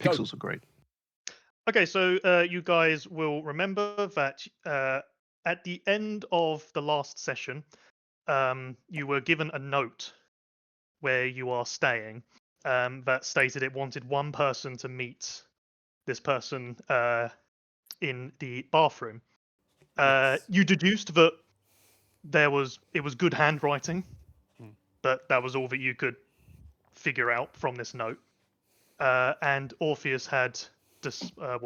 Pixels are great. Okay, so you guys will remember that at the end of the last session, you were given a note where you are staying that stated it wanted one person to meet this person in the bathroom. Yes. You deduced that it was good handwriting, but that was all that you could figure out from this note. And Orpheus had I'm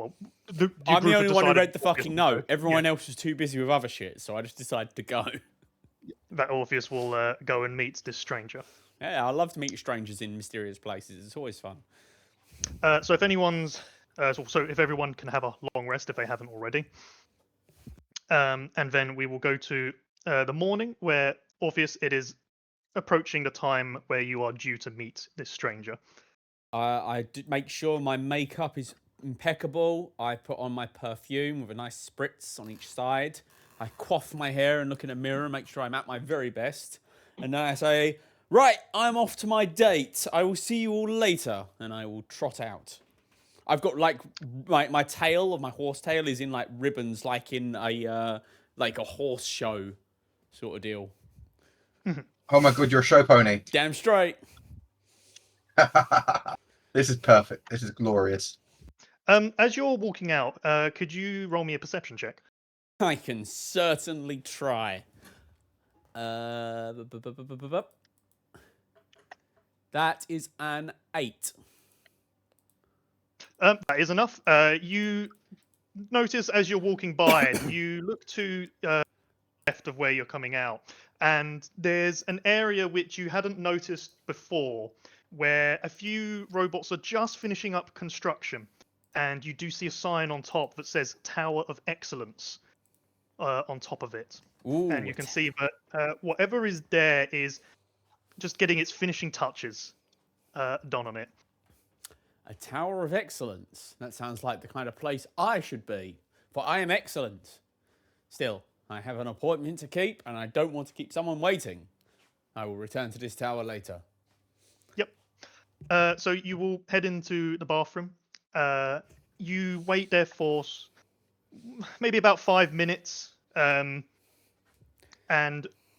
the only one who read the Orpheus fucking will go. note. Everyone else was too busy with other shit, so I just decided to go. That Orpheus will go and meet this stranger. Yeah, I love to meet strangers in mysterious places. It's always fun. So if anyone's, so if everyone can have a long rest if they haven't already, and then we will go to the morning where Orpheus, it is approaching the time where you are due to meet this stranger. I make sure my makeup is impeccable. I put on my perfume with a nice spritz on each side. I coif my hair and look in a mirror and make sure I'm at my very best. And then I say, right, I'm off to my date. I will see you all later. And I will trot out. I've got like my tail of my horse tail is in like ribbons, like in a horse show sort of deal. Oh my god, you're a show pony. Damn straight. This is perfect. This is glorious. As you're walking out, could you roll me a perception check? I can certainly try. That is an 8. That is enough. You notice as you're walking by, you look to left of where you're coming out, and there's an area which you hadn't noticed before, where a few robots are just finishing up construction, and you do see a sign on top that says Tower of Excellence on top of it. Ooh, and you can see that whatever is there is just getting its finishing touches done on it. a Tower of Excellence. That sounds like the kind of place I should be, for I am excellent. Still, I have an appointment to keep, and I don't want to keep someone waiting. I will return to this tower later. Yep. So you will head into the bathroom. You wait there for maybe about 5 minutes. And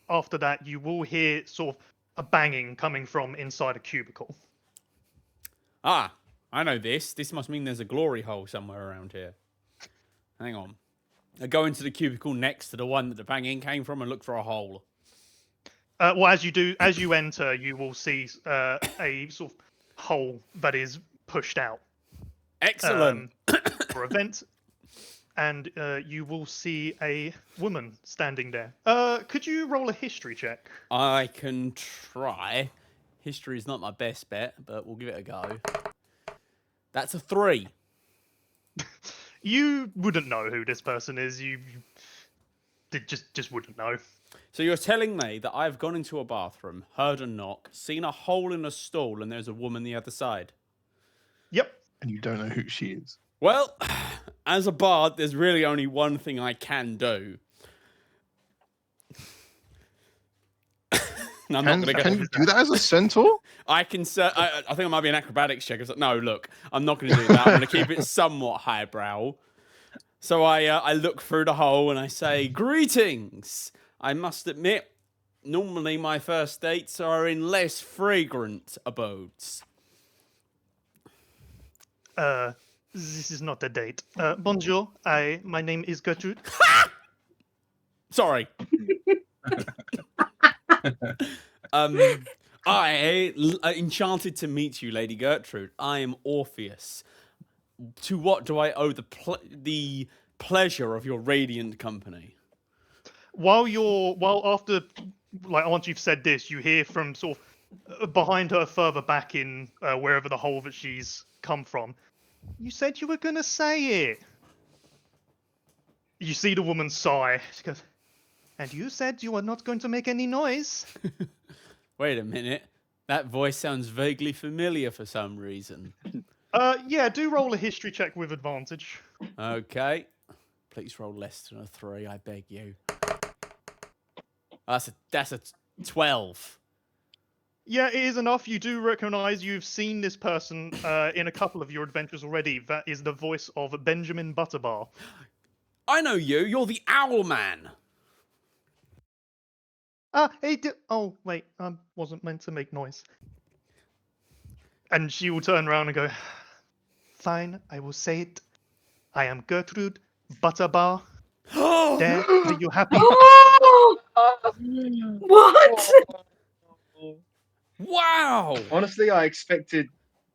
after that, you will hear sort of a banging coming from inside a cubicle. Ah, I know this. This must mean there's a glory hole somewhere around here. Hang on. I go into the cubicle next to the one that the banging came from and look for a hole. Well, as you enter, you will see a sort of hole that is pushed out. Excellent. For a vent, and you will see a woman standing there. Could you roll a history check? I can try. History is not my best bet, but we'll give it a go. That's a 3. You wouldn't know who this person is. You just wouldn't know. So you're telling me that I've gone into a bathroom, heard a knock, seen a hole in a stall, and there's a woman the other side? Yep. And you don't know who she is. Well, as a bard, there's really only one thing I can do. No, I'm not going to go. Can you do that as a centaur? I can. I think it might be an acrobatics check. It's like, no, look, I'm not going to do that. I'm going to keep it somewhat highbrow. So I look through the hole and I say, "Greetings. I must admit, normally my first dates are in less fragrant abodes." This is not a date. Bonjour. My name is Gertrude. Sorry. I enchanted to meet you, Lady Gertrude. I am Orpheus. To what do I owe the pleasure of your radiant company? Once you've said this, you hear from sort of behind her, further back in wherever the hole that she's come from. You said you were gonna say it. You see the woman sigh. She goes, "And you said you were not going to make any noise." Wait a minute. That voice sounds vaguely familiar for some reason. Yeah, do roll a history check with advantage. Okay. Please roll less than a 3, I beg you. That's a 12. Yeah, it is enough. You do recognize you've seen this person in a couple of your adventures already. That is the voice of Benjamin Butterbar. I know you. You're the Owl Man. Hey, oh, wait, I wasn't meant to make noise. And she will turn around and go, fine, I will say it. I am Gertrude Butterbar. There, are you happy? What? Wow. Honestly, I expected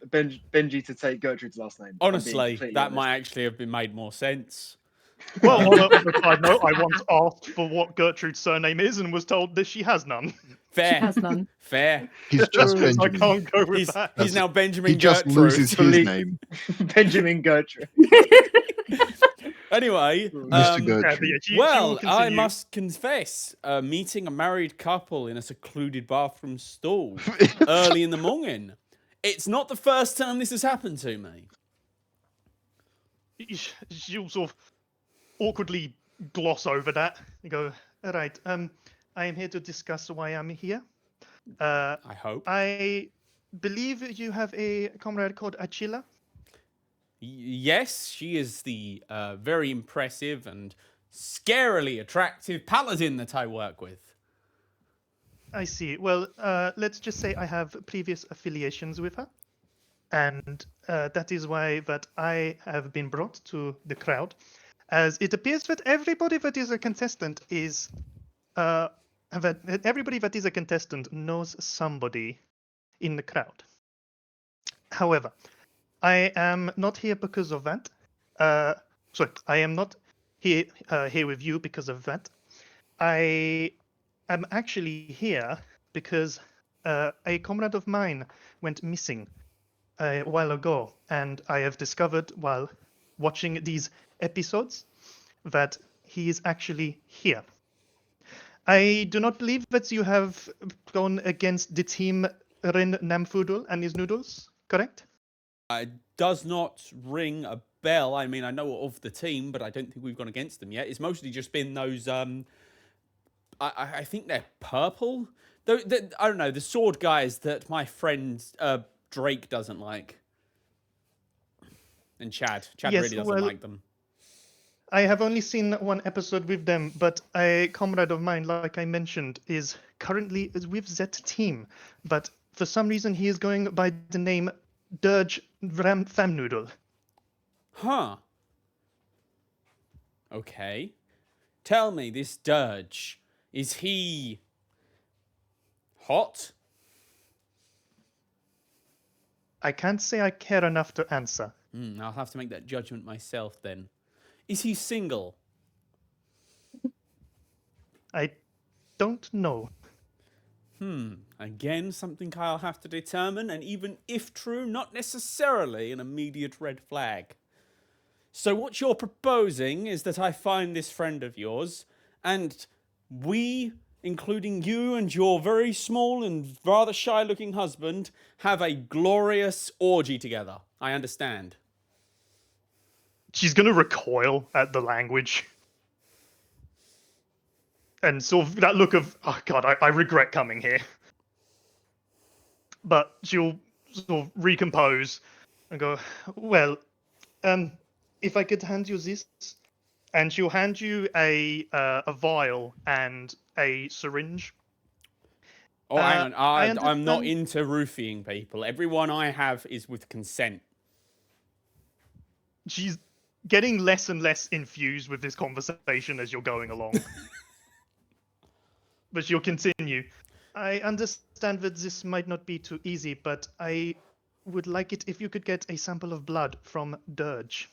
Benji to take Gertrude's last name. if I'm being Honestly, completely that honest. might actually have been made more sense. Well, on a side note, I once asked for what Gertrude's surname is and was told that she has none. Fair. Has none. Fair. He's just So I Benjamin. can't go with He's, that. he's now Benjamin He just Gertrude. loses his Believe- name, Benjamin Gertrude. Anyway, Mr. Yeah, but Gertrude. yeah, she will well, I continue. must confess, meeting a married couple in a secluded bathroom stall early in the morning. It's not the first time this has happened to me. She'll sort of awkwardly gloss over that and go, all right, I am here to discuss why I'm here. I hope. I believe you have a comrade called Achilla. Yes, she is the very impressive and scarily attractive paladin that I work with. I see. Well, let's just say I have previous affiliations with her. And that is why that I have been brought to the crowd. As it appears that everybody that is a contestant is... everybody that is a contestant knows somebody in the crowd. However, I am not here because of that. Sorry, I am not here with you because of that. I am actually here because a comrade of mine went missing a while ago, and I have discovered while watching these episodes that he is actually here. I do not believe that you have gone against the team Ren Namfudul and his noodles, correct? It does not ring a bell. I mean, I know of the team, but I don't think we've gone against them yet. It's mostly just been those. I think they're purple. I don't know, the sword guys that my friend Drake doesn't like. And Chad. Chad Yes, really doesn't well, like them. I have only seen one episode with them, but a comrade of mine, like I mentioned, is currently with that team. But for some reason, he is going by the name Dirge Famnoodle. Huh. Okay. Tell me, this Dirge, is he hot? I can't say I care enough to answer. I'll have to make that judgment myself then. Is he single? I don't know. Again, something I'll have to determine, and even if true, not necessarily an immediate red flag. So what you're proposing is that I find this friend of yours, and we, including you and your very small and rather shy-looking husband, have a glorious orgy together. I understand. She's going to recoil at the language. And sort of that look of, oh god, I regret coming here. But she'll sort of recompose and go, well, if I could hand you this, and she'll hand you a vial and a syringe. Oh, hang on. I I'm not understand- into roofing people. Everyone I have is with consent. She's getting less and less infused with this conversation as you're going along. But she'll continue. I understand that this might not be too easy, but I would like it if you could get a sample of blood from Dirge.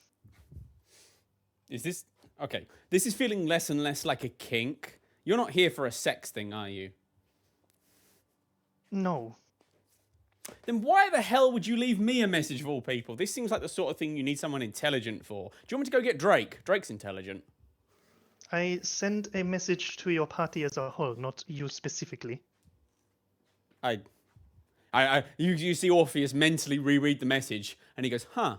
Is this... Okay. This is feeling less and less like a kink. You're not here for a sex thing, are you? No. Then why the hell would you leave me a message of all people? This seems like the sort of thing you need someone intelligent for. Do you want me to go get Drake? Drake's intelligent. I send a message to your party as a whole, not you specifically. You see Orpheus mentally reread the message, and he goes, huh.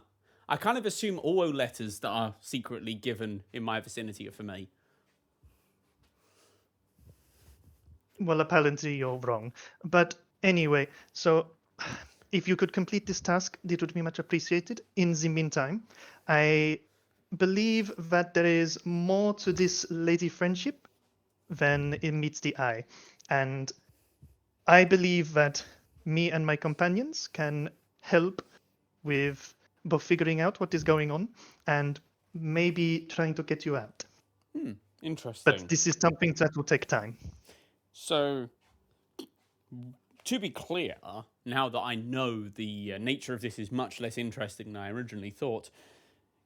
I kind of assume all letters that are secretly given in my vicinity are for me. Well, apparently you're wrong. But Anyway, so if you could complete this task, it would be much appreciated. In the meantime, I believe that there is more to this lady friendship than it meets the eye. And I believe that me and my companions can help with both figuring out what is going on and maybe trying to get you out. Interesting. But this is something that will take time. So, to be clear, now that I know the nature of this is much less interesting than I originally thought,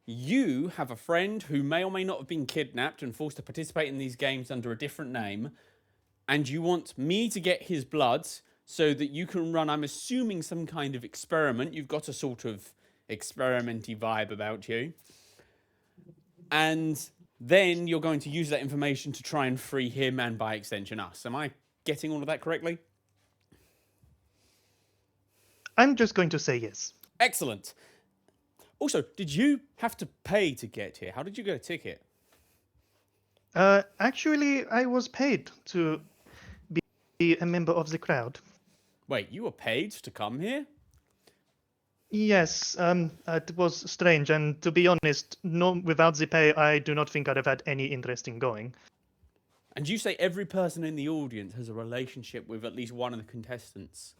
you have a friend who may or may not have been kidnapped and forced to participate in these games under a different name, and you want me to get his blood so that you can run, I'm assuming, some kind of experiment. You've got a sort of experimenty vibe about you. And then you're going to use that information to try and free him and, by extension, us. Am I getting all of that correctly? I'm just going to say yes. Excellent. Also, did you have to pay to get here? How did you get a ticket? Actually, I was paid to be a member of the crowd. Wait, you were paid to come here? Yes, it was strange, and to be honest, no, without the pay, I do not think I'd have had any interest in going. And you say every person in the audience has a relationship with at least one of the contestants?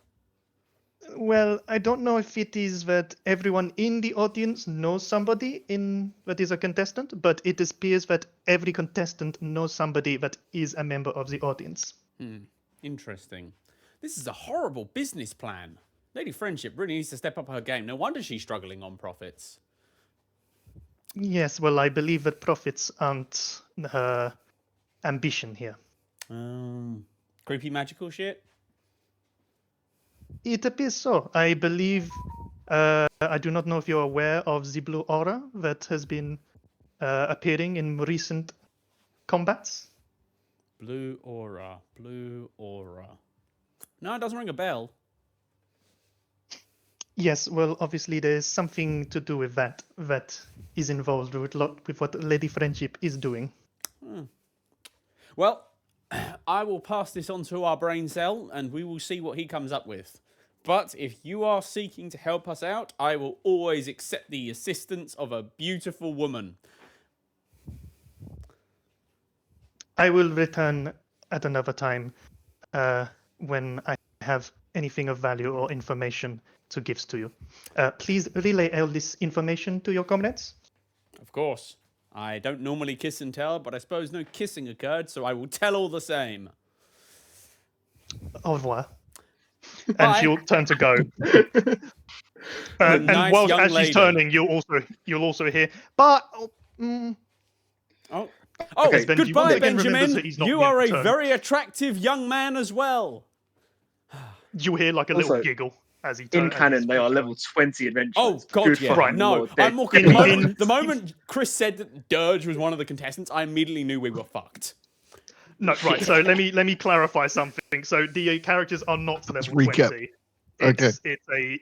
Well, I don't know if it is that everyone in the audience knows somebody that is a contestant, but it appears that every contestant knows somebody that is a member of the audience. Interesting. This is a horrible business plan. Lady Friendship really needs to step up her game. No wonder she's struggling on profits. Yes, well, I believe that profits aren't her ambition here. Creepy magical shit? It appears so. I believe, I do not know if you're aware of the blue aura that has been appearing in recent combats. Blue aura. Blue aura. No, it doesn't ring a bell. Yes, well, obviously there's something to do with that is involved with what Lady Friendship is doing. Well, I will pass this on to our brain cell and we will see what he comes up with. But if you are seeking to help us out, I will always accept the assistance of a beautiful woman. I will return at another time when I have anything of value or information to give to you. Please relay all this information to your comrades. Of course. I don't normally kiss and tell, but I suppose no kissing occurred, so I will tell all the same. Au revoir. Bye. And she'll turn to go. And Nice while young as lady. she's turning, you'll also hear. But Oh, Okay, Benji, goodbye, once again, remember Benjamin. that he's not You yet are a returned. very attractive young man as well. you hear like a little Also, giggle as he In turns. canon, they are level 20 adventurers. Oh, God, Good yeah. fucking Right, No, lord. I'm more... in- the, moment, in- the moment Chris said that Dirge was one of the contestants, I immediately knew we were fucked. No, right. So let me clarify something. So the characters are not level recap. 20. Okay. It's a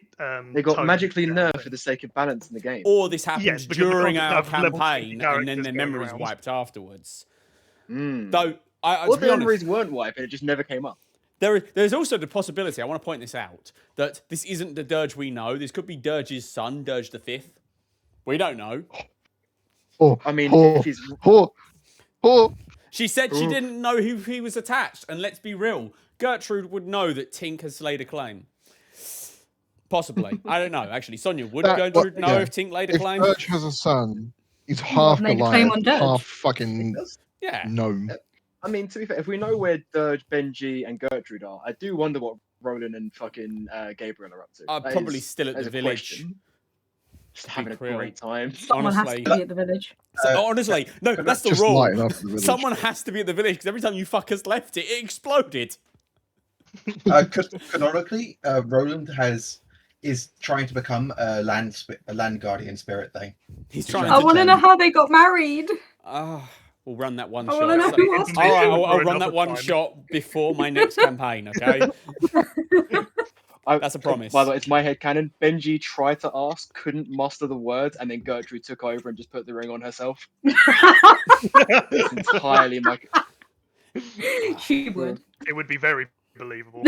They got tone. magically nerfed for the sake of balance in the game. Or this happened Yes, because the during problem our is level 20 campaign, and then characters their going memories around. wiped afterwards. Mm. Though, to Or be the honest, memories weren't wiped and it just never came up. there's also the possibility, I want to point this out, that this isn't the Dirge we know. This could be Dirge's son, Dirge the Fifth. We don't know. I mean, oh, if he's oh. She said she Ooh. didn't know who he was attached, and let's be real, Gertrude would know that Tink has laid a claim. Possibly. I don't know, actually. Sonia, would Gertrude know if Tink laid a If claim? Birch has a son, he's half made a claim Goliath, on Dirge. half fucking Yeah. gnome. I mean, to be fair, if we know where Dirge, Benji, and Gertrude are, I do wonder what Roland and fucking Gabriel are up to. That Probably is- still at that the is a village. question. Just be having a real. great time. Someone has Honestly. to be at the village. Honestly, no, that's the Just rule. lighting up the village. Someone has to be at the village, because every time you fuckers left it, it exploded. Canonically, Roland is trying to become a land guardian spirit thing. He's trying trying I to... want to know how they got married. We'll run that one I shot. wanna know who asked All right, I'll for run that another one time. shot before my next campaign, okay? That's a promise. By the way, it's my headcanon. Benji tried to ask, couldn't muster the words, and then Gertrude took over and just put the ring on herself. It's entirely my. She would. It would be very believable.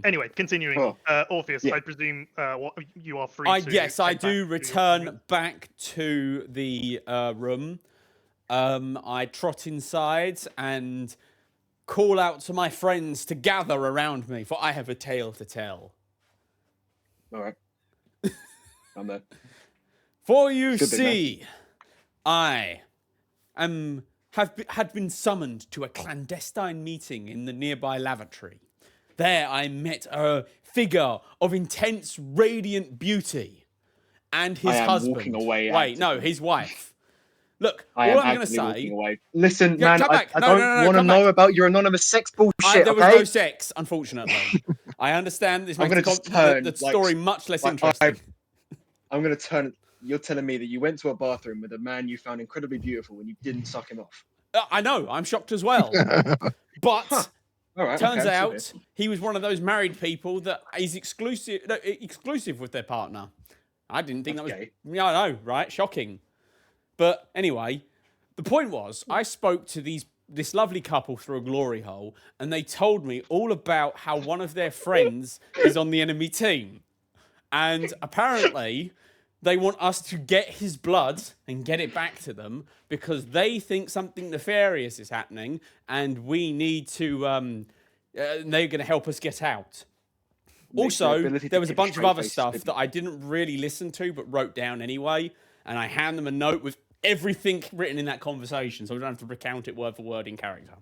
Anyway, continuing. Oh, Orpheus, yeah. I presume what you are free I to. yes, I head back do to your return room. back to the room. I trot inside and call out to my friends to gather around me, for I have a tale to tell. All right. I'm there. For you Good bit, man. see, I had been summoned to a clandestine meeting in the nearby lavatory. There I met a figure of intense, radiant beauty, and his I am husband. walking away Wait, no, actively. his wife. Look, I all am I'm going to actively walking say. away. Listen, Yeah, man, come back. I No, don't no, no, want to come know back. about your anonymous sex bullshit, There was okay? no sex, unfortunately. I understand this I'm makes gonna just the turn, the like, story much less like, interesting. I'm going to turn. You're telling me that you went to a bathroom with a man you found incredibly beautiful and you didn't suck him off. I know, I'm shocked as well. But Huh. All right. turns okay, I'm still out he was one of those married people that is exclusive with their partner. I didn't think That's that was. gay. Yeah, I know, right? Shocking. But anyway, the point was, I spoke to this lovely couple through a glory hole, and they told me all about how one of their friends is on the enemy team, and apparently they want us to get his blood and get it back to them because they think something nefarious is happening, and we need to. They're going to help us get out. Makes your Also, ability to there was a keep bunch of straight other face stuff good. that I didn't really listen to but wrote down anyway, and I hand them a note with everything written in that conversation, so I don't have to recount it word for word in character.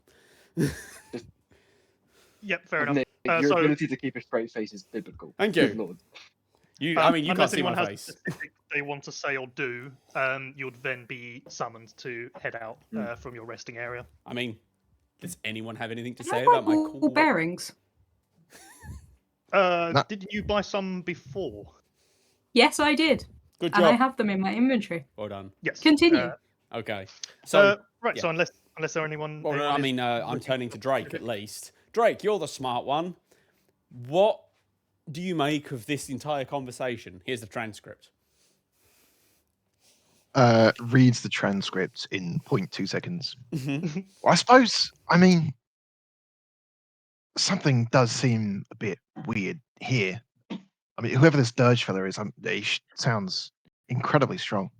Yep, fair enough. Nick, your So, ability to keep a straight face is biblical. Thank Good you. Lord. I mean, you can't unless see my anyone has face. specific they want to say or do, you'd then be summoned to head out from your resting area. I mean, does anyone have anything to Can I say buy about my ball cool bearings? Didn't you buy some before? Yes, I did. Good And I job. have them in my inventory. Well done. Yes. Continue. Okay. So, Right. yeah. So unless there anyone. well, anyone I is mean, I'm looking turning to for Drake specific- at least. Drake, you're the smart one. What do you make of this entire conversation? Here's the transcript. Reads the transcript in 0.2 seconds. Mhm. Well, I suppose, I mean, something does seem a bit weird here. I mean, whoever this Dirge fella is, sounds incredibly strong,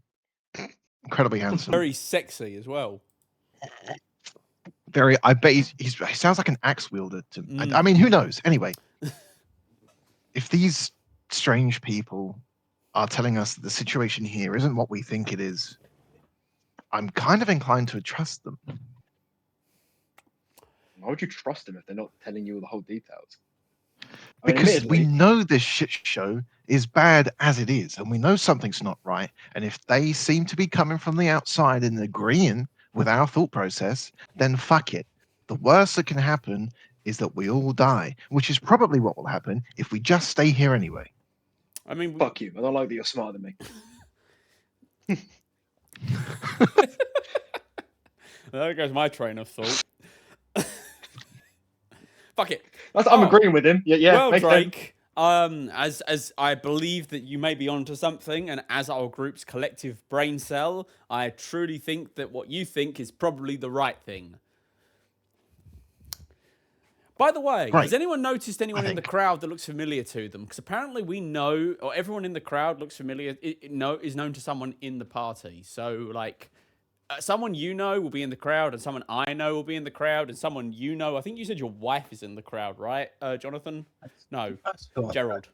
incredibly handsome. Very sexy as well. Very, I bet he sounds like an axe wielder. Mm. I mean, who knows? Anyway, if these strange people are telling us that the situation here isn't what we think it is, I'm kind of inclined to trust them. Why would you trust them if they're not telling you all the whole details? I mean, Because we admittedly, know this shit show is bad as it is, and we know something's not right. And if they seem to be coming from the outside and agreeing with our thought process, then fuck it. The worst that can happen is that we all die, which is probably what will happen if we just stay here anyway. I mean, fuck you. I don't like that you're smarter than me. there goes my train of thought. Fuck it. I'm agreeing with him. Yeah. Well, makes sense. Drake, as I believe that you may be onto something, and as our group's collective brain cell, I truly think that what you think is probably the right thing. By the way, Right. has anyone noticed anyone in the think. crowd that looks familiar to them? Because apparently we know, or everyone in the crowd looks familiar. Is known to someone in the party. So like, someone you know will be in the crowd, and someone I know will be in the crowd, and someone you know. I think you said your wife is in the crowd, right, Jonathan? No, Gerald.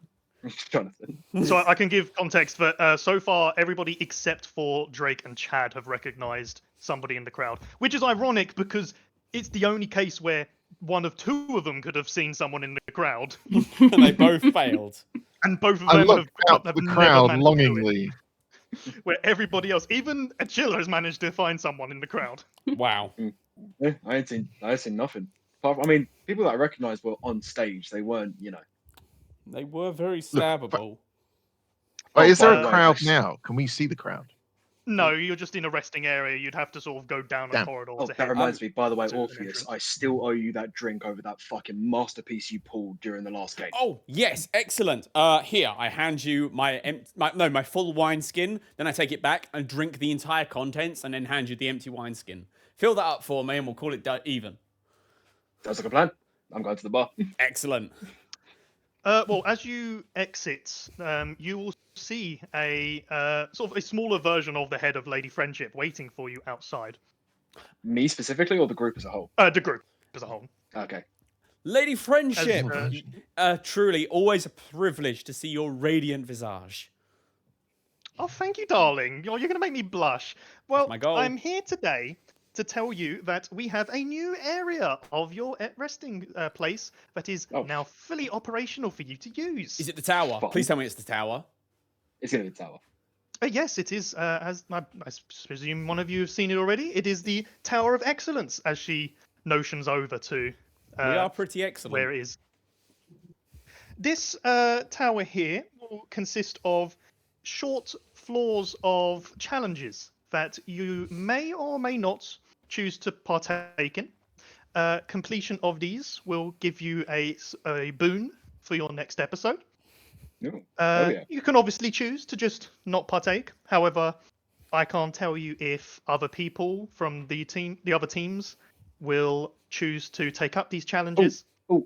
Jonathan. So I can give context that so far everybody except for Drake and Chad have recognized somebody in the crowd, which is ironic because it's the only case where one of two of them could have seen someone in the crowd, And they both failed. and both of I them looked out have to the never crowd managed to do it. longingly. Where everybody else, even Achilla, has managed to find someone in the crowd. Wow. Yeah, I ain't seen nothing. I mean, people that I recognised were on stage. They weren't, They were very Look, stabbable. But is there by a the way, crowd I- now? Can we see the crowd? No, you're just in a resting area. You'd have to sort of go down a Damn. corridor Oh, to that head. reminds me. By the way, to an Orpheus, entrance. I still owe you that drink over that fucking masterpiece you pulled during the last game. Oh yes, excellent. Here I hand you my full wineskin. Then I take it back and drink the entire contents, and then hand you the empty wineskin. Fill that up for me, and we'll call it even. Sounds like a plan. I'm going to the bar. Excellent. Well, as you exit, you will see a sort of a smaller version of the head of Lady Friendship waiting for you outside. Me specifically, or the group as a whole? The group as a whole. Okay. Lady Friendship! As, Truly, always a privilege to see your radiant visage. Oh, thank you, darling. You're going to make me blush. Well, my goal. I'm here today to tell you that we have a new area of your resting place that is now fully operational for you to use. Is it the tower? Fine. Please tell me it's the tower. It's gonna be the tower. Yes, it is. As I presume one of you have seen it already. It is the Tower of Excellence, as she notions over to. We are pretty excellent. Where it is. This tower here will consist of short floors of challenges that you may or may not choose to partake in. Completion of these will give you a boon for your next episode. Ooh. Yeah. You can obviously choose to just not partake. However, I can't tell you if other people from the other teams, will choose to take up these challenges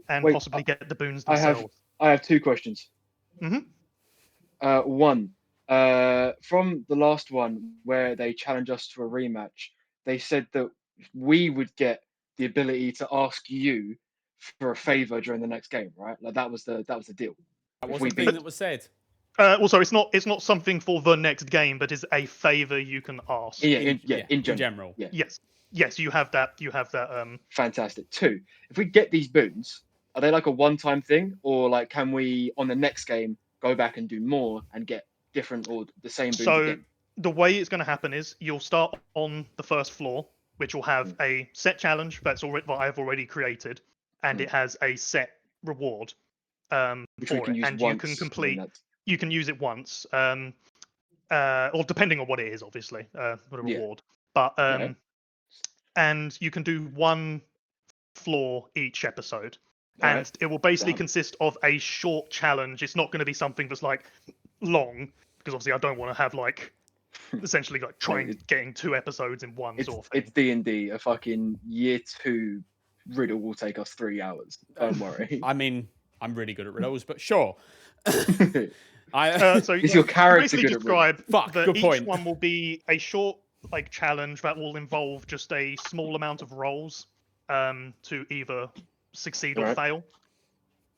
and wait, possibly get the boons themselves. I have 2 questions. Mm-hmm. One, from the last one where they challenged us to a rematch, they said that we would get the ability to ask you for a favor during the next game, right? Like that was the deal. That If was we the thing beat- that was said. Also, it's not something for the next game, but is a favor you can ask. In In general. general. Yeah. Yes, you have that. Fantastic. 2, if we get these boons, are they like a one-time thing, or like can we on the next game go back and do more and get different or the same boons So again? the way it's going to happen is you'll start on the first floor, which will have a set challenge that I've already created, and it has a set reward Which for we can it, use and once. you can complete. that's- You can use it once, or depending on what it is, obviously, the reward. But and you can do 1 floor each episode, and Alright. it will basically Done. consist of a short challenge. It's not going to be something that's like long, because obviously I don't want to have like essentially like getting 2 episodes in one It's sort of thing. it's D&D. A fucking year 2 riddle will take us 3 hours. Don't worry. I mean, I'm really good at riddles, but sure. So Is your character basically good at describe Fuck, that good each point. one will be a short like challenge that will involve just a small amount of rolls to either succeed or Alright. fail.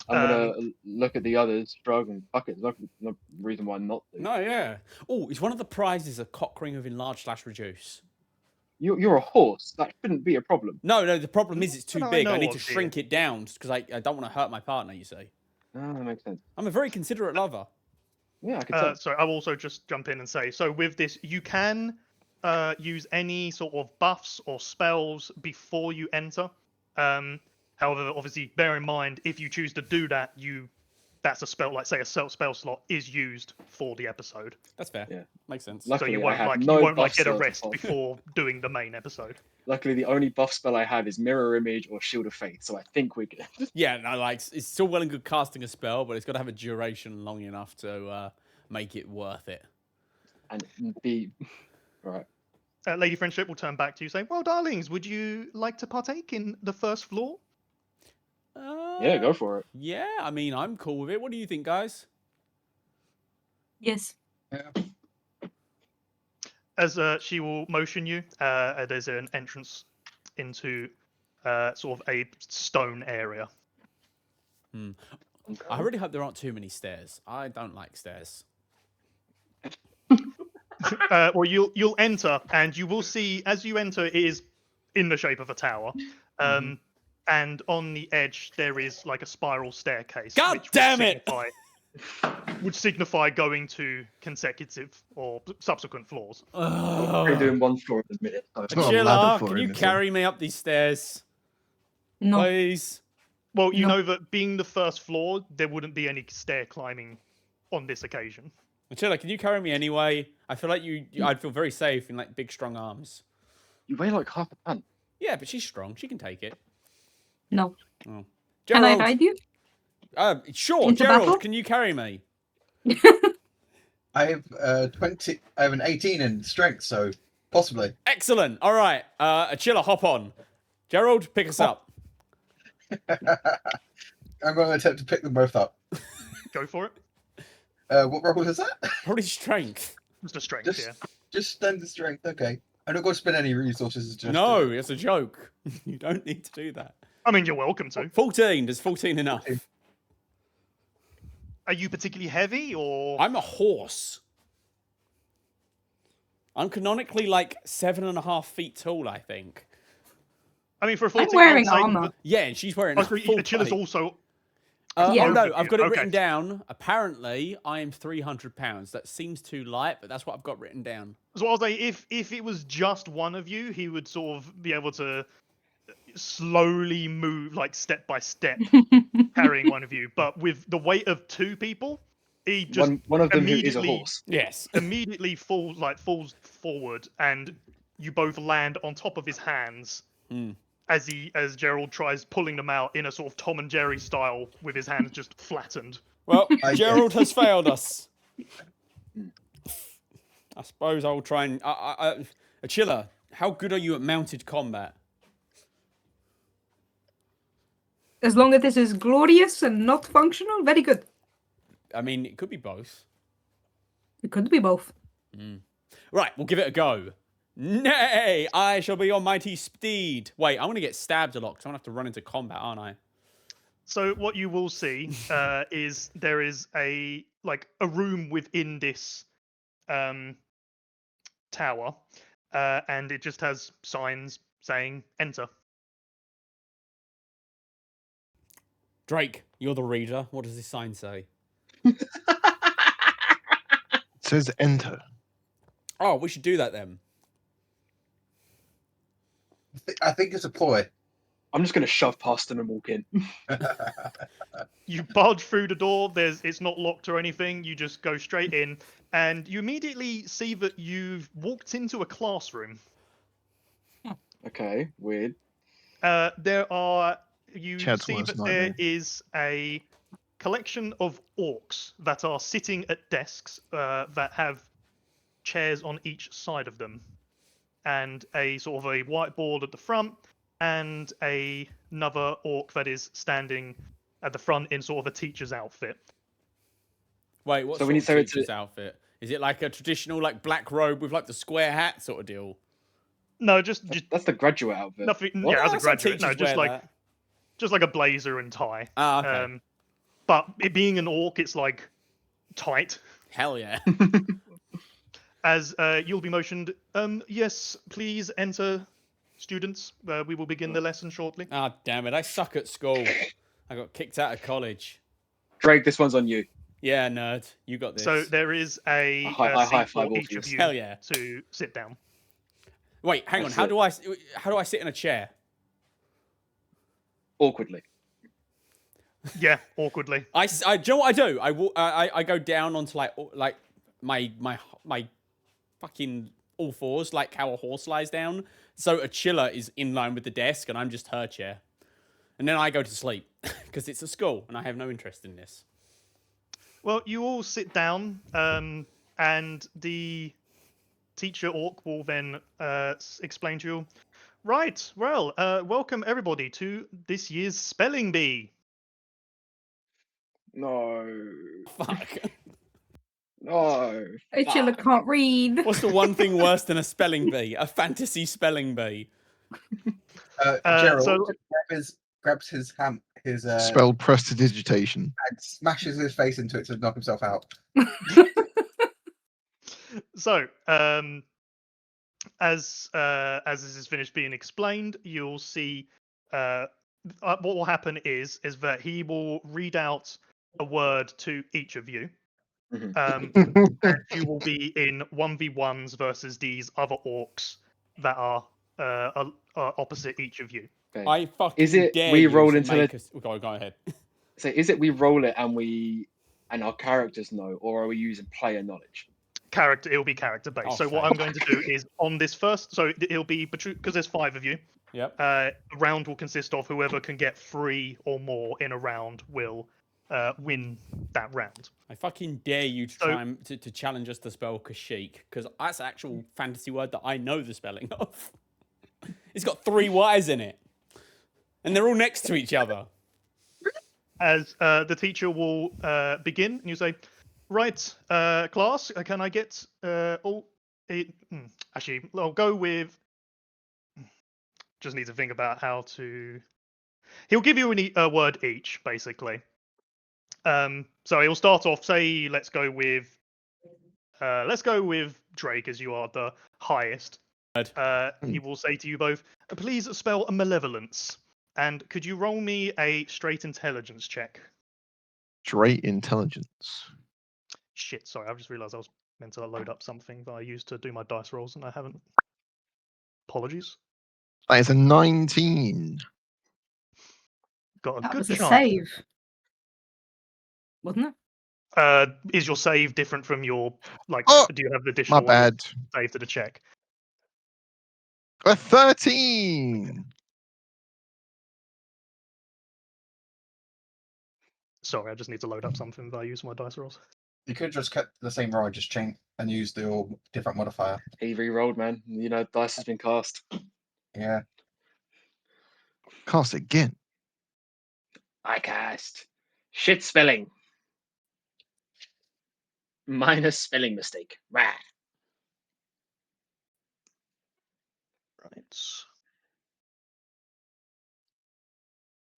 I'm gonna look at the others, shrug, and fuck it. There's no reason why not to. No, yeah. Oh, is one of the prizes a cock ring of enlarge/reduce? You're a horse. That shouldn't be a problem. No, the problem is it's too No, I big. I know need to of, dear. shrink it down because I don't want to hurt my partner, you see. Ah, that makes sense. I'm a very considerate lover. Yeah, I can tell. So I'll also just jump in and say, so with this, you can use any sort of buffs or spells before you enter. However, obviously, bear in mind, if you choose to do that, that's a spell, like say a spell slot is used for the episode. That's fair. Yeah. Makes sense. Luckily, So you I won't have like no you won't buff like get a spells rest apart- before doing the main episode. Luckily, the only buff spell I have is Mirror Image or Shield of Faith, so I think we're good. Yeah, no, like it's still well and good casting a spell, but it's got to have a duration long enough to make it worth it. And be right. Lady Friendship will turn back to you, saying, "Well, darlings, would you like to partake in the first floor?" Yeah, go for it. Yeah, I mean, I'm cool with it. What do you think, guys? Yes. As she will motion you, there's an entrance into sort of a stone area. I really hope there aren't too many stairs. I don't like stairs. Well, you'll enter, and you will see as you enter, it is in the shape of a tower. And on the edge there is like a spiral staircase. God which damn it! Would signify going to consecutive or subsequent floors. We're doing one floor in a minute. So It's not a ladder Chilla, for can him, you is it? carry me up these stairs, No. please? Well, you No. know that being the first floor, there wouldn't be any stair climbing on this occasion. Chilla, can you carry me anyway? I feel like I'd feel very safe in like big, strong arms. You weigh like half a ton. Yeah, but she's strong. She can take it. No. Oh. Can I Gerald, ride you? sure, Into Gerald, battle? can you carry me? I have 20. I have an 18 in strength, so possibly. Excellent. All right, Chilla, hop on. Gerald, pick us up. I'm going to attempt to pick them both up. Go for it. What role is that? Probably strength. Just a strength, Just, yeah. just standard strength. Okay. I'm not going to spend any resources. Just No, it's a joke. You don't need to do that. I mean, you're welcome to. 14. Does 14 enough? 14. Are you particularly heavy, or I'm a horse. I'm canonically like 7.5 feet tall, I think. I mean, for a I'm 14, I would wearing say armor. Yeah, and she's wearing Oh, a so full Achilla's plate. also. Yeah. Oh no, Overview, I've got it okay. written down. Apparently, I am 300 pounds. That seems too light, but that's what I've got written down. So I'll say, if it was just one of you, he would sort of be able to slowly move, like step by step, carrying one of you. But with the weight of two people, he just One of them who is a immediately- horse. Yes. immediately falls forward, and you both land on top of his hands Hmm. as Gerald tries pulling them out in a sort of Tom and Jerry style, with his hands just flattened. Well, I guess. Gerald has failed us. I suppose I'll try and. Achilla, how good are you at mounted combat? As long as this is glorious and not functional, very good. I mean, it could be both. It could be both. Right, we'll give it a go. Nay, I shall be your mighty steed. Wait, I'm gonna get stabbed a lot because I'm gonna have to run into combat, aren't I? So what you will see is there is a room within this tower, and it just has signs saying "Enter." Drake, you're the reader. What does this sign say? It says enter. Oh, we should do that then. I think it's a ploy. I'm just gonna shove past them and walk in. You barge through the door. It's not locked or anything. You just go straight in, and you immediately see that you've walked into a classroom. Okay, weird. You Chad's see worst that there nightmare. is a collection of orcs that are sitting at desks that have chairs on each side of them, and a sort of a whiteboard at the front, and another orc that is standing at the front in sort of a teacher's outfit. Wait, what So sort when you of say it's teacher's outfit? Is it like a traditional like black robe with like the square hat sort of deal? No, just That's the graduate outfit. nothing. What? Yeah, as a That's how graduate, no, teachers just wear like that. just like a blazer and tie. Ah, okay. But it being an orc, it's like tight. Hell yeah. As you'll be motioned, yes, please enter, students. We will begin the lesson shortly. Ah, damn it. I suck at school. I got kicked out of college. Drake, this one's on you. Yeah, nerd. You got this. So there is a I high seat five for each of Orpheus. you Hell yeah. to sit down. Wait, hang on. That's How it. do I sit in a chair? Awkwardly. Yeah, awkwardly. Do you know what I do? I go down onto like my fucking all fours, like how a horse lies down. So Achilla is in line with the desk, and I'm just her chair. And then I go to sleep because it's a school, and I have no interest in this. Well, you all sit down, and the teacher orc will then explain to you. Right. Well, welcome everybody to this year's spelling bee. No. Fuck. No. Achilla can't read. What's the one thing worse than a spelling bee? A fantasy spelling bee. Gerald so- grabs his hand, his Spelled prestidigitation. and smashes his face into it to knock himself out. So, as this is finished being explained, you'll see what will happen is that he will read out a word to each of you. And you will be in 1v1s versus these other orcs that are opposite each of you. Okay. I fucking Is it dare we you roll to into make the- us... Go ahead. So is it we roll it and our characters know, or are we using player knowledge? Character, it'll be character based. Oh, So what thank I'm going to do is on this first. So it'll be because there's 5 of you. Yep. The round will consist of whoever can get 3 or more in a round will win that round. I fucking dare you to So- try and, to challenge us to spell Kashyyyk, because that's an actual fantasy word that I know the spelling of. It's got 3 Y's in it. And they're all next to each other. as the teacher will begin, and you say, "Right, class, can I get all?" Actually, I'll go with. Just need to think about how to. He'll give you a word each, basically. So he'll start off. Say, let's go with Drake, as you are the highest. He will say to you both, "Please spell malevolence." And could you roll me a straight intelligence check? Straight intelligence. Shit, sorry, I've just realised I was meant to load up something that I used to do my dice rolls and I haven't. Apologies. That is a 19. Got a That good was a chance. save, wasn't it? Is your save different from your like? Oh, do you have the My additional one bad. save to the check? A 13. Sorry, I just need to load up something that I use for my dice rolls. You could just kept the same roll, just change and use the different modifier. He re-rolled, man. You know, dice has been cast. Yeah. Cast again. I cast shit spelling. Minus spelling mistake. Rah. Right.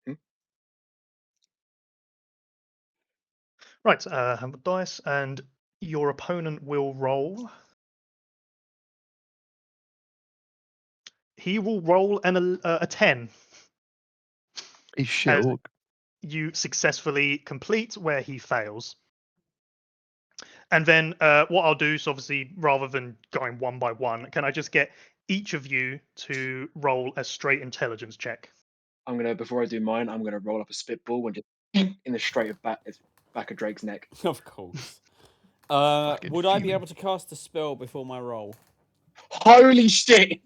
Hmm? Right. Have the dice, and your opponent will roll. He will roll a 10. He's shield. You successfully complete where he fails. And then what I'll do is obviously, rather than going one by one, can I just get each of you to roll a straight intelligence check? Before I do mine, I'm gonna roll up a spitball and just in the straight of back of Drake's neck. Of course. Fucking Would I be fuming. able to cast a spell before my roll? Holy shit!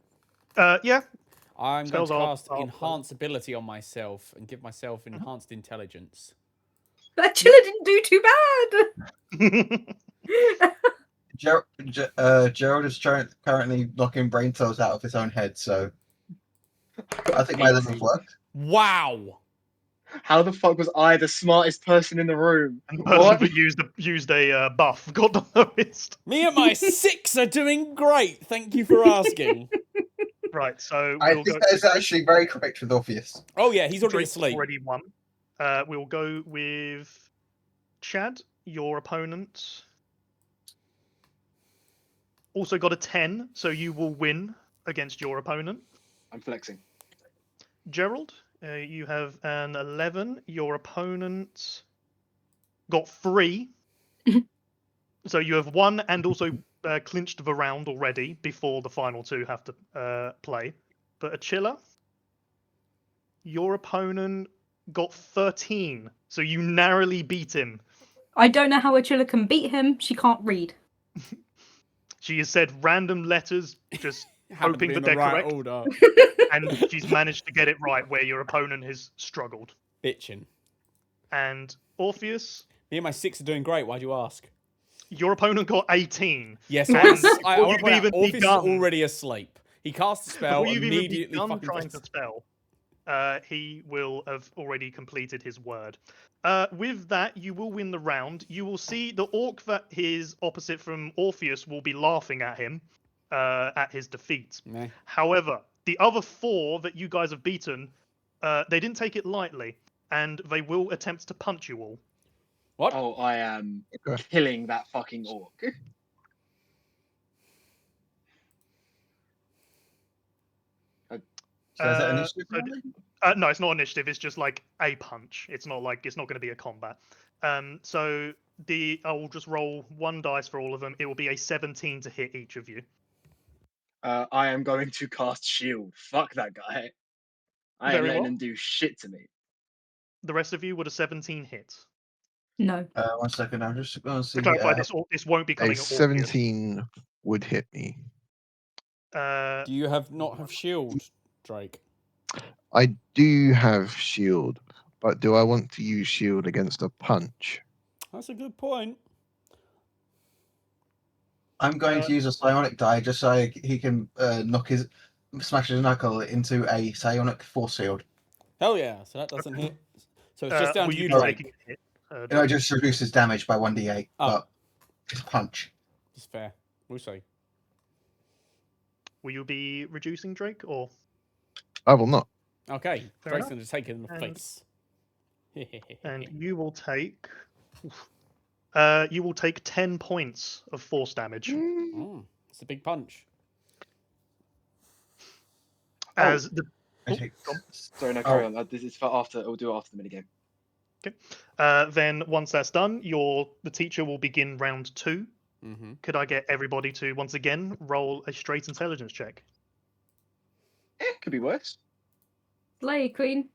Yeah. I'm Spells going to are- cast are- enhance ability on myself and give myself enhanced intelligence. That Chilla didn't do too bad. Gerald is currently knocking brain cells out of his own head, so I think my levels worked. Wow! How the fuck was I the smartest person in the room? And the person that used a buff got the lowest. Me and my 6 are doing great. Thank you for asking. Right, so I we'll think go. that is actually very correct with Orpheus. Oh yeah, he's already Drake's asleep. already won. We'll go with Chad, your opponent. Also got a 10, so you will win against your opponent. I'm flexing. Gerald, you have an 11. Your opponent got 3. So you have won and also clinched the round already before the final two have to play. But Achilla, your opponent got 13. So you narrowly beat him. I don't know how Achilla can beat him. She can't read. She has said random letters, just Happened to hoping be in that the they're right correct. order. And she's managed to get it right where your opponent has struggled. Bitchin'. And Orpheus, Me and my 6 are doing great. Why'd you ask? your opponent got 18. Yes, And I before want to you've point out, even Orpheus is begun- already asleep. He cast a spell, Before you've even immediately begun fucking trying to spell, he will have already completed his word. With that, you will win the round. You will see the orc that is opposite from Orpheus will be laughing at him at his defeat. Meh. However, the other 4 that you guys have beaten, they didn't take it lightly, and they will attempt to punch you all. What? Oh, I am Okay. killing that fucking orc. So is that Uh, initiative? so Normally? No, it's not initiative. It's just like a punch. It's not going to be a combat. So I will just roll 1 dice for all of them. It will be a 17 to hit each of you. I am going to cast shield. Fuck that guy. I ain't Very letting well. him do shit to me. The rest of you would a 17 hit. No. 1 second, I'm just going to see. To clarify, this won't be coming A at Orpheus. 17 would hit me. Uh, Do you not have shield, Drake? I do have shield, but do I want to use shield against a punch? That's a good point. I'm going to use a psionic die just so he can smash his knuckle into a psionic force field. Hell yeah! So that doesn't hit. So it's just down will to you you, be Drake. taking a hit? It just reduces damage by 1d8, Oh. but it's punch. It's fair. We'll see. Will you be reducing Drake or? I will not. Okay, Fair Drake's enough. going to take it in the And- face. And you will take. You will take 10 points of force damage Oh, it's a big punch. as the. I Oh, take- go on. Sorry, no, carry on. This is for after. We'll do it after the minigame. Then once that's done, the teacher will begin round 2. Mm-hmm. Could I get everybody to once again roll a straight intelligence check? Could be worse. Slay, Queen.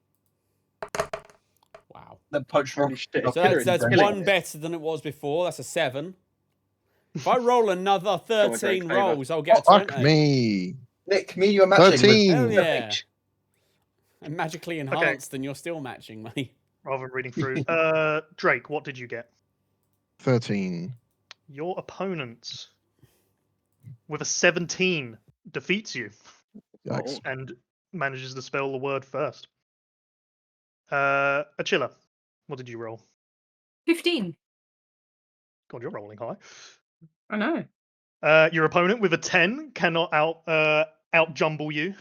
Wow. The punch Holy rock. shit. rock So killer that's is killing one it. better than it was before. That's a 7. If I roll another on, Drake, 13 over. rolls, I'll get a Fuck 20. me. Nick, me and you are matching. 13. Hell With yeah. each. And magically enhanced, and you're still matching, mate. Rather than reading through. Drake, what did you get? 13. Your opponent with a 17 defeats you Yikes. and manages to spell the word first. Achilla, what did you roll? 15. God, you're rolling high. I know. Your opponent with a 10 cannot out jumble you.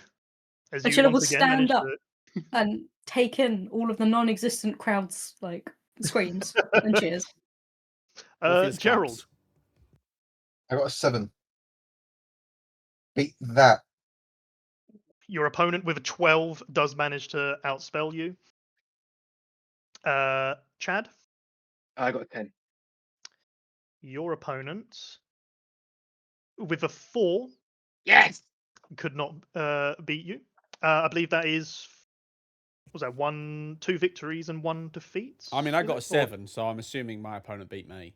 As you Achilla will once again stand manage up to- and take in all of the non-existent crowd's like screams and cheers. Orpheus Gerald, claps. I got a 7. Beat that. your opponent with a 12 does manage to outspell you. Chad, I got a 10. your opponent with a 4 Yes. could not beat you. I believe that is, was that 2 victories and 1 defeat? I mean, I is got it? a 7, so I'm assuming my opponent beat me.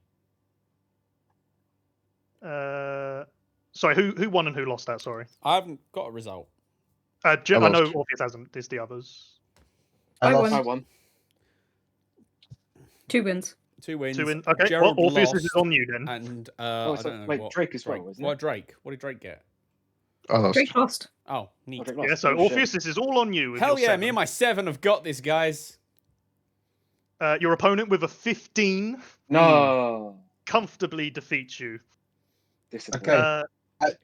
Sorry, who won and who lost that? Sorry. I haven't got a result. I know lost. Orpheus hasn't. It's the others. I I lost. won. I won. 2 wins. 2 wins. 2 in. Okay, Gerald well, Orpheus lost, is on you then. And Oh, I so- don't know wait, what Drake as well, Drake. isn't it? What Drake? What did Drake get? I lost. Drake lost. Oh, neat. Drake Yeah, lost. so Oh, shit. Orpheus, this is all on you. With Hell your yeah, 7. me and my 7 have got this, guys. Your opponent with a 15 No. comfortably defeats you. Disappointing. Okay.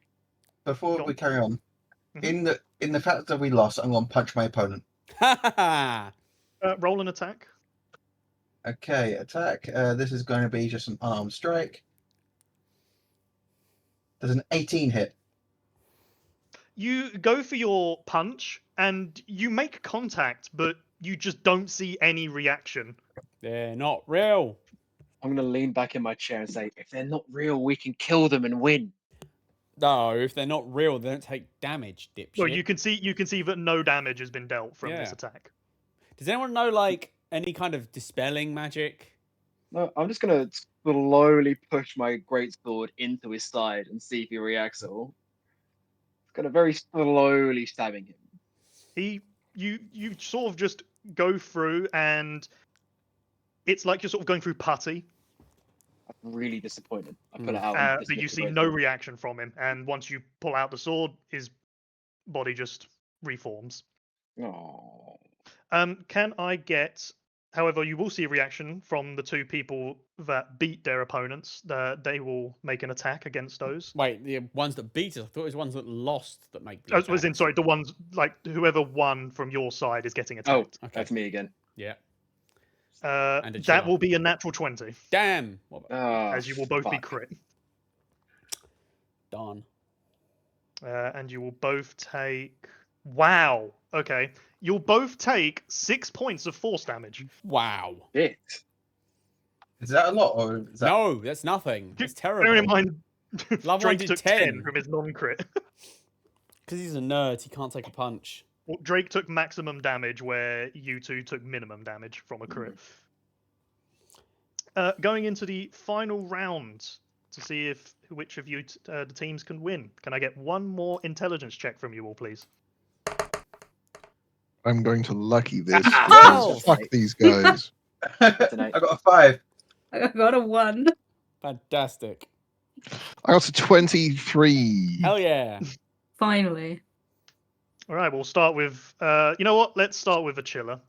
Before Go we on. carry on, Mhm. in the fact that we lost, I'm going to punch my opponent. Roll an attack. Okay, attack. This is going to be just an unarmed strike. There's an 18 hit. You go for your punch and you make contact, but you just don't see any reaction. They're not real. I'm going to lean back in my chair and say, if they're not real, we can kill them and win. No, if they're not real, they don't take damage, dipshit. Well, you can see that no damage has been dealt from this Yeah. attack. Does anyone know, like, any kind of dispelling magic? No, I'm just going to slowly push my greatsword into his side and see if he reacts at all. Kind of very slowly stabbing him. You sort of just go through and it's like you're sort of going through putty, I'm really disappointed. I put it out. but you see no reaction from him. And once you pull out the sword, his body just reforms. Oh. Can I get? However, you will see a reaction from the 2 people that beat their opponents. They will make an attack against those. Wait, the ones that beat us. I thought it was ones that lost that make the Oh, was in attacks. sorry, the ones like whoever won from your side is getting Oh, attacked. Okay. that's me again. Yeah. and a That chiller. will be a natural 20, Damn. What about... Oh, as you will both be fuck. crit. Darn. And you will both take. Wow. Okay. You'll both take 6 points of force damage. Wow. Shit. Is that a lot, or is that? No, that's nothing. That's terrible. Bear in mind, Love Drake did took 10. 10 from his non-crit. Because he's a nerd, he can't take a punch. Well, Drake took maximum damage, where you 2 took minimum damage from a crit. Going into the final round to see if which of you the teams can win. Can I get one more intelligence check from you all, please? I'm going to lucky this. Oh! because fuck these guys. I an 8. got a 5. I got a 1. Fantastic. I got a 23. Hell yeah. Finally. All right, we'll start with. You know what? Let's start with Achilla.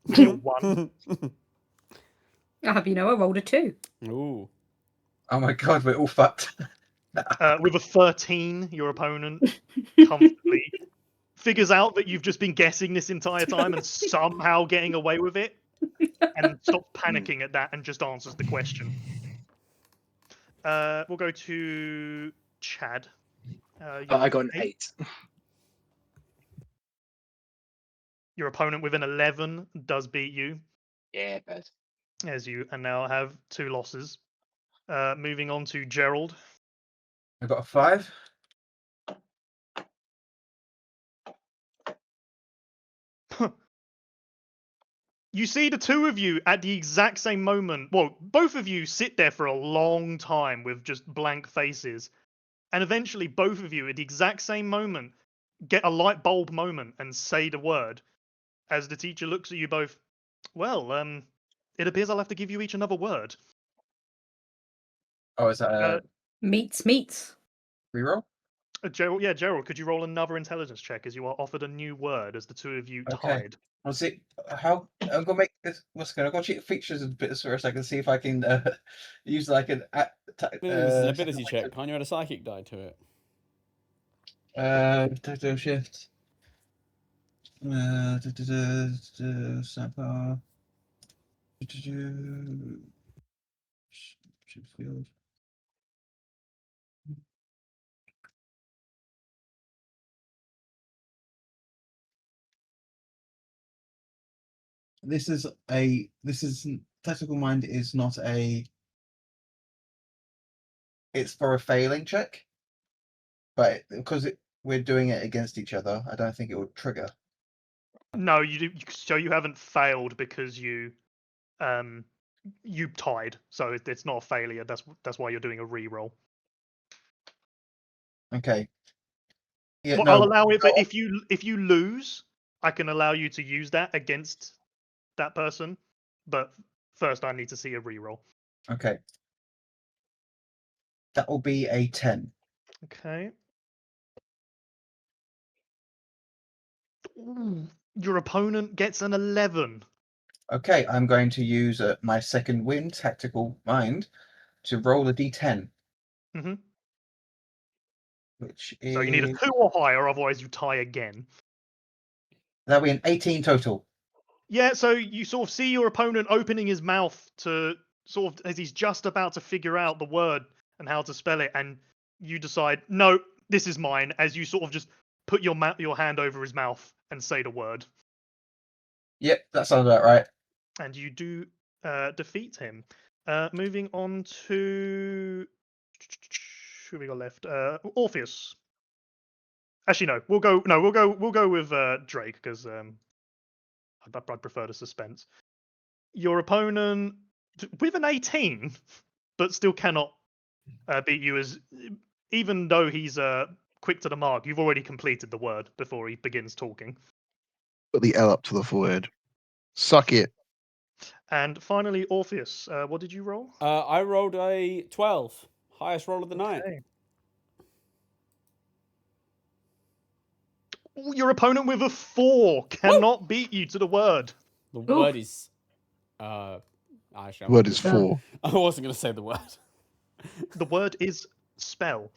With a 1. I have I rolled a 2. Ooh. Oh my god, we're all fucked. With a 13, your opponent comfortably figures out that you've just been guessing this entire time and somehow getting away with it, and stops panicking at that and just answers the question. We'll go to Chad. I got an 8. Your opponent with an 11 does beat you, Yeah, bad. as you and now have 2 losses. Moving on to Gerald. I got a 5. You see the two of you at the exact same moment. Well, both of you sit there for a long time with just blank faces. And eventually, both of you at the exact same moment get a light bulb moment and say the word. As the teacher looks at you both, well, it appears I'll have to give you each another word. Oh, is that a Meats. reroll? Gerald, could you roll another intelligence check as you are offered a new word as the two of you Okay. tied? I'll see how I'm gonna make this. What's going? I'm gonna check features a bit first. I can see if I can use like an This is an ability check. Can't you add a psychic die to it? Tactile shift. Snapper. Shift field. This is tactical mind is not a. It's for a failing check, but because we're doing it against each other, I don't think it would trigger. No, so you haven't failed because you tied. So it's not a failure. That's why you're doing a re-roll. Okay. Yeah, Well, no, I'll allow it, but if you lose, I can allow you to use that against that person. But first, I need to see a re-roll. okay. That will be a 10. Okay. Ooh, your opponent gets an 11. Okay, I'm going to use my second win, tactical mind, to roll a d10. Mhm. Which is So you need a 2 or higher, otherwise you tie again. that'll be an 18 total. Yeah, so you sort of see your opponent opening his mouth to sort of as he's just about to figure out the word and how to spell it, and you decide, no, this is mine, as you sort of just put your hand over his mouth and say the word. Yep, that sounds about right. And you do defeat him. Moving on to who we got left? Orpheus. Actually, no. We'll go with Drake because I'd prefer the suspense. Your opponent with an 18, but still cannot beat you, as even though he's quick to the mark, you've already completed the word before he begins talking. Put the L up to the forehead. Suck it. And finally, Orpheus, what did you roll? I rolled a 12. Highest roll of the night. Okay. Ooh, your opponent with a 4 cannot beat you to the word. The Oof. word is... actually, Word is 4. I wasn't going to say the word. The word is spell.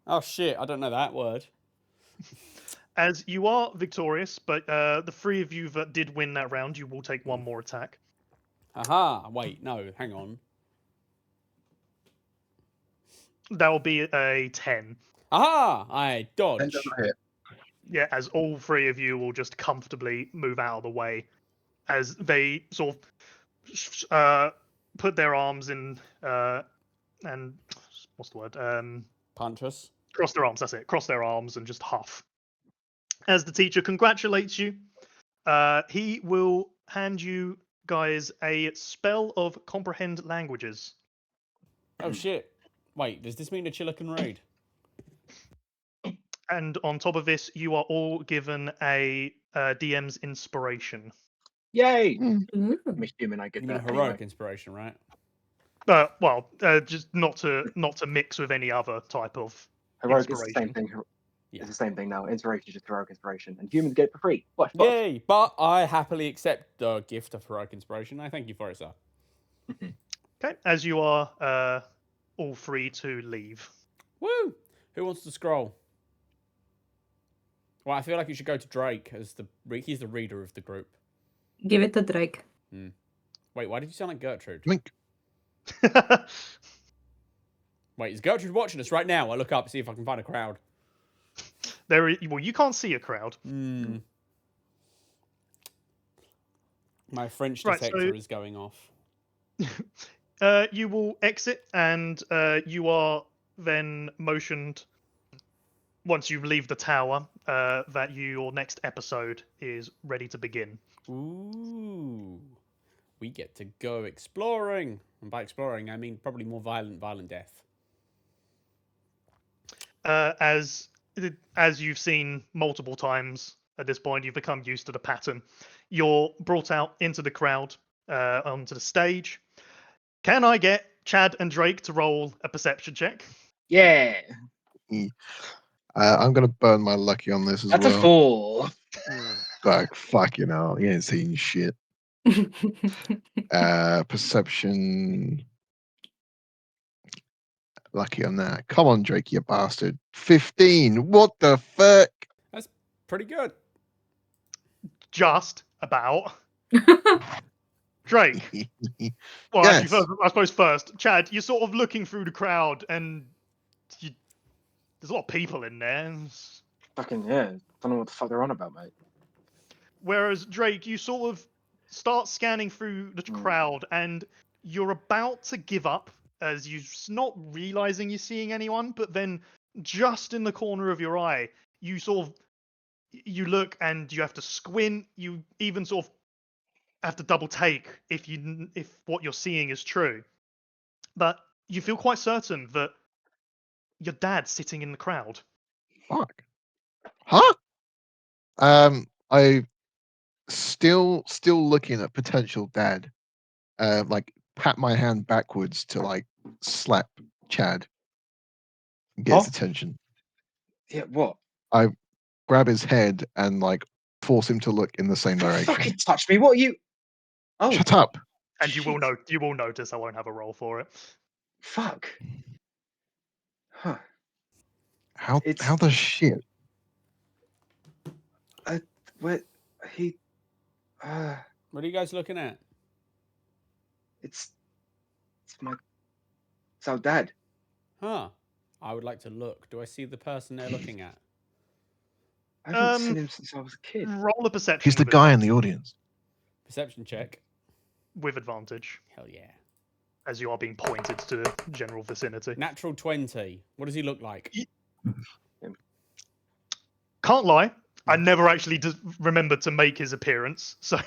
Oh, shit. I don't know that word. As you are victorious, but the 3 of you that did win that round, you will take 1 more attack. Aha. Wait, no. Hang on. That will be a 10. Aha! I And dodge. doesn't hit. Yeah, as all 3 of you will just comfortably move out of the way as they sort of put their arms in and what's the word? Punch us. Cross their arms, that's it. Cross their arms and just huff. As the teacher congratulates you, he will hand you guys a spell of comprehend languages. Oh, shit. Wait, does this mean Achilla can read? And on top of this, you are all given a DM's inspiration. Yay! Ooh. I'm assuming I get You mean that heroic anyway. inspiration, right? Just not to mix with any other type of Heroic is the inspiration. same thing. Yeah. It's the same thing now. Inspiration is just heroic inspiration, and humans get it for free. Watch. Yay! But I happily accept the gift of heroic inspiration. I thank you for it, sir. Okay, as you are all free to leave. Woo! Who wants to scroll? Well, I feel like you should go to Drake as he's the reader of the group. Give it to Drake. Wait, why did you sound like Gertrude? Link. Wait, is Gertrude watching us right now? I look up, see if I can find a crowd. Well, you can't see a crowd. My French Right, detector is going off. You will exit, and you are then motioned once you leave the tower that your next episode is ready to begin. Ooh. We get to go exploring. And by exploring, I mean probably more violent death. As you've seen multiple times at this point, you've become used to the pattern. You're brought out into the crowd, onto the stage. Can I get Chad and Drake to roll a perception check? Yeah, I'm gonna burn my lucky on this as that's well. a 4. Like fucking hell, you ain't seen shit. Perception. Lucky on that. Come on, Drake, you bastard. 15. What the fuck? That's pretty good. Just about. Drake. Well, Yes. actually, first, I suppose first, Chad, you're sort of looking through the crowd, and there's a lot of people in there. Fucking yeah. Don't know what the fuck they're on about, mate. Whereas Drake, you sort of start scanning through the crowd, and you're about to give up as you're not realizing you're seeing anyone, but then just in the corner of your eye, you look and you have to squint. You even sort of have to double take if what you're seeing is true. But you feel quite certain that your dad's sitting in the crowd. Fuck. Huh? I still looking at potential dad. Like pat my hand backwards to like slap Chad and get his Huh? attention. Yeah, what? I grab his head and like force him to look in the same direction. Fucking touch me. What are you? Oh, Shut up. And you will shit. you will notice I won't have a roll for it. Fuck. Huh. How It's- the shit? Where he? What are you guys looking at? It's our dad. Huh. I would like to look. Do I see the person they're looking at? I haven't seen him since I was a kid. Roll a perception. He's the with guy in the advantage- audience. Perception check. with advantage, Hell yeah. as you are being pointed to the general vicinity. Natural 20. What does he look like? Can't lie, I never actually remembered to make his appearance, so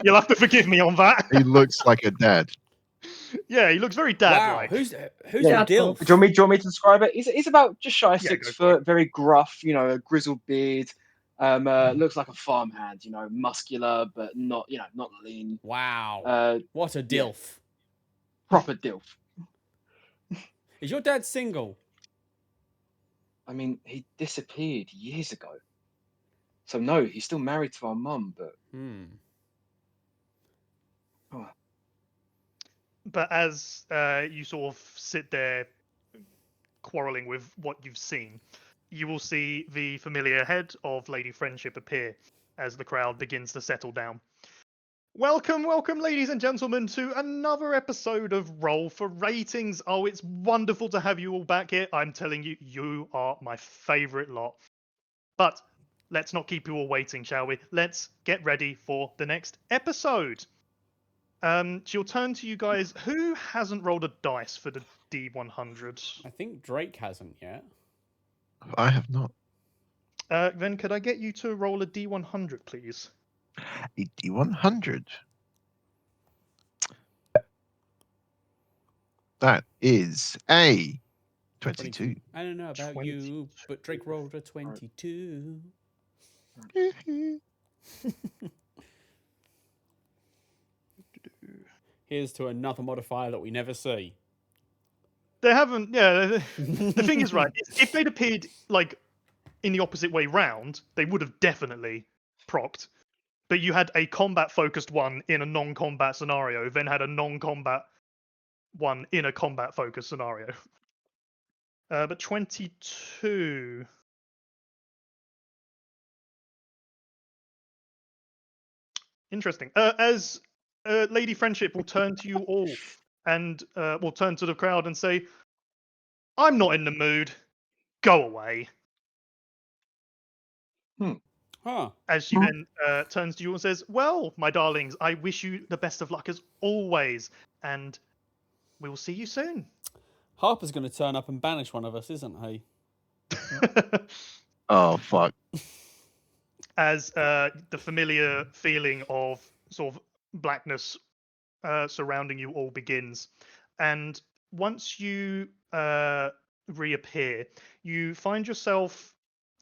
you'll have to forgive me on that. He looks like a dad. Yeah, he looks very Wow. dad-like. Who's Yeah. the dilf? Do you want me to describe it? He's about just shy of Yeah, 6 go for foot, very gruff, a grizzled beard. Looks like a farmhand, muscular but not lean. Wow. What a dilf. Proper dilf. Is your dad single? I mean, he disappeared years ago. So no, he's still married to our mum, but But as you sort of sit there quarreling with what you've seen, you will see the familiar head of Lady Friendship appear as the crowd begins to settle down. Welcome, ladies and gentlemen, to another episode of Roll for Ratings. Oh, it's wonderful to have you all back here. I'm telling you, you are my favourite lot. But let's not keep you all waiting, shall we? Let's get ready for the next episode. She'll turn to you guys. Who hasn't rolled a dice for the D100? I think Drake hasn't yet. I have not. Then could I get you to roll a D100, please? A D100. That is a 22. I don't know about you, but Drake rolled a 22. Here's to another modifier that we never see. They haven't. Yeah, the thing is, right? If they'd appeared like in the opposite way round, they would have definitely procced. But you had a combat-focused one in a non-combat scenario, then had a non-combat one in a combat-focused scenario. But 22... Interesting. As Lady Friendship will turn to you all and will turn to the crowd and say, I'm not in the mood. Go away. Huh. As she Huh? then turns to you and says, well, my darlings, I wish you the best of luck as always. And we will see you soon. Harper's going to turn up and banish one of us, isn't he? Oh fuck. As the familiar feeling of sort of blackness surrounding you all begins. And once you reappear, you find yourself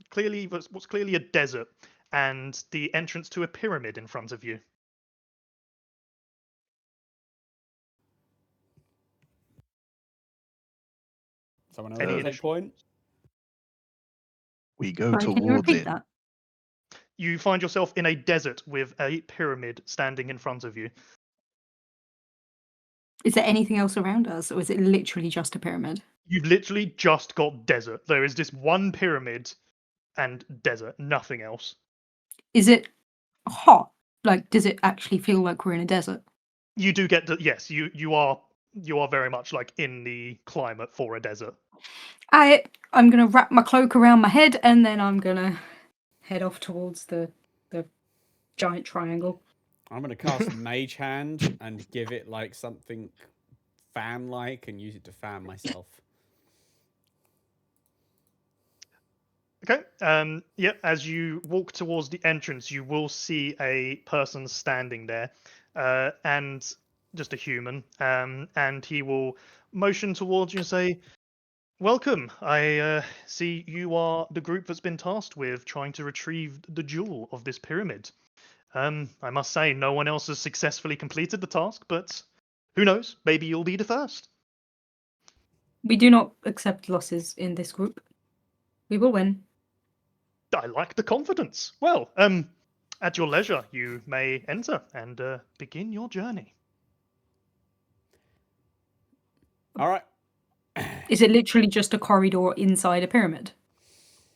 clearly what's clearly a desert and the entrance to a pyramid in front of you. Someone else Any want to take additional- point? We go Sorry, can you towards repeat it. that? You find yourself in a desert with a pyramid standing in front of you. Is there anything else around us, or is it literally just a pyramid? You've literally just got desert. There is this one pyramid and desert, nothing else. Is it hot? Like, does it actually feel like we're in a desert? You do get to, yes, you are very much like in the climate for a desert. I'm gonna wrap my cloak around my head, and then I'm gonna head off towards the giant triangle. I'm going to cast Mage Hand and give it like something fan-like and use it to fan myself. Okay. Yeah. As you walk towards the entrance, you will see a person standing there, and just a human. And he will motion towards you and say, "Welcome. I see you are the group that's been tasked with trying to retrieve the jewel of this pyramid. I must say, no one else has successfully completed the task, but who knows? Maybe you'll be the first." We do not accept losses in this group. We will win. I like the confidence. Well, at your leisure, you may enter and begin your journey. All right. Is it literally just a corridor inside a pyramid?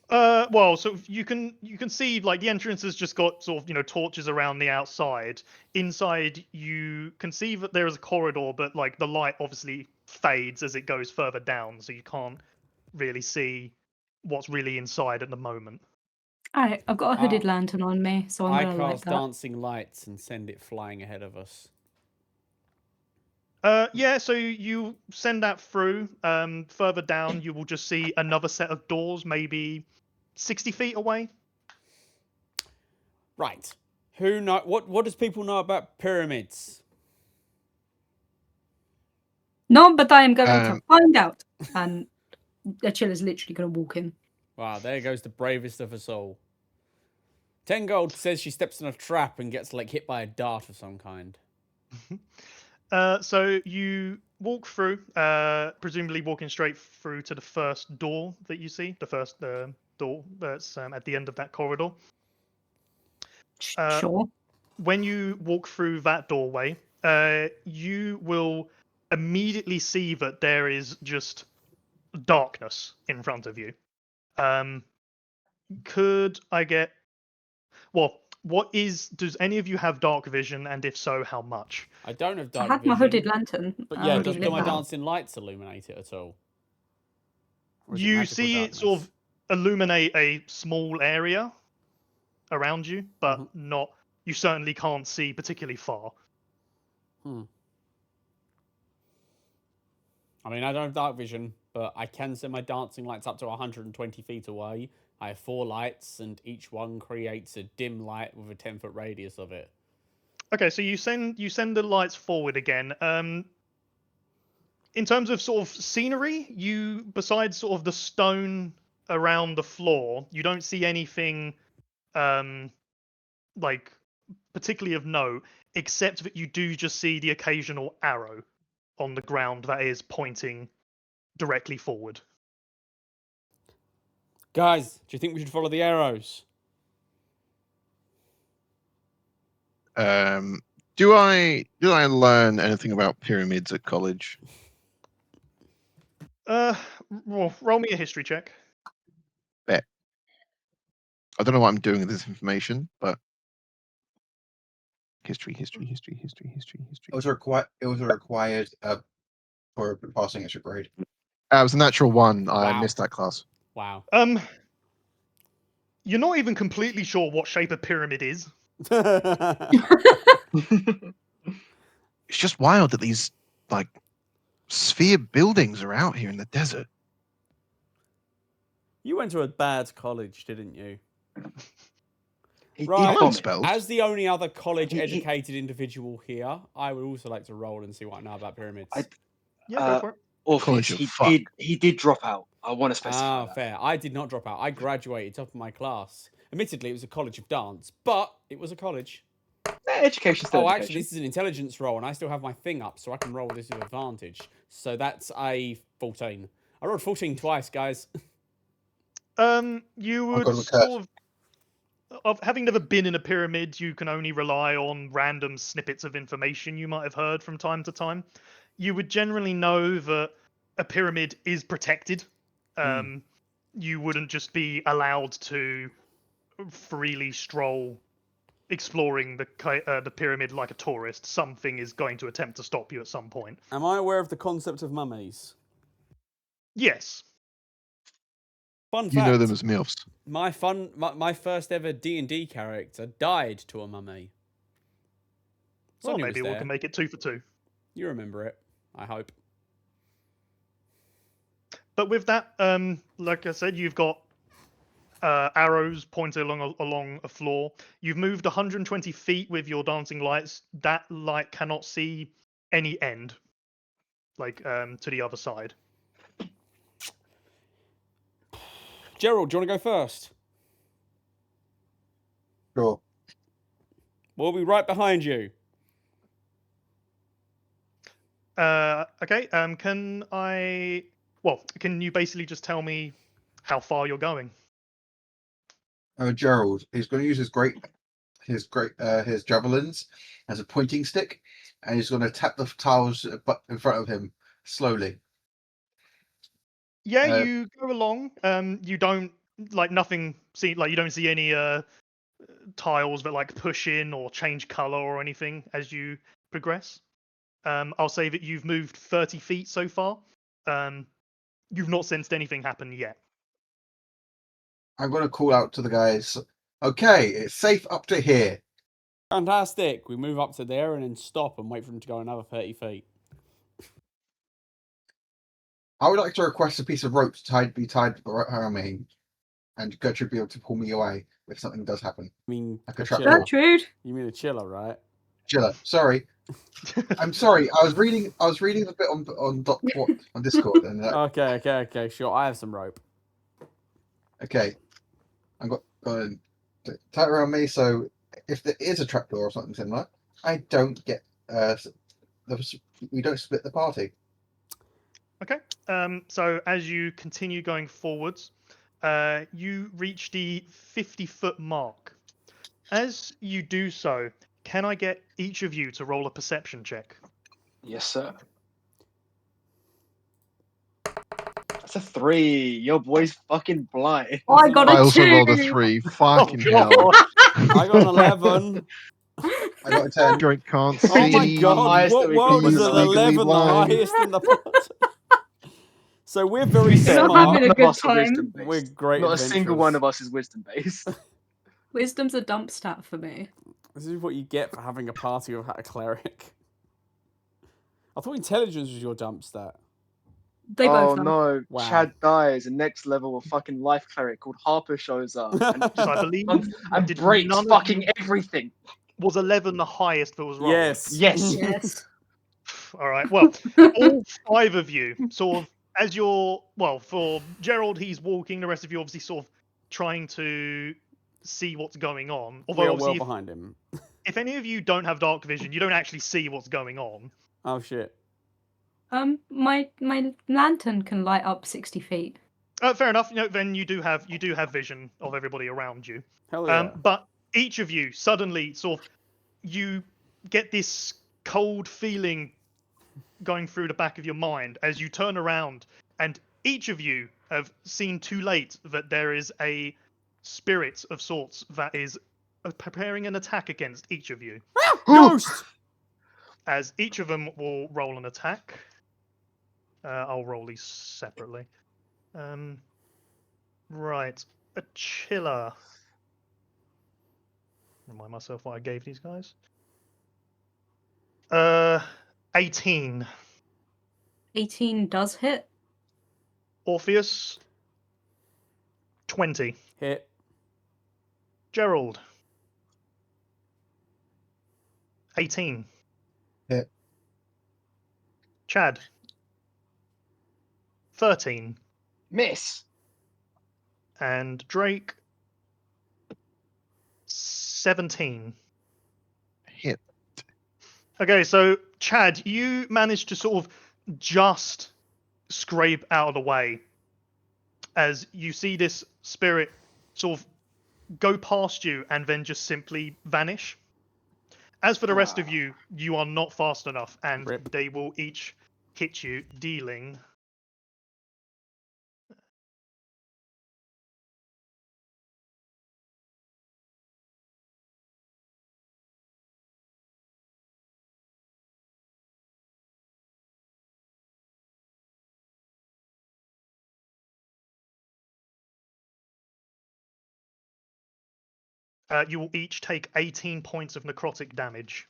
Well, so you can see like the entrance has just got sort of torches around the outside. Inside, you can see that there is a corridor, but like the light obviously fades as it goes further down, so you can't really see what's really inside at the moment. Alright, I've got a hooded Ah. lantern on me, so I'm I gonna light cast that. Dancing Lights and send it flying ahead of us. Yeah, so you send that through. Further down, you will just see another set of doors, maybe 60 feet away. Right. Who know what does people know about pyramids? No, but I am going to Um, find out. And Achilla's literally gonna walk in. Wow, there goes the bravest of us all. 10 gold says she steps in a trap and gets like hit by a dart of some kind. So you walk through, presumably walking straight through to the first door that you see, the first door that's at the end of that corridor. Sure. When you walk through that doorway, you will immediately see that there is just darkness in front of you. Could I get... Well, does any of you have dark vision, and if so, how much? I don't have I dark had vision. my hooded lantern. But I yeah, already do lit my that. dancing lights illuminate it at all? Or is it You magical see it sort darkness? of illuminate a small area around you, but not... You certainly can't see particularly far. I mean, I don't have dark vision, but I can send my dancing lights up to 120 feet away. I have 4 lights, and each one creates a dim light with a 10-foot radius of it. Okay, so you send the lights forward again. In terms of sort of scenery, besides sort of the stone around the floor, you don't see anything like particularly of note, except that you do just see the occasional arrow on the ground that is pointing directly forward. Guys, do you think we should follow the arrows? Do I learn anything about pyramids at college? Well, roll me a history check. I don't know what I'm doing with this information, but history. It was a required for passing extra grade. It was a natural one. I Wow. missed that class. Wow. You're not even completely sure what shape a pyramid is. It's just wild that these like sphere buildings are out here in the desert. You went to a bad college, didn't you? He Right. did Learn vomit. spells. As the only other college-educated He- individual here, I would also like to roll and see what I know about pyramids. Yeah, Uh, go for it. Orpheus, College he of fuck. did drop out. I want to specify Ah, that. fair. I did not drop out. I graduated top of my class. Admittedly, it was a college of dance, but it was a college. Education still Oh, education. actually, this is an intelligence roll, and I still have my thing up, so I can roll this with advantage. So that's a 14. I rolled 14 twice, guys. You I've would got a sort of having never been in a pyramid, you can only rely on random snippets of information you might have heard from time to time. You would generally know that a pyramid is protected. You wouldn't just be allowed to freely stroll exploring the pyramid like a tourist. Something is going to attempt to stop you at some point. Am I aware of the concept of mummies? Yes. Fun You fact. know them as MILFs. My first ever D&D character died to a mummy. Well, Sonia was maybe we there. can make it 2 for 2. You remember it, I hope. But with that, like I said, you've got arrows pointed along a floor. You've moved 120 feet with your dancing lights. That light cannot see any end, like to the other side. Gerald, do you want to go first? Sure. We'll be right behind you. Okay. Can you basically just tell me how far you're going? Gerald, he's going to use his javelins as a pointing stick, and he's going to tap the tiles in front of him slowly. Yeah, Uh, you go along. You don't you don't see any tiles that like push in or change color or anything as you progress. I'll say that you've moved 30 feet so far. You've not sensed anything happen yet. I'm going to call out to the guys. Okay, it's safe up to here. Fantastic. We move up to there and then stop and wait for them to go another 30 feet. I would like to request a piece of rope to be tied around me, and Gertrude be able to pull me away if something does happen. I mean, Like a a trap chiller. door. Gertrude. You mean a chiller, right? Chiller. Sorry. I'm sorry. I was reading the bit on Discord, and Okay, sure. I have some rope. okay, I'm going to tie it around me. So if there is a trapdoor or something similar, I don't get we don't split the party. Okay. So as you continue going forwards, you reach the 50-foot mark. As you do so, can I get each of you to roll a perception check? Yes, sir. That's a 3. Your boy's fucking blind. Oh, I got I a also 2. rolled a 3. Fucking hell. I got an 11. I got a 10. Joint can't see. Oh my the god, highest what that we've world got is was an legally 11 the blind. highest in the party? So we're very You're not smart. having a None of good us are time. wisdom-based. We're great Not a single one adventurers. of us is wisdom-based. Wisdom's a dump stat for me. This is what you get for having a party without a cleric. I thought intelligence was your dump stat. They Oh both are. no, Wow. Chad dies, and next level of fucking life cleric called Harper shows up and, So I believe and did breaks none of fucking you- everything. was 11 the highest that was rolled. Yes. Yes. Yes. All right. Well, all 5 of you sort of as you're for Gerald, he's walking. The rest of you obviously sort of trying to see what's going on. We Although are obviously well behind him. if any of you don't have dark vision, you don't actually see what's going on. Oh shit. My lantern can light up 60 feet. Fair enough. Then you do have vision of everybody around you. Hell yeah. But each of you suddenly you get this cold feeling going through the back of your mind as you turn around, and each of you have seen too late that there is a spirit of sorts that is preparing an attack against each of you. Ghost! As each of them will roll an attack. I'll roll these separately. Right. A chiller. Remind myself what I gave these guys. 18. 18 does hit. Orpheus. 20. Hit. Gerald. 18. Hit. Chad. 13. Miss. And Drake. 17. Hit. Okay, so Chad, you managed to sort of just scrape out of the way as you see this spirit sort of go past you and then just simply vanish. As for the rest of you, you are not fast enough, and Rip. they will each hit you, dealing. You will each take 18 points of necrotic damage.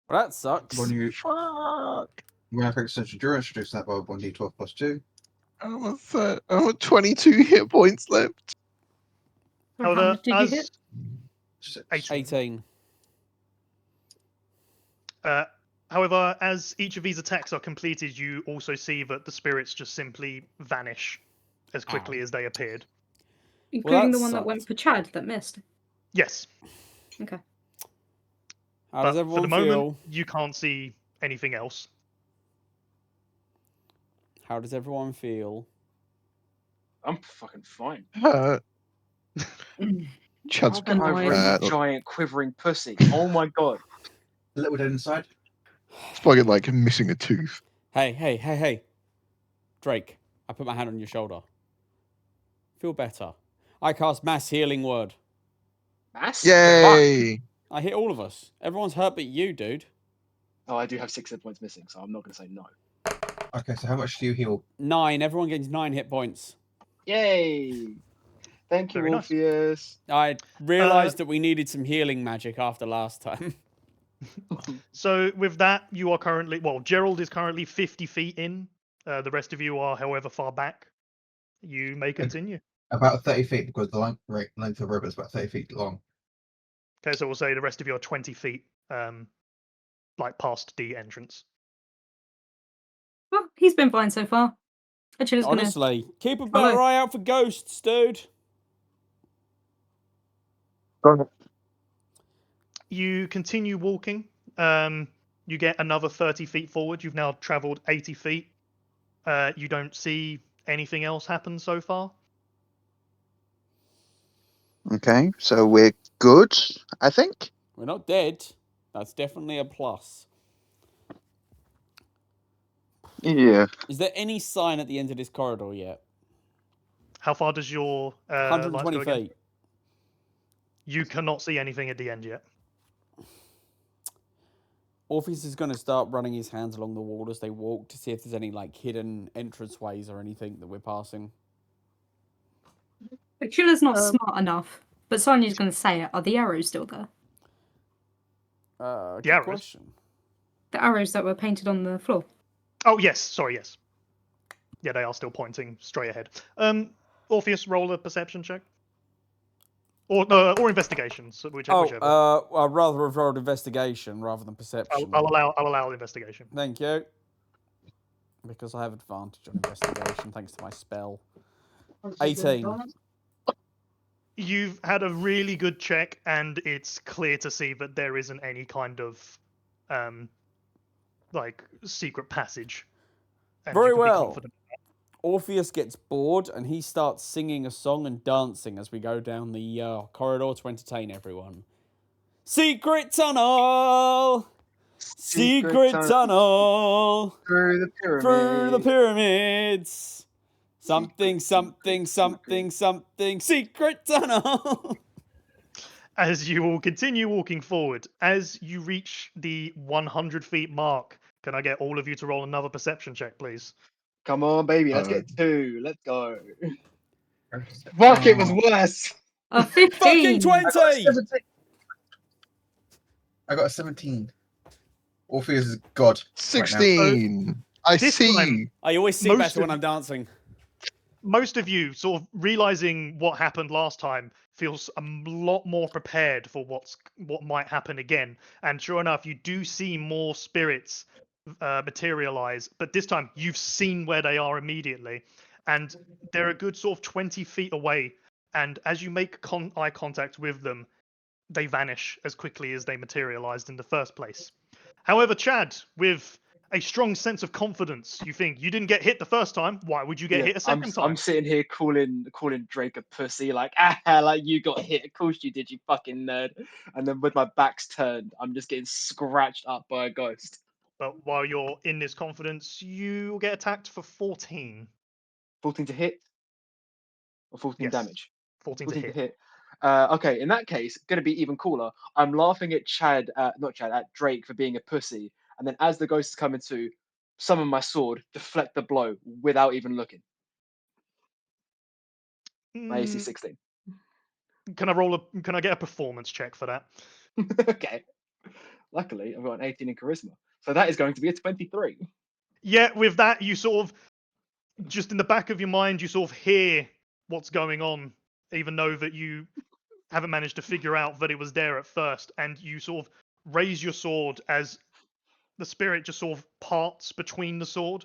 Well, that sucks. When you Fuck. when I fix essential endurance, reduce that by 1d12 plus 2. I'm at 22 hit points left. So how much did you hit? 6. 18. However, as each of these attacks are completed, you also see that the spirits just simply vanish as quickly as they appeared. Including that the one that went sucked. for Chad that missed. Yes. Okay. How But does for everyone the feel? moment, you can't see anything else. How does everyone feel? I'm fucking fine. Chad's I'll get over Annoyed. a giant quivering pussy. Oh my god. A little dead inside. It's fucking like missing a tooth. Hey. Drake, I put my hand on your shoulder. Feel better. I cast Mass Healing Word. Mass? Yay! I hit all of us. Everyone's hurt but you, dude. Oh, I do have 6 hit points missing, so I'm not going to say no. Okay, so how much do you heal? 9. Everyone gets 9 hit points. Yay! Thank you, Very nice. Orpheus. I realized that we needed some healing magic after last time. So with that, you are currently, Gerald is currently 50 feet in. The rest of you are however far back. You may continue. About 30 feet, because the length of the rope is about 30 feet long. Okay, so we'll say the rest of you are 20 feet, like past the entrance. Well, he's been fine so far. Achilla's gonna. Honestly, keep a better eye out for ghosts, dude. You continue walking. You get another 30 feet forward. You've now traveled 80 feet. You don't see anything else happen so far. Okay, so we're good, I think. We're not dead. That's definitely a plus. Yeah. Is there any sign at the end of this corridor yet? How far does your lights 120 go again? feet. You cannot see anything at the end yet. Orpheus is going to start running his hands along the wall as they walk to see if there's any like hidden entranceways or anything that we're passing. Achilla's not smart enough, but Sonia's gonna say it. Are the arrows still there? Good arrows? question. The arrows that were painted on the floor. Oh yes, sorry, yes. Yeah, they are still pointing straight ahead. Orpheus, roll a perception check. Or investigations, whichever. I'd rather have rolled investigation rather than perception. I'll allow investigation. Thank you. Because I have advantage on investigation thanks to my spell. 18. You've had a really good check, and it's clear to see that there isn't any kind of like secret passage. And Very you can be well. confident. Orpheus gets bored and he starts singing a song and dancing as we go down the corridor to entertain everyone. Secret tunnel! Secret tunnel! Through the pyramid. Through the pyramids! Something, something, something, something, secret tunnel! As you all continue walking forward, as you reach the 100 feet mark, can I get all of you to roll another perception check, please? Come on, baby. Let's get 2. Let's go. Oh, Fuck, it was worse. A Fucking 15. 20! I got a 17. Orpheus is God. Right 16. I This see. time- I always see Most better of- when I'm dancing. Most of you, sort of realizing what happened last time, feels a lot more prepared for what might happen again. And sure enough, you do see more spirits materialize, but this time you've seen where they are immediately, and they're a good sort of 20 feet away. And as you make eye contact with them, they vanish as quickly as they materialized in the first place. However, Chad, with a strong sense of confidence, you think you didn't get hit the first time. Why would you get hit a 2nd time? I'm sitting here calling Drake a pussy, like like you got hit. Of course you did, you fucking nerd. And then with my back's turned, I'm just getting scratched up by a ghost. But while you're in this confidence, you get attacked for 14. 14 to hit, or 14 Yes. damage. 14 14 to to hit. hit. Okay, in that case, gonna be even cooler. I'm laughing at at Drake for being a pussy, and then as the ghost is coming to, summon my sword, deflect the blow without even looking. My AC Mm, 16. Can I get a performance check for that? Okay. Luckily, I've got an 18 in charisma, so that is going to be a 23. Yeah, with that, you sort of just in the back of your mind, you sort of hear what's going on, even though that you haven't managed to figure out that it was there at first, and you sort of raise your sword as the spirit just sort of parts between the sword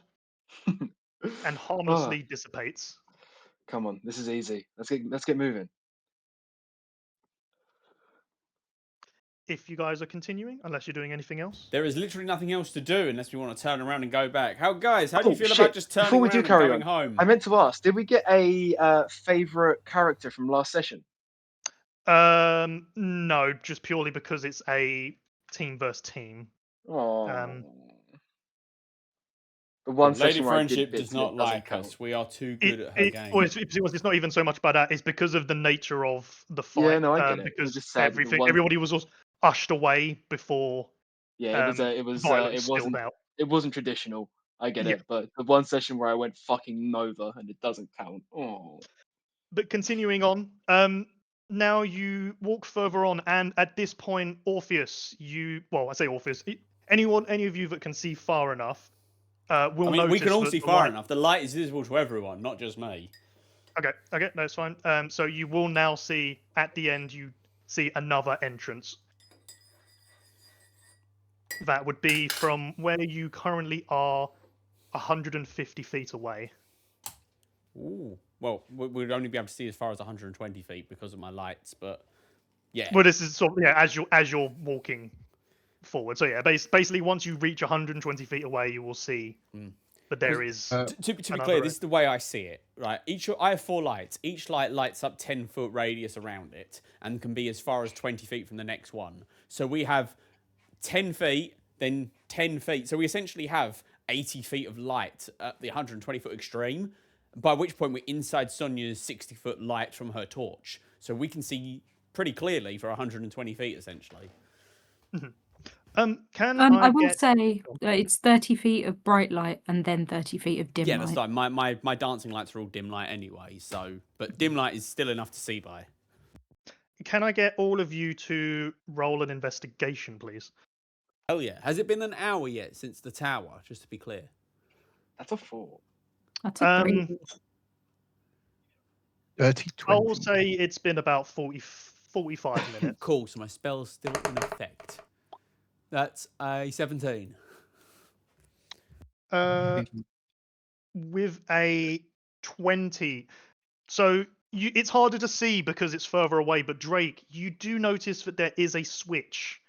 and harmlessly dissipates. Come on, this is easy. Let's get moving. If you guys are continuing, unless you're doing anything else. There is literally nothing else to do unless we want to turn around and go back. How do you Oh, feel shit. about just turning Before we around do and carry going on, home? I meant to ask, did we get a favorite character from last session? No, just purely because it's a team versus team. Oh. The But one Lady session where I did Friendship bits does and it not doesn't like count. us. We are too good at her game. It's not even so much by that. It's because of the nature of the fight. Yeah, no, I get it. It was Because just sad that the one- everybody was ushed away before. Yeah, violence spilled out. it wasn't traditional. I get Yeah. it, but the one session where I went fucking Nova and it doesn't count. Oh. But continuing on, now you walk further on, and at this point, Orpheus, I say Orpheus, any of you that can see far enough, will I mean, notice we can all that see the far light- enough. The light is visible to everyone, not just me. Okay, that's fine. So you will now see at the end, you see another entrance. That would be from where you currently are, 150 feet away. Ooh. Well, we'd only be able to see as far as 120 feet because of my lights, but yeah. Well, this is sort of as you're walking forward. So yeah, basically once you reach 120 feet away, you will see that there is. To be another clear, this is the way I see it, right? I have 4 lights. Each light lights up 10-foot radius around it and can be as far as 20 feet from the next one. So we have 10 feet, then 10 feet. So we essentially have 80 feet of light at the 120-foot extreme, by which point we're inside Sonia's 60-foot light from her torch. So we can see pretty clearly for 120 feet, essentially. I will say it's 30 feet of bright light and then 30 feet of dim Yeah, light. that's fine. My dancing lights are all dim light anyway, so... But dim light is still enough to see by. Can I get all of you to roll an investigation, please? Hell yeah. Has it been an hour yet since the tower, just to be clear? That's a 4. That's a 3. 30, I 20. will say it's been about 45 minutes. Cool, so my spell's still in effect. That's a 17. With a 20. So it's harder to see because it's further away, but Drake, you do notice that there is a switch.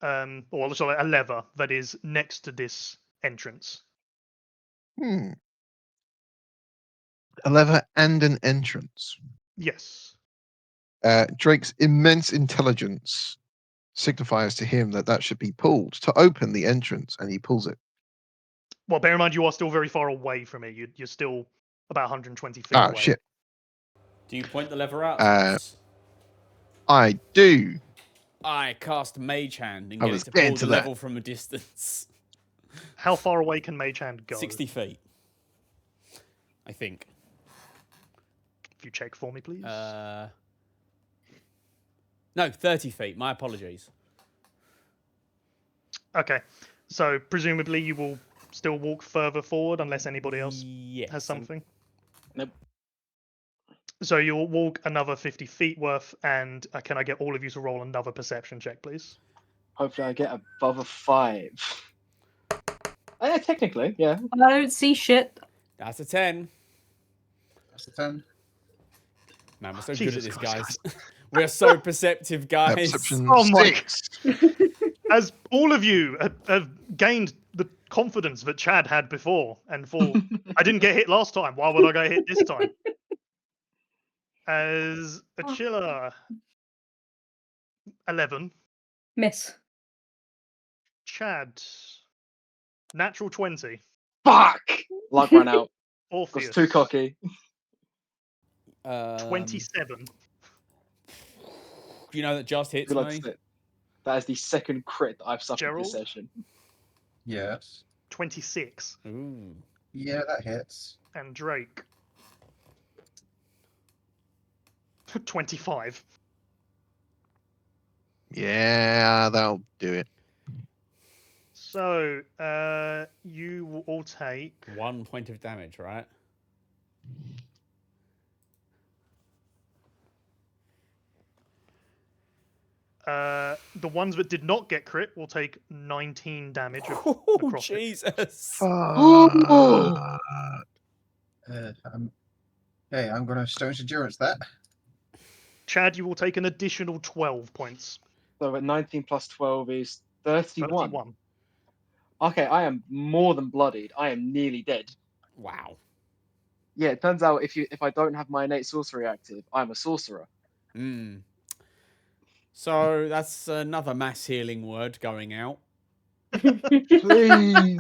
Or sorry, a lever that is next to this entrance. A lever and an entrance. Yes. Drake's immense intelligence signifies to him that that should be pulled to open the entrance, and he pulls it. Well, bear in mind you are still very far away from it. You're still about 120 feet Ah, away. shit. Do you point the lever out? I do. I cast Mage Hand and I get was it to getting pull to the that. level from a distance. How far away can Mage Hand go? 60 feet. I think. If you check for me, please. No, 30 feet. My apologies. Okay. So presumably you will still walk further forward unless anybody else Yes. has something. Nope. So you'll walk another 50 feet worth, and can I get all of you to roll another perception check, please? Hopefully, I get above a 5. Yeah, technically, yeah. I don't see shit. That's a 10. That's a 10. Man, we're so Jesus good at this, Christ, guys. We are so perceptive, guys. Perception Oh my 6. As all of you have gained the confidence that Chad had before, and thought, I didn't get hit last time, why would I get hit this time? As Achilla, 11. Miss. Chad, natural 20. Fuck! Luck ran out. Orpheus, Was too cocky. 27. You know that just hits Good luck me. to it. That is the second crit that I've suffered Gerald? this session. Yes. 26. Ooh. Yeah, that hits. And Drake, 25. Yeah, that'll do it. So, you will all take 1 point of damage, right? the ones that did not get crit will take 19 damage of Oh, necrotic. Jesus. Okay, I'm going to Stone's Endurance that. Chad, you will take an additional 12 points. So at 19 plus 12 is 31. 31. Okay, I am more than bloodied. I am nearly dead. Wow. Yeah, it turns out if I don't have my innate sorcery active, I'm a sorcerer. Mm. So that's another mass healing word going out. Please.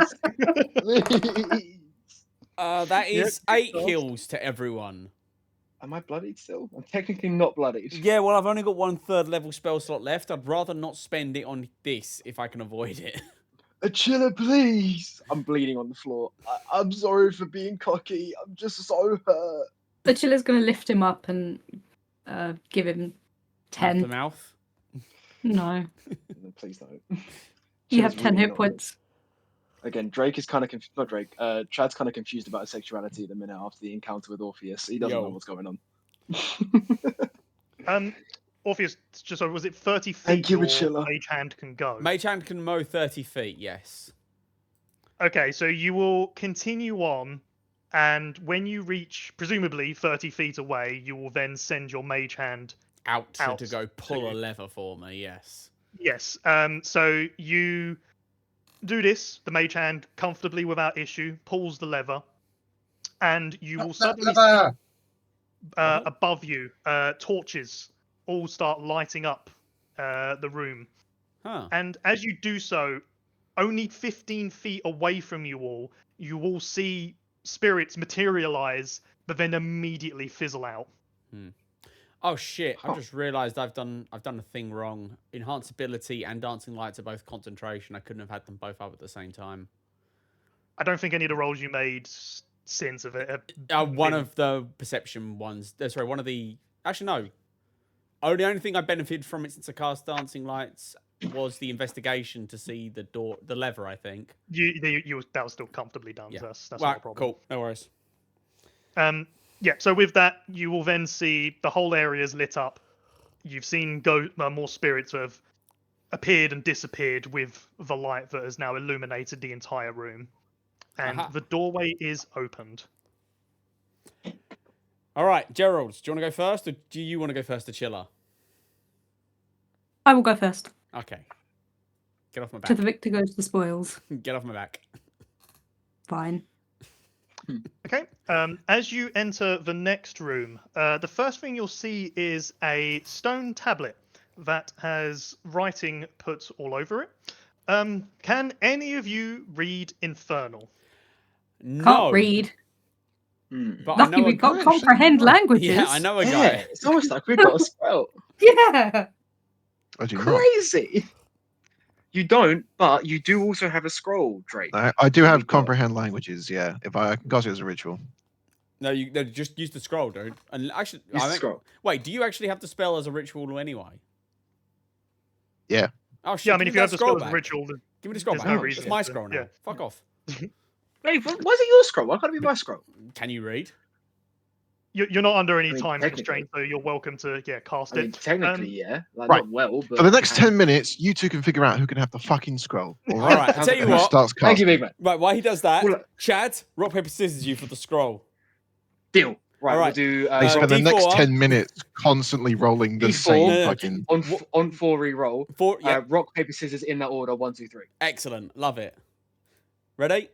Please. That Yep, is 8 good heals to everyone. Am I bloodied still? I'm technically not bloodied. Yeah, well, I've only got 1/3 level spell slot left. I'd rather not spend it on this if I can avoid it. Achilla, please. I'm bleeding on the floor. I'm sorry for being cocky. I'm just so hurt. Achilla's going to lift him up and give him Mouth 10. to mouth. No. No, please don't. You have Achilla's 10 really hit not points. Again, Drake is kind of confused. Not Drake. Chad's kind of confused about his sexuality at the minute after the encounter with Orpheus. He doesn't know Yo. what's going on. Orpheus, just so was it 30 feet Thank you, your Achilla. mage hand can go? Mage hand can mow 30 feet, yes. Okay, so you will continue on, and when you reach, presumably, 30 feet away, you will then send your mage hand Out Out to go pull to- a lever for me, yes. Yes. So you do this, the mage hand comfortably without issue, pulls the lever, and you will suddenly see above you torches all start lighting up the room. Huh. And as you do so, only 15 feet away from you all, you will see spirits materialize, but then immediately fizzle out. Oh shit, Huh. I just realised I've done a thing wrong. Enhance ability and dancing lights are both concentration. I couldn't have had them both up at the same time. I don't think any of the rolls you made since of it. One of the perception ones. Sorry, one of the. Actually, no. The only thing I benefited from it since I cast dancing lights was the investigation to see the door, the lever. I think. That was still comfortably done. Yeah. So that's Well, not a problem. cool. No worries. Yeah. So with that, you will then see the whole area is lit up. You've seen more spirits that have appeared and disappeared with the light that has now illuminated the entire room, and Aha. the doorway is opened. All right, Gerald, do you want to go first, or do you want to go first to Chiller? I will go first. Okay. Get off my To back. the victor goes the spoils. Get off my back. Fine. Okay. As you enter the next room, the first thing you'll see is a stone tablet that has writing put all over it. Can any of you read Infernal? Can't No. read. But I Lucky know we a got guy. comprehend Right. languages. Yeah, I know a Yeah, guy. it's almost like we've got a spell. Yeah. I do not. Crazy. You don't, but you do also have a scroll, Drake. I do There have we go. comprehend languages. Yeah, if I can cast it as a ritual. No, no, just use the scroll, dude. And actually, Use I the think, scroll. wait, do you actually have the spell as a ritual anyway? Yeah. Oh shit! Yeah, I mean, give if me you have that the spell scroll as a back. ritual, then Give me the scroll there's back. no Oh, reason. It's my to- scroll now. yeah. Fuck off. Wait, why is it your scroll? Why can't it be my scroll? Can you read? You're not under any I mean, time technically. constraint, so you're welcome to cast I mean, it. technically, yeah. Like, right. not well, but... For the next I can. 10 minutes, you two can figure out who can have the fucking scroll. All All right. right, I Sounds tell like you a Who plan. what. starts Thank you, casting? big man. Right, while he does that, Well, Chad, rock paper scissors you for the scroll. Deal. Right, All we'll right. do... They spend the next D4. 10 minutes constantly rolling the D4. same No, no. fucking. on 4 re-roll. Yeah, Rock, paper, scissors in that order, 1, 2, 3. excellent. Love it. Ready?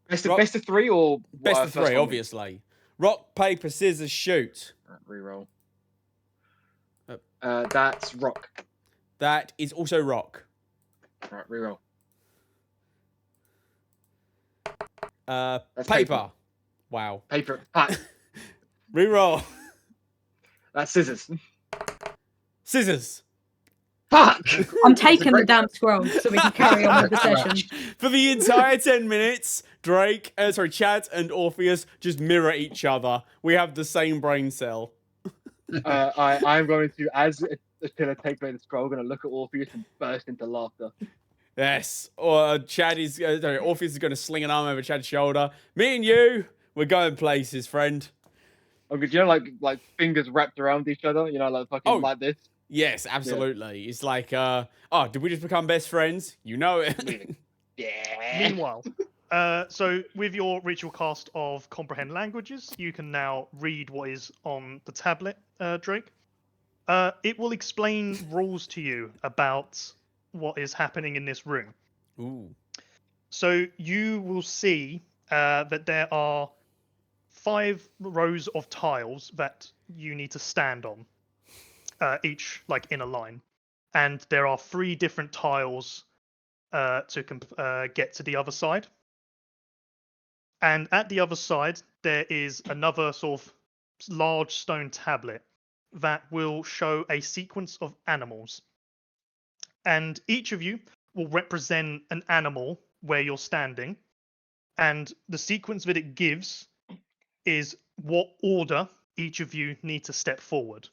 Best Rock- of 3 or... Best of first three, one? obviously. Rock, paper, scissors, shoot. Right, re-roll. Yep. That's rock. That is also rock. Right, re-roll. That's Paper. paper. Wow. Paper. Pat. Reroll. That's scissors. Scissors. Fuck! I'm taking the great damn scroll so we can carry on with the session. For the entire 10 minutes, Chad and Orpheus just mirror each other. We have the same brain cell. I'm going to, as Attila takes away the scroll, going to look at Orpheus and burst into laughter. Yes. Or Orpheus is going to sling an arm over Chad's shoulder. Me and you, we're going places, friend. Okay, do you know, like fingers wrapped around each other? You know, like fucking like this. Yes, absolutely. It's like, did we just become best friends? You know it. Yeah. Meanwhile, so with your ritual cast of comprehend languages, you can now read what is on the tablet, Drake. It will explain rules to you about what is happening in this room. Ooh. So you will see that there are 5 rows of tiles that you need to stand on, each like in a line, and there are 3 different tiles to get to the other side. And at the other side, there is another sort of large stone tablet that will show a sequence of animals. And each of you will represent an animal where you're standing. And the sequence that it gives is what order each of you need to step forward.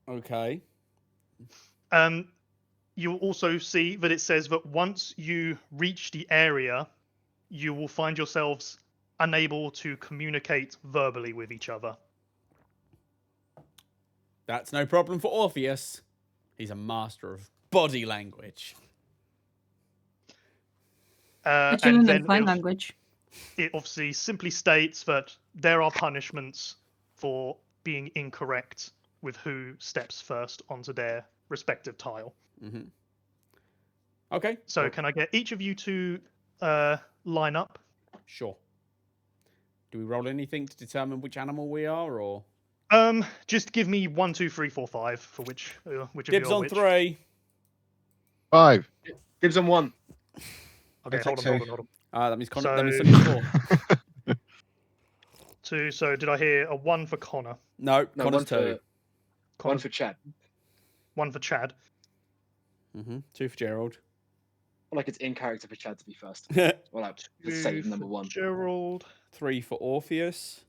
Okay. You'll also see that it says that once you reach the area, you will find yourselves unable to communicate verbally with each other. That's no problem for Orpheus. He's a master of body language. But you And learn then plain language. it obviously simply states that there are punishments for being incorrect with who steps first onto their respective tile. Mm-hmm. Okay. So can I get each of you to line up? Sure. Do we roll anything to determine which animal we are, or Just give me 1, 2, 3, 4, 5 for which of dibs you are on which. 3? 5. Dibs on 1. Okay, I'll hold take on. 2. That means Connor. So- That means Sonny's 4. 2. So did I hear a 1 for Connor? No, No, Connor's 1 2. for, Connor 1 for Chad. 1 for Chad. 2 for Gerald. Like it's in character for Chad to be first. 3 Or like the 2 save for number 1. Gerald. for Orpheus.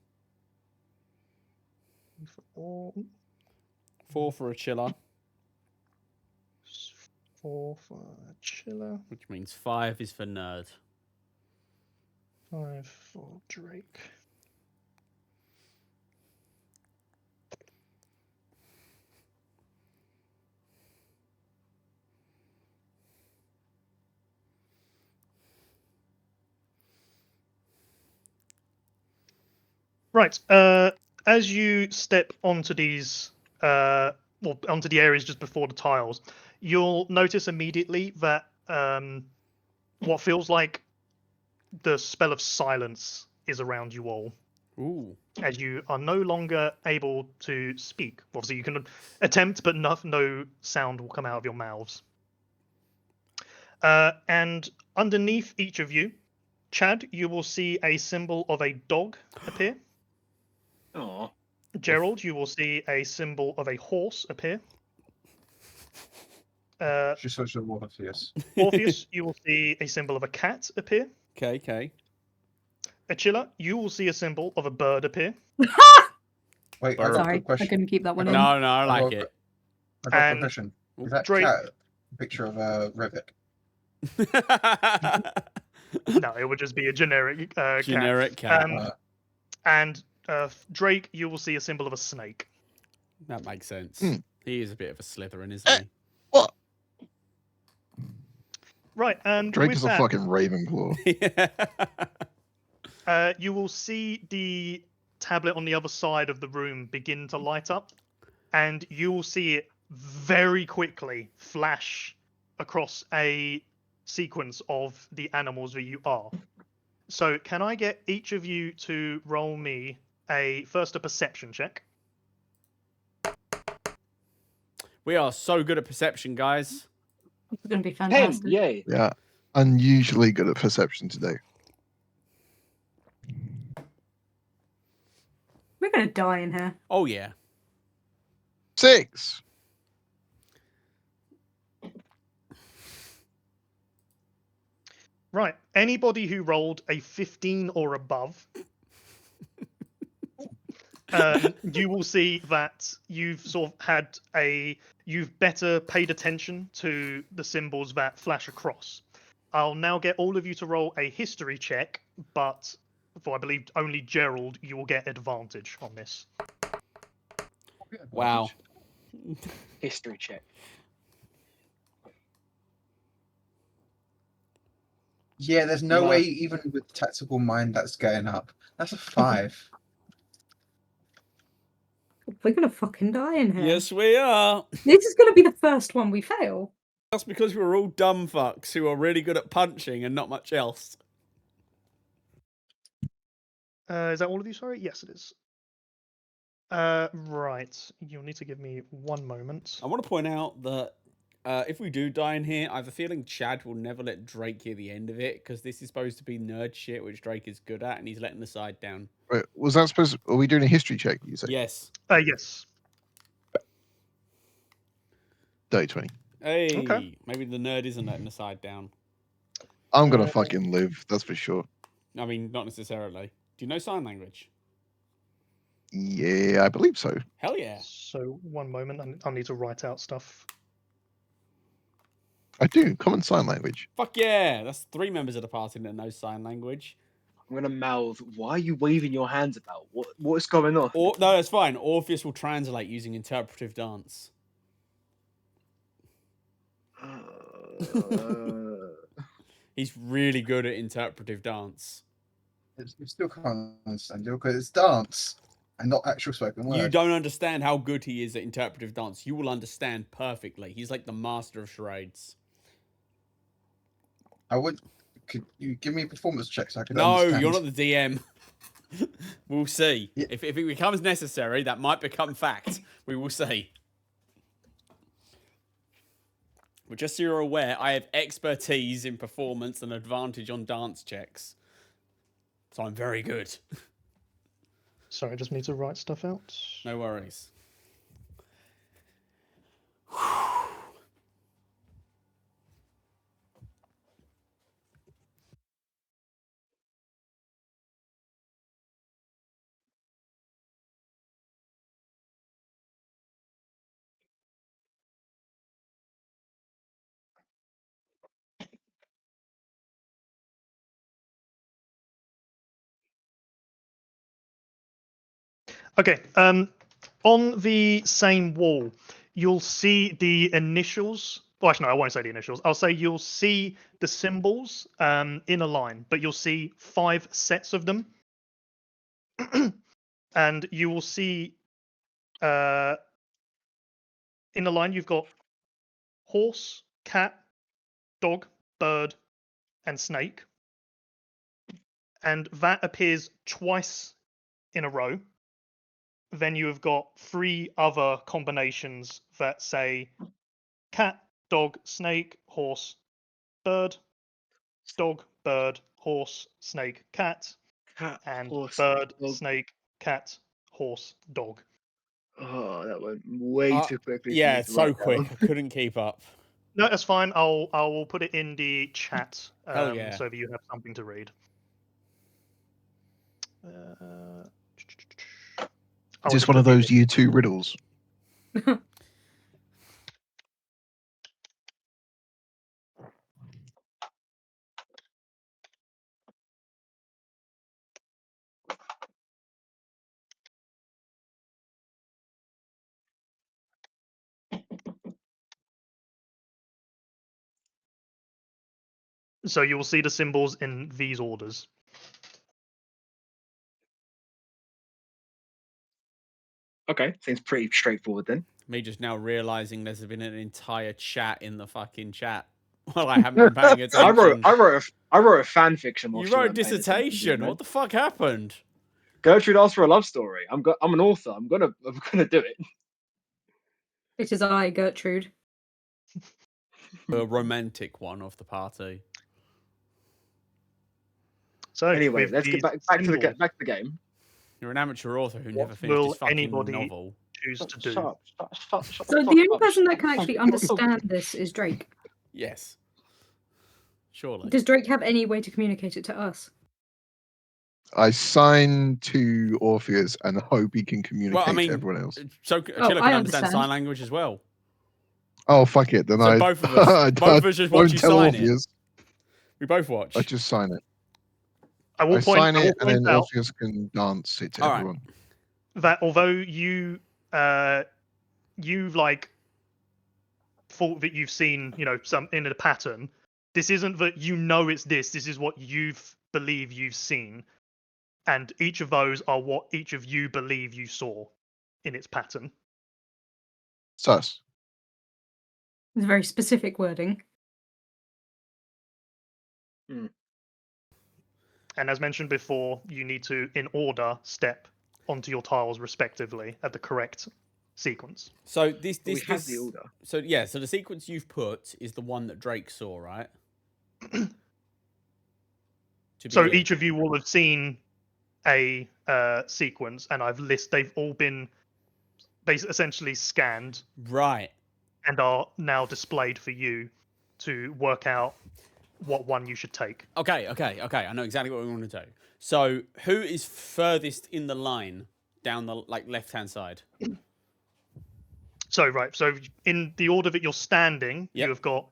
4 for a chiller, 4 for Chiller. which means 5 is for nerd. 5 for Drake. Right. As you step onto these, onto the areas just before the tiles, you'll notice immediately that what feels like the spell of silence is around you all, Ooh. as you are no longer able to speak. Obviously, you can attempt, but no sound will come out of your mouths. And underneath each of you, Chad, you will see a symbol of a dog appear. Oh, Gerald, you will see a symbol of a horse appear. Just such a Orpheus. Orpheus, you will see a symbol of a cat appear. Okay. Achilla, you will see a symbol of a bird appear. Wait, I got a Sorry, quick I question. couldn't keep that one in. No, I I've like got- it. I got a And quick question. Is that Drake- cat a picture of a rivet? No, it would just be a generic cat. Generic cat. And Drake, you will see a symbol of a snake. That makes sense. Hmm. He is a bit of a Slytherin, isn't What? Right, and Drake with is a that, fucking Ravenclaw. he? Yeah. you will see the tablet on the other side of the room begin to light up, and you will see it very quickly flash across a sequence of the animals where you are. So, can I get each of you to roll me a perception check? We are so good at perception, guys. It's going to be 10, fantastic. yay. Yeah. Unusually good at perception today. We're going to die in here. Oh yeah. 6. Right. Anybody who rolled a 15 or above, you will see that you've you've better paid attention to the symbols that flash across. I'll now get all of you to roll a history check, but for I believe only Gerald, you will get advantage on this. Wow. History check. Yeah, there's no No. way even with tactical mind that's going up. That's a 5. We're going to fucking die in here. Yes, we are. This is going to be the first one we fail. That's because we're all dumb fucks who are really good at punching and not much else. Is that all of you? Sorry? Yes, it is. Right. You'll need to give me one moment. I want to point out that if we do die in here, I have a feeling Chad will never let Drake hear the end of it because this is supposed to be nerd shit, which Drake is good at, and he's letting the side down. Wait, was that supposed are we doing a history check, you say? Yes. Yes. Dirty 20. Hey, Okay. maybe the nerd isn't letting the side down. I'm gonna fucking live, that's for sure. I mean, not necessarily. Do you know sign language? Yeah, I believe so. Hell yeah. So, one moment. I need to write out stuff. I do. Common sign language. Fuck yeah. That's 3 members of the party that know sign language. I'm gonna mouth. Why are you waving your hands about? What is going on? Or no, that's fine. Orpheus will translate using interpretive dance. He's really good at interpretive dance. You still can't understand it because it's dance and not actual spoken word. You don't understand how good he is at interpretive dance. You will understand perfectly. He's like the master of charades. I would. Could you give me a performance check so I can No, understand? you're not the DM. We'll see. Yeah. If it becomes necessary, that might become fact. We will see. But just so you're aware, I have expertise in performance and advantage on dance checks. So I'm very good. Sorry, I just need to write stuff out. No worries. Okay. On the same wall, you'll see the initials. Well, actually, no, I won't say the initials. I'll say you'll see the symbols in a line, but you'll see 5 sets of them. And you will see in the line you've got horse, cat, dog, bird, and snake. and that appears twice in a row. Then you have got 3 other combinations that say cat, dog, snake, horse, bird, dog, bird, horse, snake, cat, Cat, and horse, bird, dog. snake, cat, horse, dog. Oh, that went way too quickly. for Yeah, me to so write quick. down. I couldn't keep up. No, that's fine. I will put it in the chat Hell yeah. so that you have something to read. Oh, Just one of those U2 riddles. So you will see the symbols in these orders. Okay, seems pretty straightforward then. Me just now realizing there's been an entire chat in the fucking chat. Well, I haven't been paying attention. I wrote a fan fiction. You wrote a dissertation. What the fuck happened? Gertrude asked for a love story. I'm an author. I'm gonna do it. It is I, Gertrude. The romantic one of the party. So Anyway, with let's get these back to symbols, the game. You're an amateur author who never What finished will his fucking anybody novel. choose to do. Shut up. So the only person that can actually understand this is Drake. Yes. Surely. Does Drake have any way to communicate it to us? I sign to Orpheus and hope he can communicate Well, I mean, to everyone else. so Chilla can I understand understand. sign language as well. Oh, fuck it. Then So I both of us, both of us just watch won't you tell sign it. Orpheus. We both watch. I just sign it. I will I point, sign I will it and point then out Orpheus can dance it to All right. everyone. that although you like thought that you've seen, some in a pattern, this isn't that it's this. This is what believe you've seen, and each of those are what each of you believe you saw in its pattern. Sus. It's very specific wording. And as mentioned before, you need to, in order, step onto your tiles respectively at the correct sequence. So this We have the order. So yeah, so the sequence you've put is the one that Drake saw, right? So each of you will have seen a sequence, and they've all been essentially scanned, right, and are now displayed for you to work out what one you should take. Okay. I know exactly what we want to do. So who is furthest in the line down the left-hand side? So in the order that you're standing, Yep. you have got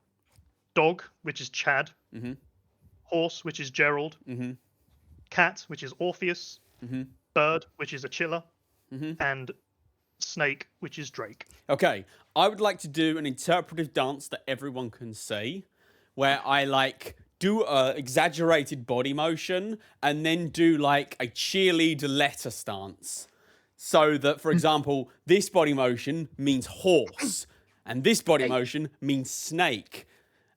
dog, which is Chad, Mhm. horse, which is Gerald, Mhm. cat, which is Orpheus, Mhm. bird, which is Achilla, Mhm. and snake, which is Drake. Okay, I would like to do an interpretive dance that everyone can see, where I do a exaggerated body motion and then do a cheerleader letter stance. So that, for example, this body motion means horse, and this body motion means snake.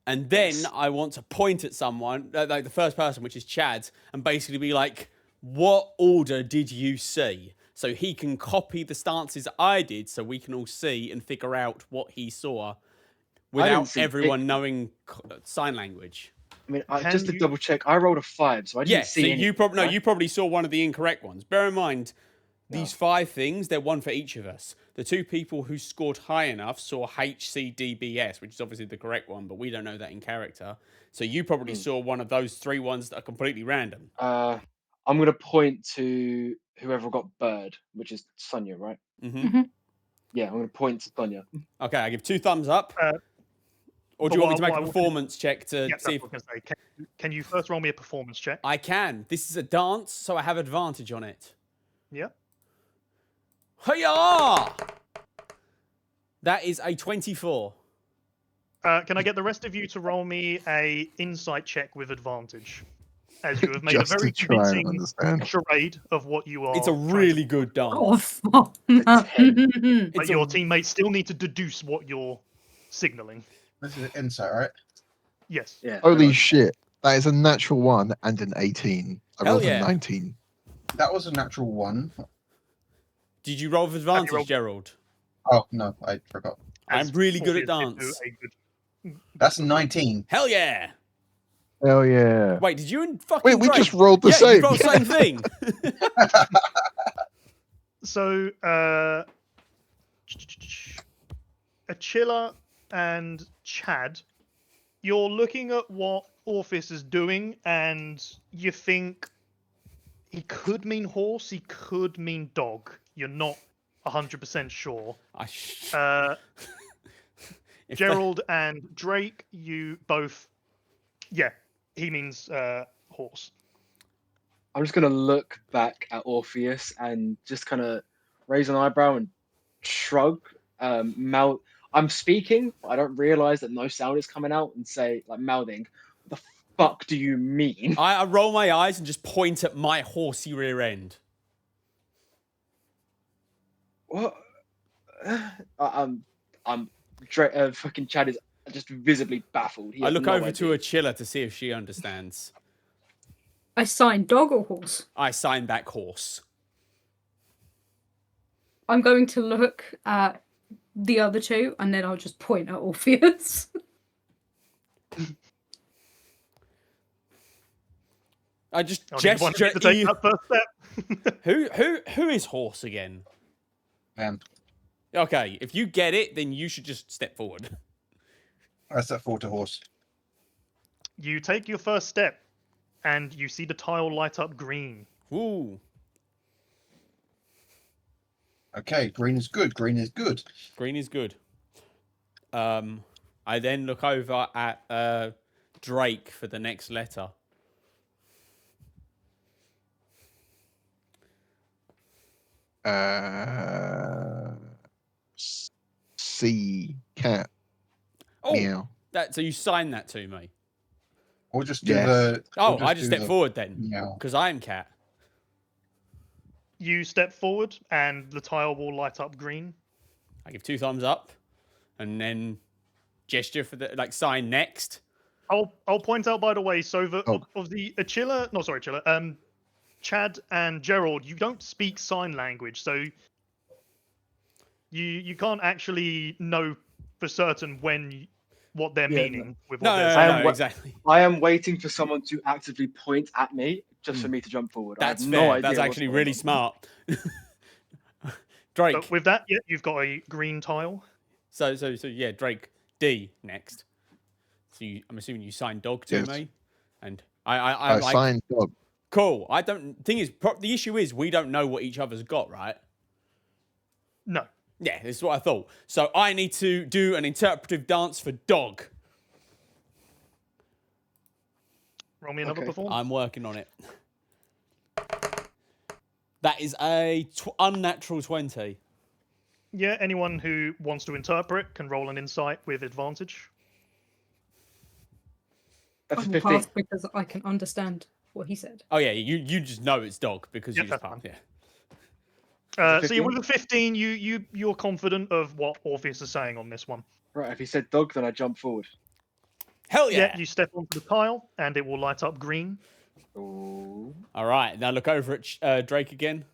And then I want to point at someone, the first person, which is Chad, and basically be like, what order did you see? So he can copy the stances I did so we can all see and figure out what he saw without everyone knowing sign language. I mean, just to double check, I rolled a 5, so I didn't see any. You probably saw one of the incorrect ones. Bear in mind, these 5 things, they're one for each of us. The 2 people who scored high enough saw HCDBS, which is obviously the correct one, but we don't know that in character. So you probably saw one of those 3 ones that are completely random. I'm going to point to whoever got bird, which is Sonia, right? Mm-hmm. Yeah, I'm going to point to Sonia. Okay, I give 2 thumbs up. Or do you want me to make a performance check to see if... Can you first roll me a performance check? I can. This is a dance, so I have advantage on it. Yeah. Hiya! That is a 24. Can I get the rest of you to roll me a insight check with advantage? As you have made a very convincing charade of what you are. It's a really good dance. Oh, fuck. But your teammates still need to deduce what you're signaling. This is insight, right? Yes. Yeah. Holy shit. That is a natural 1 and an 18. I Hell rolled yeah. a 19. That was a natural 1. Did you roll with you rolled- advantage, Gerald? Oh no, I forgot. I'm as really good at Orpheus did do dance. a good- That's 19. Hell yeah! Hell yeah. Wait, did you and fucking Wait, we Drake? just rolled the yeah, same. you rolled the same thing. So, Achilla and Chad, you're looking at what Orpheus is doing, and you think he could mean horse, he could mean dog. You're not 100% sure. If Gerald and Drake, you both, yeah, he means horse. I'm just gonna look back at Orpheus and just kind of raise an eyebrow and shrug. I'm speaking, but I don't realize that no sound is coming out, and say, like, mouthing, "What the fuck do you mean?" I roll my eyes and just point at my horsey rear end. What? Fucking Chad is just visibly baffled. He I has look no over idea. to Achilla to see if she understands. I sign dog or horse. I sign back horse. I'm going to look at the other two, and then I'll just point at Orpheus. I just I didn't want gesture. you to take you- that first step. Who is horse again? Okay, if you get it, then you should just step forward. I step forward to horse. You take your first step, and you see the tile light up green. Ooh, Okay, green is good. Green is good. green is good. I then look over at Drake for the next letter. C cat. Oh, Meow. so you sign that to me. Or just do Yes. the. Oh, or I just do step the forward then, meow. because I am cat. You step forward, and the tile will light up green. I give 2 thumbs up, and then gesture for the sign next. I'll point out, by the way, so the Oh. of the Achilla, no, sorry, Achilla, Chad and Gerald, you don't speak sign language, so you can't actually know for certain what they're Yeah, meaning with what No, they're no, saying. no, saying. no, exactly. I am waiting for someone to actively point at me just for me to jump forward. I have That's no fair. idea That's what's actually going really on. smart. Drake. But with that, yeah, you've got a green tile. So yeah, Drake D next. So I'm assuming you signed dog to Yes. me, and I I'm like, signed dog. cool. I don't. Thing is, the issue is we don't know what each other's got, right? No. Yeah, this is what I thought. So I need to do an interpretive dance for dog. Roll me another Okay. performance. I'm working on it. That is a unnatural 20. Yeah, anyone who wants to interpret can roll an insight with advantage. That's I will 15. pass because I can understand what he said. Oh yeah, you just know it's dog because Yep, you just that's passed. fine. Yeah. So 15? with a 15, you're confident of what Orpheus is saying on this one. Right, if he said dog, then I jump forward. Hell yeah. Yeah, you step onto the tile, and it will light up green. Oh. All right, now look over at Drake again.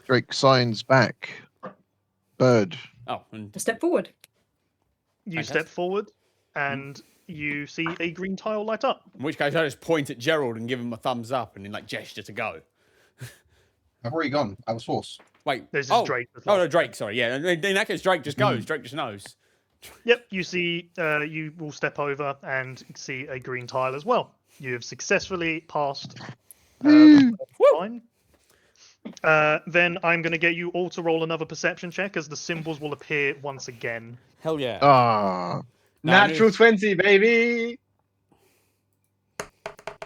Drake signs back. Bird. Oh, and A step forward. You Fantastic. step forward, and you see a green tile light up. in which case I just point at Gerald and give him a thumbs up and then gesture to go. I've already gone. I was horse. Wait. This is oh, Drake. Oh no, Drake. Sorry. Yeah. In that case, Drake just goes. Drake just knows. Yep, you see, you will step over and see a green tile as well. You have successfully passed the line. Then I'm going to get you all to roll another perception check as the symbols will appear once again. Hell yeah. Ah. No, I Natural knew- 20, baby!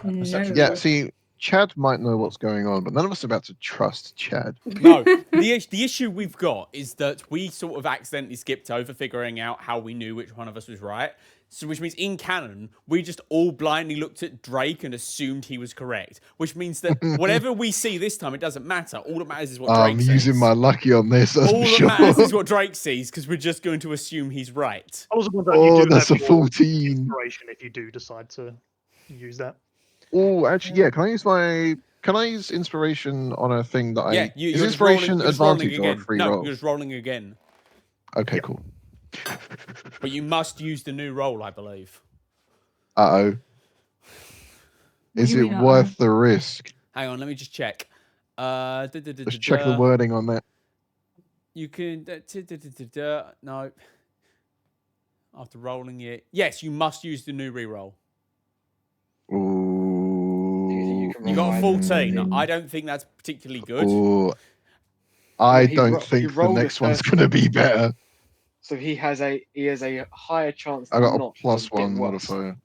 No. Perception. Yeah, see, Chad might know what's going on, but none of us are about to trust Chad. No, the issue we've got is that we sort of accidentally skipped over figuring out how we knew which one of us was right. So, which means in canon, we just all blindly looked at Drake and assumed he was correct. Which means that whatever we see this time, it doesn't matter. All that matters is what Drake I'm says. using my lucky on this, that's All for that sure. matters is what Drake sees because we're just going to assume he's right. I also want that you Oh, do that's a have your 14. inspiration if you do decide to use that. Oh, actually, yeah. Can I use inspiration on a thing that I? Yeah, Is you're just inspiration rolling, you're just rolling advantage or a again. free No, roll? you're just rolling again. Okay, Yep. cool. But you must use the new roll, I believe. Uh-oh. What do Is you it mean, worth the risk? Hang on, let me just check. Let's check the wording on that. You can no. After rolling it, yes, you must use the new reroll. Do you think you Ooh. can You got a roll 14. Mm. I don't think that's particularly good. Ooh. I I mean, he don't ro- he think the rolled a next one's 13. gonna be better. So he has a higher chance I than got a not plus of getting one worse. modifier.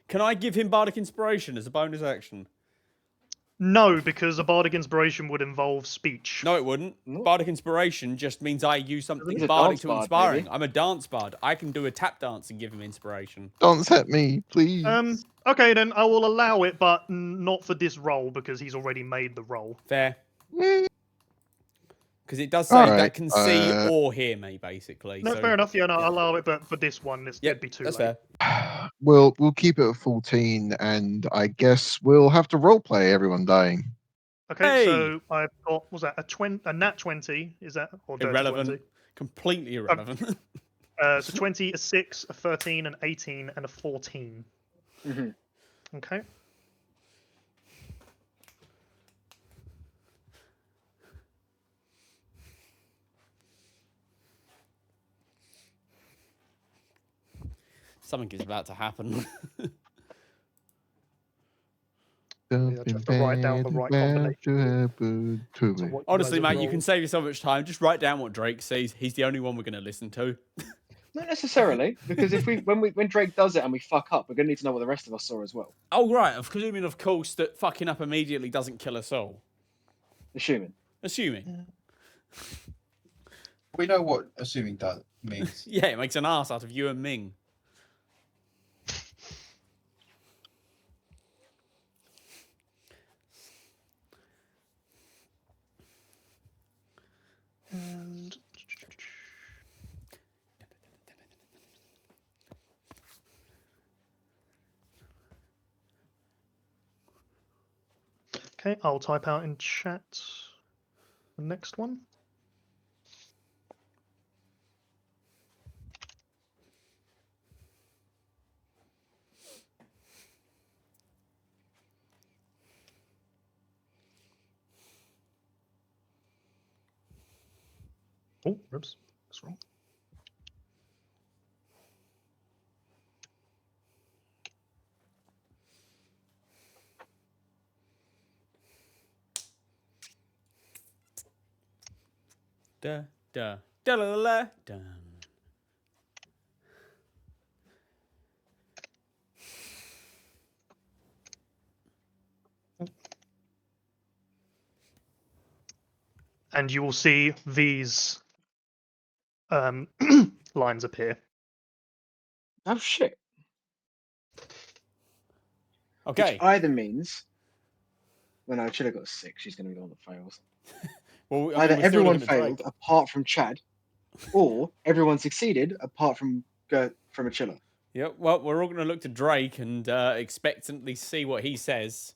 Can I give him bardic inspiration as a bonus action? No, because a bardic inspiration would involve speech. No, it wouldn't. No. Bardic inspiration just means I use something He's a bardic dance to bard, inspiring. maybe. I'm a dance bard. I can do a tap dance and give him inspiration. Don't set me, please. Okay, then I will allow it, but not for this roll because he's already made the roll. Fair. Eh, Because it does say Alright, that can see uh, or hear me, basically. No, so, fair enough. Yeah, no, yeah. I'll allow it, but for this one, Yep, it'd be too that's late. fair. we'll keep it at 14, and I guess we'll have to roleplay everyone dying. Okay, Hey! so I've got was that a nat 20? Is that or dirty Irrelevant. 20? Completely irrelevant. So 20, a 6, a 13, an 18, and a 14. hmm Okay. Something is about to happen. Yeah, just have to write down the right combination. So what you Honestly, guys have mate, you can rolled. save you so much time. Just write down what Drake says. He's the only one we're going to listen to. Not necessarily, because if when Drake does it and we fuck up, we're gonna need to know what the rest of us saw as well. Oh, right. Assuming, of course, that fucking up immediately doesn't kill us all. Assuming. Assuming. We know what assuming that means. Yeah, it makes an ass out of you and Ming. And okay, I'll type out in chat the next one. Oh, oops, that's wrong. Da, da, da, la, la, la, da. And you will see these lines appear. Oh shit. Okay. Which either means well no, Chilla got a 6, she's gonna be the one that fails. Well, I mean, Either we're still everyone looking at Drake. failed apart from Chad, or everyone succeeded apart from Achilla. Yeah, well, we're all going to look to Drake and expectantly see what he says.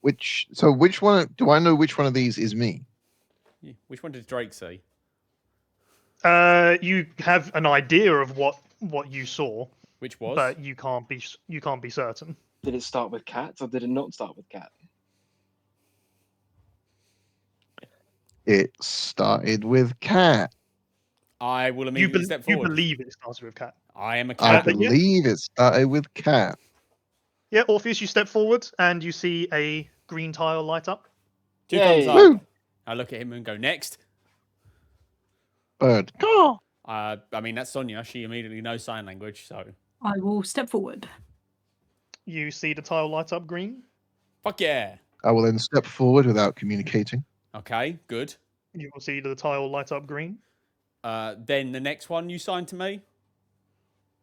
Which one do I know which one of these is me? Which one did Drake say? You have an idea of what you saw, Which was? but you can't be certain. Did it start with cat or did it not start with cat? It started with cat. I will You, immediately step you forward. believe it started with cat. I am a I cat. but yeah. believe it started with cat. Yeah, Orpheus, you step forward and you see a green tile light up. 2 thumbs Yay. up. Woo! I look at him and go, next. Bird. Caw. I mean, that's Sonia. She immediately knows sign language, so. I will step forward. You see the tile light up green. Fuck yeah. I will then step forward without communicating. Okay, good. You will see the tile light up green. Then the next one you signed to me.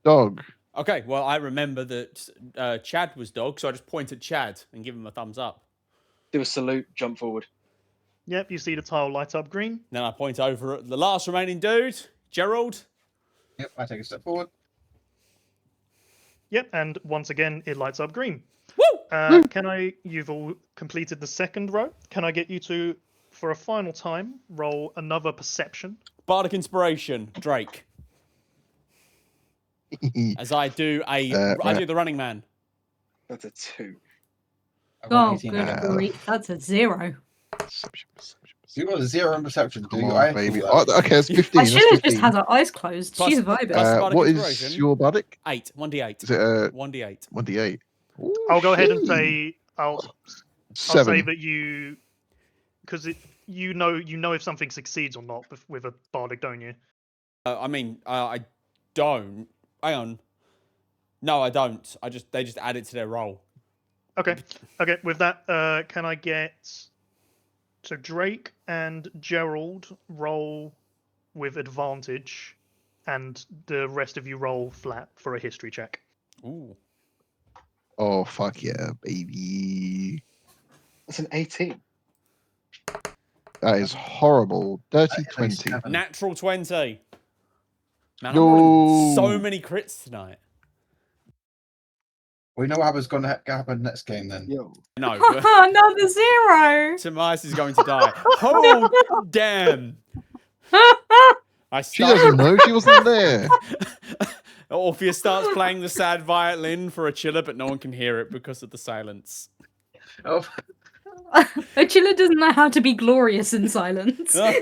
Dog. Okay, well, I remember that Chad was dog, so I just point at Chad and give him a thumbs up. Do a salute, jump forward. Yep, you see the tile light up green. Then I point over at the last remaining dude, Gerald. Yep, I take a step forward. Yep, and once again it lights up green. Woo! Can I? You've all completed the second row. Can I get you to, for a final time, roll another perception? Bardic Inspiration, Drake. As I do I right. do the Running Man. That's a 2. I've got Oh, 18 good now. grief. That's a 0. You got a 0 in perception, do Come you? on, I baby. thought that Oh, okay, it's 15. That's Sheila just 15. has her eyes closed. Plus- She's vibing. plus- Bardic What is Inspiration. your bardic? 8. 1d8. Is it 1d8. 1d8? Ooh, I'll go ahead and shit. say I'll 7. say that you, because you know if something succeeds or not with a bardic, don't you? I mean, I don't. Hang on. No, I don't. They just add it to their roll. Okay. Okay. With that, can I get so Drake and Gerald roll with advantage, and the rest of you roll flat for a history check. Ooh. Oh, fuck yeah, baby. That's an 18. That is horrible. Dirty is a 20. 7. Natural 20. Man, I'm Yo. rolling so many crits tonight. We know what was going to happen next game then. Yo. No, but Another 0. Tobias is going to die. Oh, damn. I She doesn't start. know. She wasn't there. Orpheus starts playing the sad violin for a chiller, but no one can hear it because of the silence. Oh, Achilla doesn't know how to be glorious in silence. Look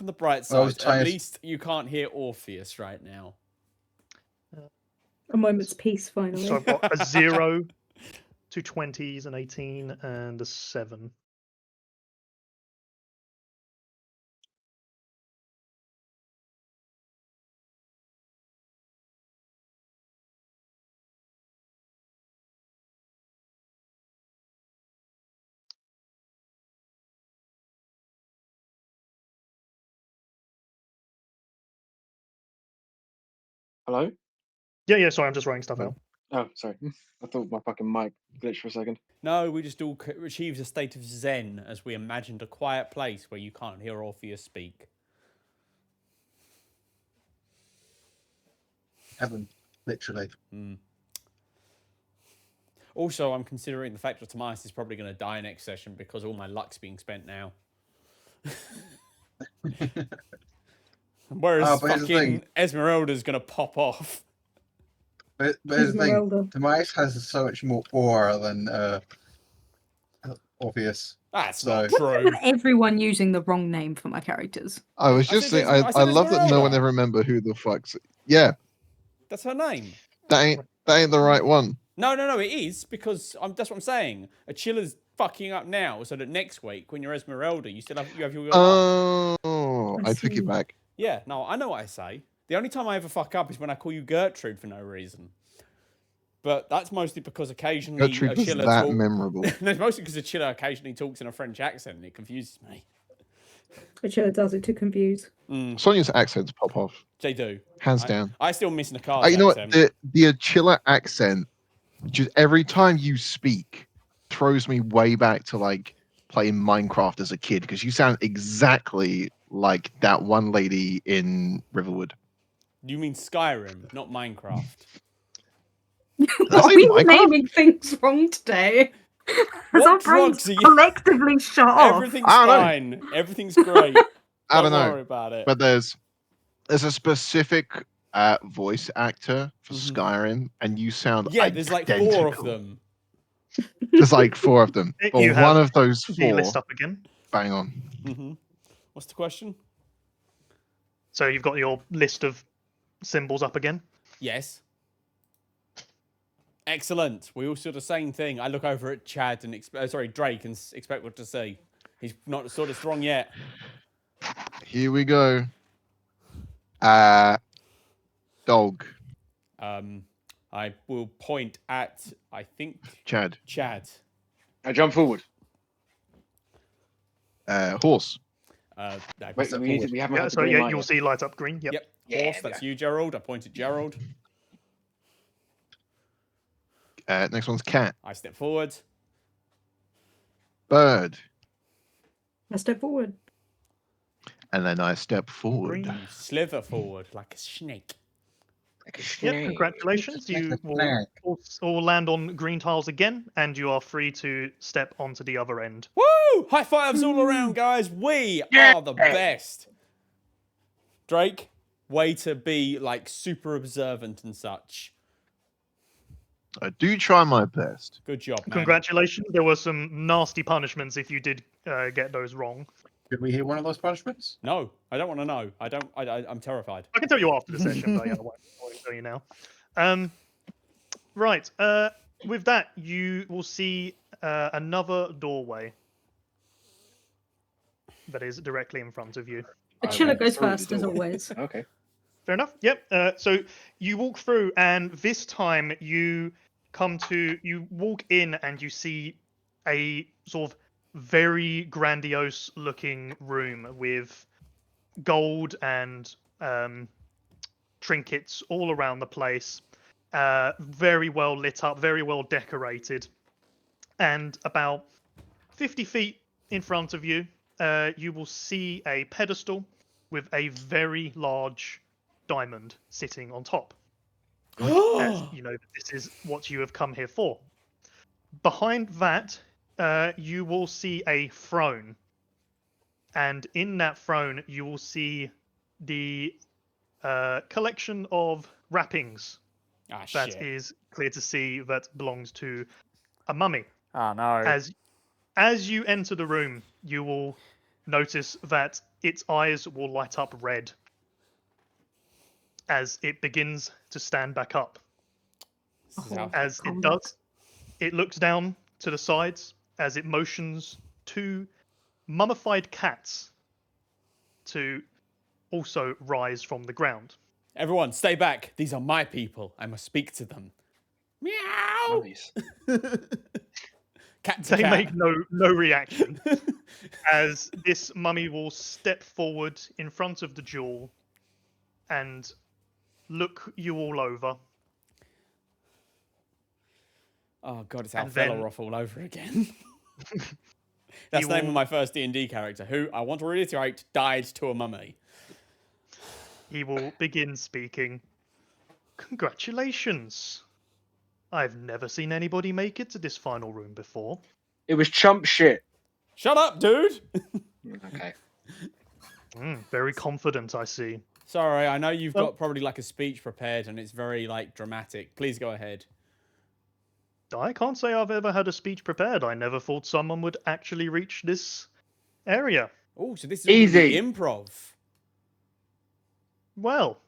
on the bright I was side. trying At to- least you can't hear Orpheus right now. A moment's peace, finally. So I've got a 0, 2 20s, an 18, and a 7. Hello? Yeah. Sorry, I'm just writing stuff out. Oh, sorry. I thought my fucking mic glitched for a second. No, we just all achieved a state of zen as we imagined a quiet place where you can't hear Orpheus speak. heaven, literally. Also, I'm considering the fact that Tobias is probably going to die next session because all my luck's being spent now. Whereas but here's the fucking thing. Esmeralda's going to pop off. But here's the thing. Esmeralda. Demise has so much more aura than Orpheus. That's So- not true. Everyone using the wrong name for my characters. I was I just said saying, I I said love that no one Esmeralda. ever remember who the fuck's. Yeah, That's her name. that ain't the right one. No, it is because that's what I'm saying. Achilla's fucking up now, so that next week when you're Esmeralda, you have your luck. Oh, I I took see. it back. Yeah, no, I know what I say. The only time I ever fuck up is when I call you Gertrude for no reason. But that's mostly because occasionally Gertrude was Achilla that talk- memorable. No, it's mostly because Achilla occasionally talks in a French accent and it confuses me. Achilla does it to confuse. Sonia's accents pop off, They do. hands down. I still miss Nikar's You know what? accent. The Achilla accent, just every time you speak, throws me way back to like playing Minecraft as a kid because you sound exactly like that one lady in Riverwood. You mean Skyrim, not Minecraft. I Are say we Minecraft? naming things wrong today? Has What our brains drugs are you- collectively shut off? Everything's I don't know. fine. Everything's great. I don't worry know, about it. but there's a specific voice actor for Mhm. Skyrim, and you sound Yeah, there's like 4 of identical. them. There's like 4 of them, but You one have of those The 4, list up again. bang on. hmm What's the question? So you've got your list of symbols up again. Yes. Excellent. We all saw the same thing. I look over at Chad and Drake and expect what to see. He's not sort of strong yet. Here we go. Dog, I will point at I think Chad, Chad. I jump forward. horse, No, Wait, Step we forward. haven't Yeah. had the So green yeah, light you'll yet. see light up green. Yep. Yep. Horse. That's you, Gerald. I point at Gerald. next one's cat, I step forward. bird, I step forward. And then I step forward. Green. You slither forward like a snake. Like a Yep, snake. congratulations. Like a You will snake. all land on green tiles again, and you are free to step onto the other end. Woo! High fives all around, guys. We are the best. Drake, way to be like super observant and such. I do try my best. Good job, man. Congratulations. There were some nasty punishments if you did get those wrong. Did we hear one of those punishments? No, I don't want to know. I'm terrified. I can tell you after the session, but yeah, I won't tell you now. Right. With that, you will see another doorway that is directly in front of you. Achilla goes through the first, as door. always. Okay. Fair enough. Yep. So you walk through, and this time you walk in, and you see a sort of very grandiose looking room with gold and trinkets all around the place. Very well lit up, very well decorated. And about 50 feet in front of you, you will see a pedestal with a very large diamond sitting on top. As you know, this is what you have come here for. Behind that, you will see a throne. And in that throne, you will see the collection of wrappings Ah, that shit. is clear to see that belongs to a mummy. Oh, no. As you enter the room, you will notice that its eyes will light up red as it begins to stand back up. This is how- As it Combat. does, it looks down to the sides as it motions two mummified cats to also rise from the ground. Everyone, stay back. These are my people. I must speak to them. Meow. Nice. Cat to They cat. make no reaction as this mummy will step forward in front of the jewel and look you all over. Oh god, it's And then- Alfelaroth all over again. That's the name of my first D&D character, who, I want to reiterate, died to a mummy. He will begin speaking. Congratulations. I've never seen anybody make it to this final room before. It was chump shit. Shut up, dude! Okay. Very confident, I see. Sorry, I know you've Well- got probably like a speech prepared and it's very like dramatic. Please go ahead. I can't say I've ever had a speech prepared. I never thought someone would actually reach this area. Oh, so this is all gonna be Easy. improv. Well,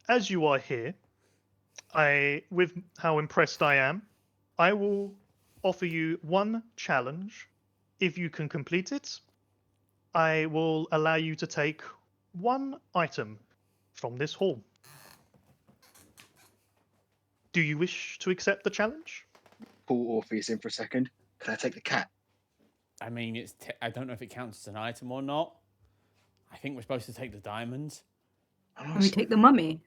as you are here, with how impressed I am, I will offer you one challenge. If you can complete it, I will allow you to take one item from this hall. Do you wish to accept the challenge? Pull Orpheus in for a second. Can I take the cat? I mean, I don't know if it counts as an item or not. I think we're supposed to take the diamonds. And we take the mummy.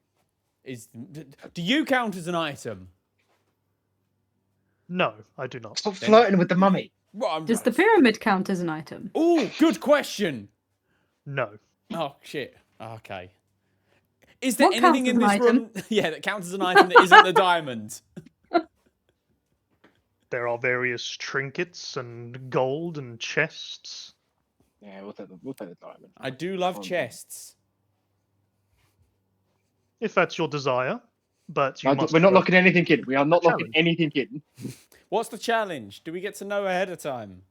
Do you count as an item? No, I do not. Stop flirting with the mummy. Well, Does the pyramid count as an item? Oh, good question. No. Oh shit. Okay. Is there What counts anything in as this an room? Yeah, that counts as an item that isn't the diamond. There are various trinkets and gold and chests. Yeah, we'll take the diamond. I do love Fine. chests. If that's your desire, but you No, must we're not go- locking anything in. We are not locking Challenge. anything in. What's the challenge? Do we get to know ahead of time?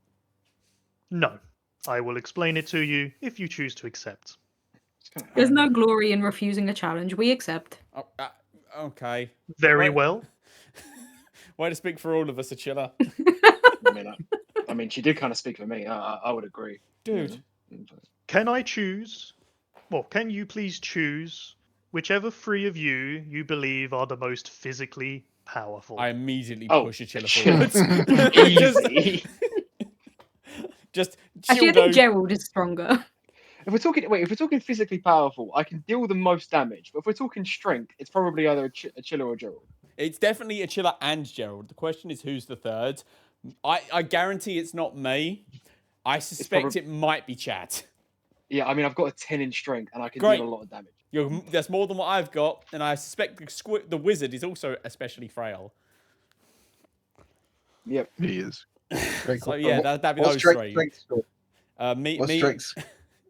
No, I will explain it to you if you choose to accept. There's no glory in refusing a challenge. We accept. Oh, okay. Very Right. well. Way to speak for all of us, Achilla. I mean, she did kind of speak for me. I would agree. Dude. Can I choose? Well, can you please choose whichever three of you believe are the most physically powerful? I immediately Oh, push Achilla shit. forward. Easy. just Actually, I Childo. think Gerald is stronger. If we're talking physically powerful, I can deal the most damage. But if we're talking strength, it's probably either Achilla or Gerald. It's definitely Achilla and Gerald. The question is who's the third. I guarantee it's not me. I suspect it might be Chad. Yeah, I mean, I've got a 10 in strength, and I can Great. deal a lot of damage. That's more than what I've got, and I suspect the wizard is also especially frail. Yep. He is. Very So cool. yeah, What- that'd be what those strength- three. strength score? Me, What strengths?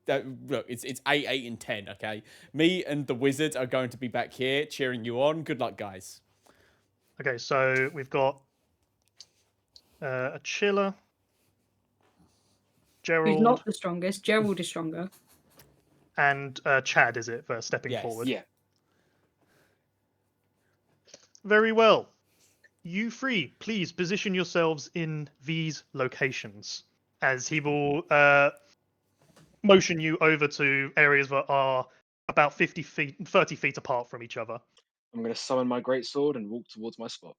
Look, it's 8, 8, and 10. Okay, me and the wizard are going to be back here cheering you on. Good luck, guys. Okay, so we've got a chiller, Who's Gerald, not the strongest? Gerald is stronger. and Chad. Is it for stepping Yes. forward? Yeah. Very well. You three, please position yourselves in these locations, as he will motion you over to areas that are about 50 feet, 30 feet apart from each other. I'm going to summon my great sword and walk towards my spot.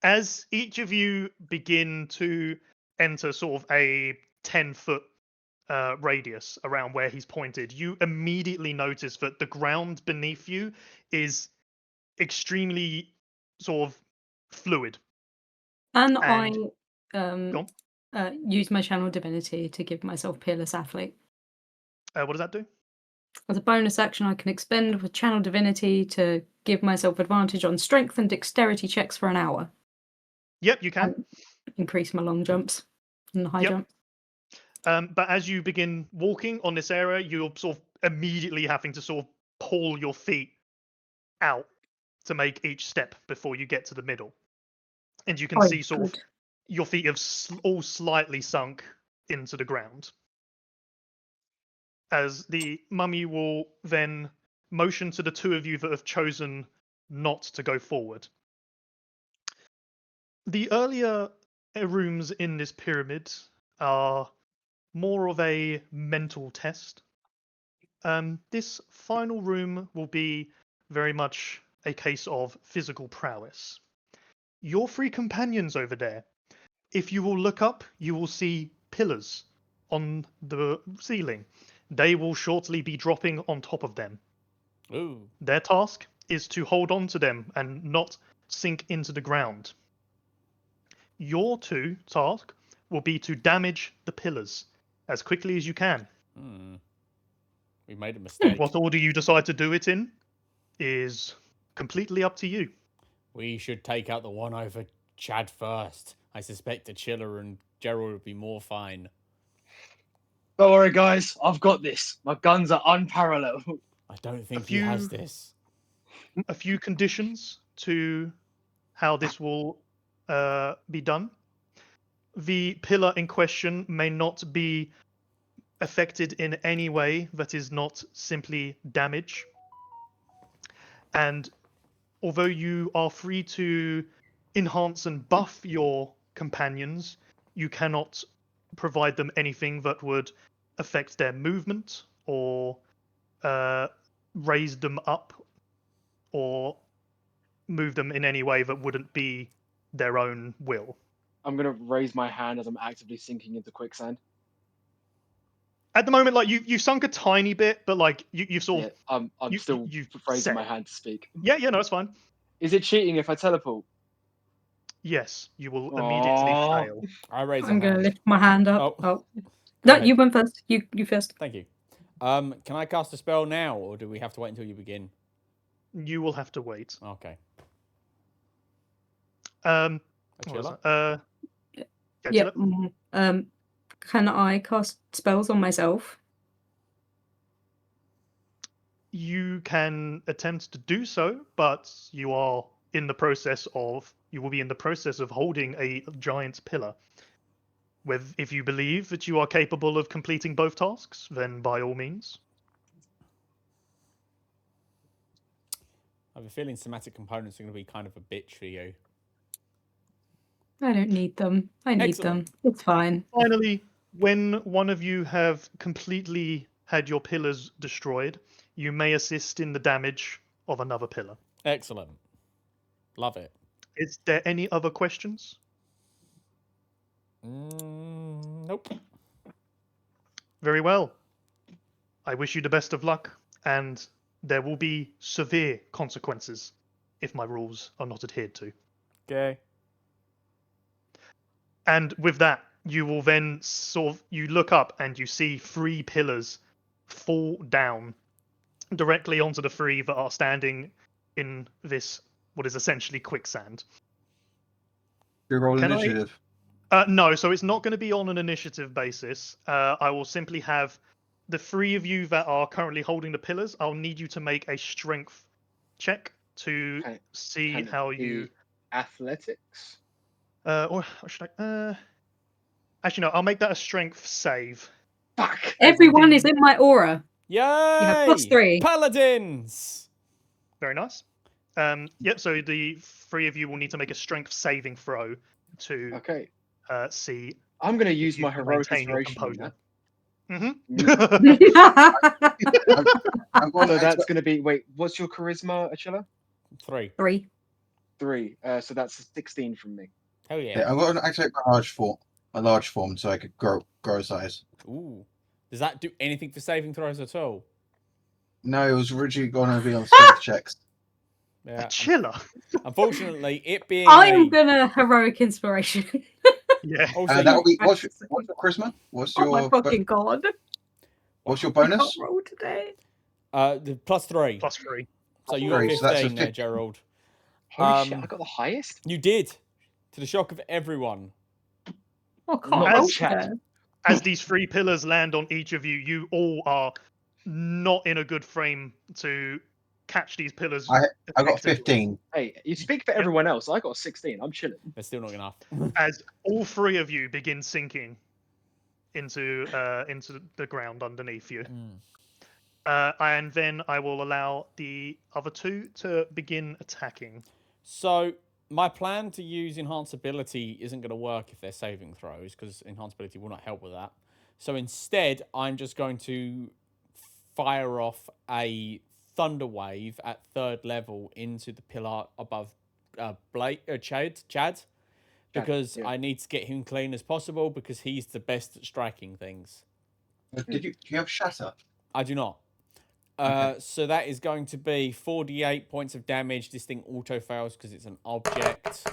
As each of you begin to enter sort of a 10-foot radius around where he's pointed, you immediately notice that the ground beneath you is extremely sort of fluid. And And- I on. use my channel divinity to give myself Peerless Athlete. What does that do? As a bonus action, I can expend with channel divinity to give myself advantage on strength and dexterity checks for an hour. Yep, you can. And increase my long jumps and high Yep. jumps. But as you begin walking on this area, you're sort of immediately having to sort of pull your feet out to make each step before you get to the middle. And you can Oh, see sort of good. your feet have all slightly sunk into the ground. As the mummy will then motion to the two of you that have chosen not to go forward. The earlier rooms in this pyramid are more of a mental test. This final room will be very much a case of physical prowess. Your three companions over there, if you will look up, you will see pillars on the ceiling. They will shortly be dropping on top of them. Ooh. Their task is to hold on to them and not sink into the ground. Your two task will be to damage the pillars as quickly as you can. We made a mistake. What order you decide to do it in is completely up to you. We should take out the one over Chad first. I suspect the Chiller and Gerald would be more fine. Don't worry, guys. I've got this. My guns are unparalleled. I don't think he has this. A few conditions to how this will be done. The pillar in question may not be affected in any way that is not simply damage. And although you are free to enhance and buff your companions, you cannot provide them anything that would affect their movement or raise them up or move them in any way that wouldn't be their own will. I'm going to raise my hand as I'm actively sinking into quicksand. At the moment, like you've sunk a tiny bit, but like you've sort of I'm still you've raising set my it. hand to speak. Yeah, no, it's fine. Is it cheating if I teleport? Yes, you will immediately Aw. fail. I raise a I'm going to hand. lift my hand up. Oh. Oh. Go No, ahead. you went first. You first. Thank you. Can I cast a spell now, or do we have to wait until you begin? You will have to wait. Okay. A A Chiller? yeah, Yep. Chiller? Can I cast spells on myself? You can attempt to do so, but you will be in the process of holding a giant pillar. If you believe that you are capable of completing both tasks, then by all means. I have a feeling somatic components are going to be kind of a bitch for you. I don't need them. I need Excellent. them. It's fine. Finally, when one of you have completely had your pillars destroyed, you may assist in the damage of another pillar. Excellent. Love it. Is there any other questions? Nope. Very well. I wish you the best of luck, and there will be severe consequences if my rules are not adhered to. Okay. And with that, you will then you look up and you see 3 pillars fall down directly onto the 3 that are standing in this what is essentially quicksand. You roll Can I- initiative. No, so it's not going to be on an initiative basis. I will simply have the 3 of you that are currently holding the pillars. I'll need you to make a strength check to Can- see Can it how be you. athletics? Or should I? Actually, no. I'll make that a strength save. Fuck. Everyone is in my aura. Yay! have +3. Paladins! Very nice. Yep. So the 3 of you will need to make a strength saving throw to Okay. see. I'm going to use you my can heroic maintain your inspiration on composure. that. I'm going So to that's going to be. Wait, what's your charisma, Achilla? 3. 3. 3. So that's a 16 from me. Hell Yeah, yeah. I'm going to activate my large form so I could grow size. Ooh. Does that do anything for saving throws at all? No, it was originally going to be on strength checks. Yeah. Chiller. Unfortunately, it being I'm gonna heroic inspiration. Yeah. also That will be Back what's to your charisma? What's Oh my your fucking god. what's your I can't bonus? roll today. the +3. +3. So you got +3, so that's a 15 there, 50. Gerald. Holy shit! Um, I got the highest. You did, to the shock of everyone. Oh, I can't Not roll as chat. today. As these 3 pillars land on each of you, you all are not in a good frame to catch these pillars. I got effectively. 15. Hey, you speak for everyone else. I got a 16. I'm chilling. They're still not enough. As all 3 of you begin sinking into the ground underneath you. And then I will allow the other 2 to begin attacking. So my plan to use enhance ability isn't going to work if they're saving throws, because enhance ability will not help with that. So instead, I'm just going to fire off a thunder wave at 3rd level into the pillar above Chad, because yeah. I need to get him clean as possible, because he's the best at striking things. Do you have shatter? I do not. Okay. So that is going to be 48 points of damage. This thing auto fails because it's an object.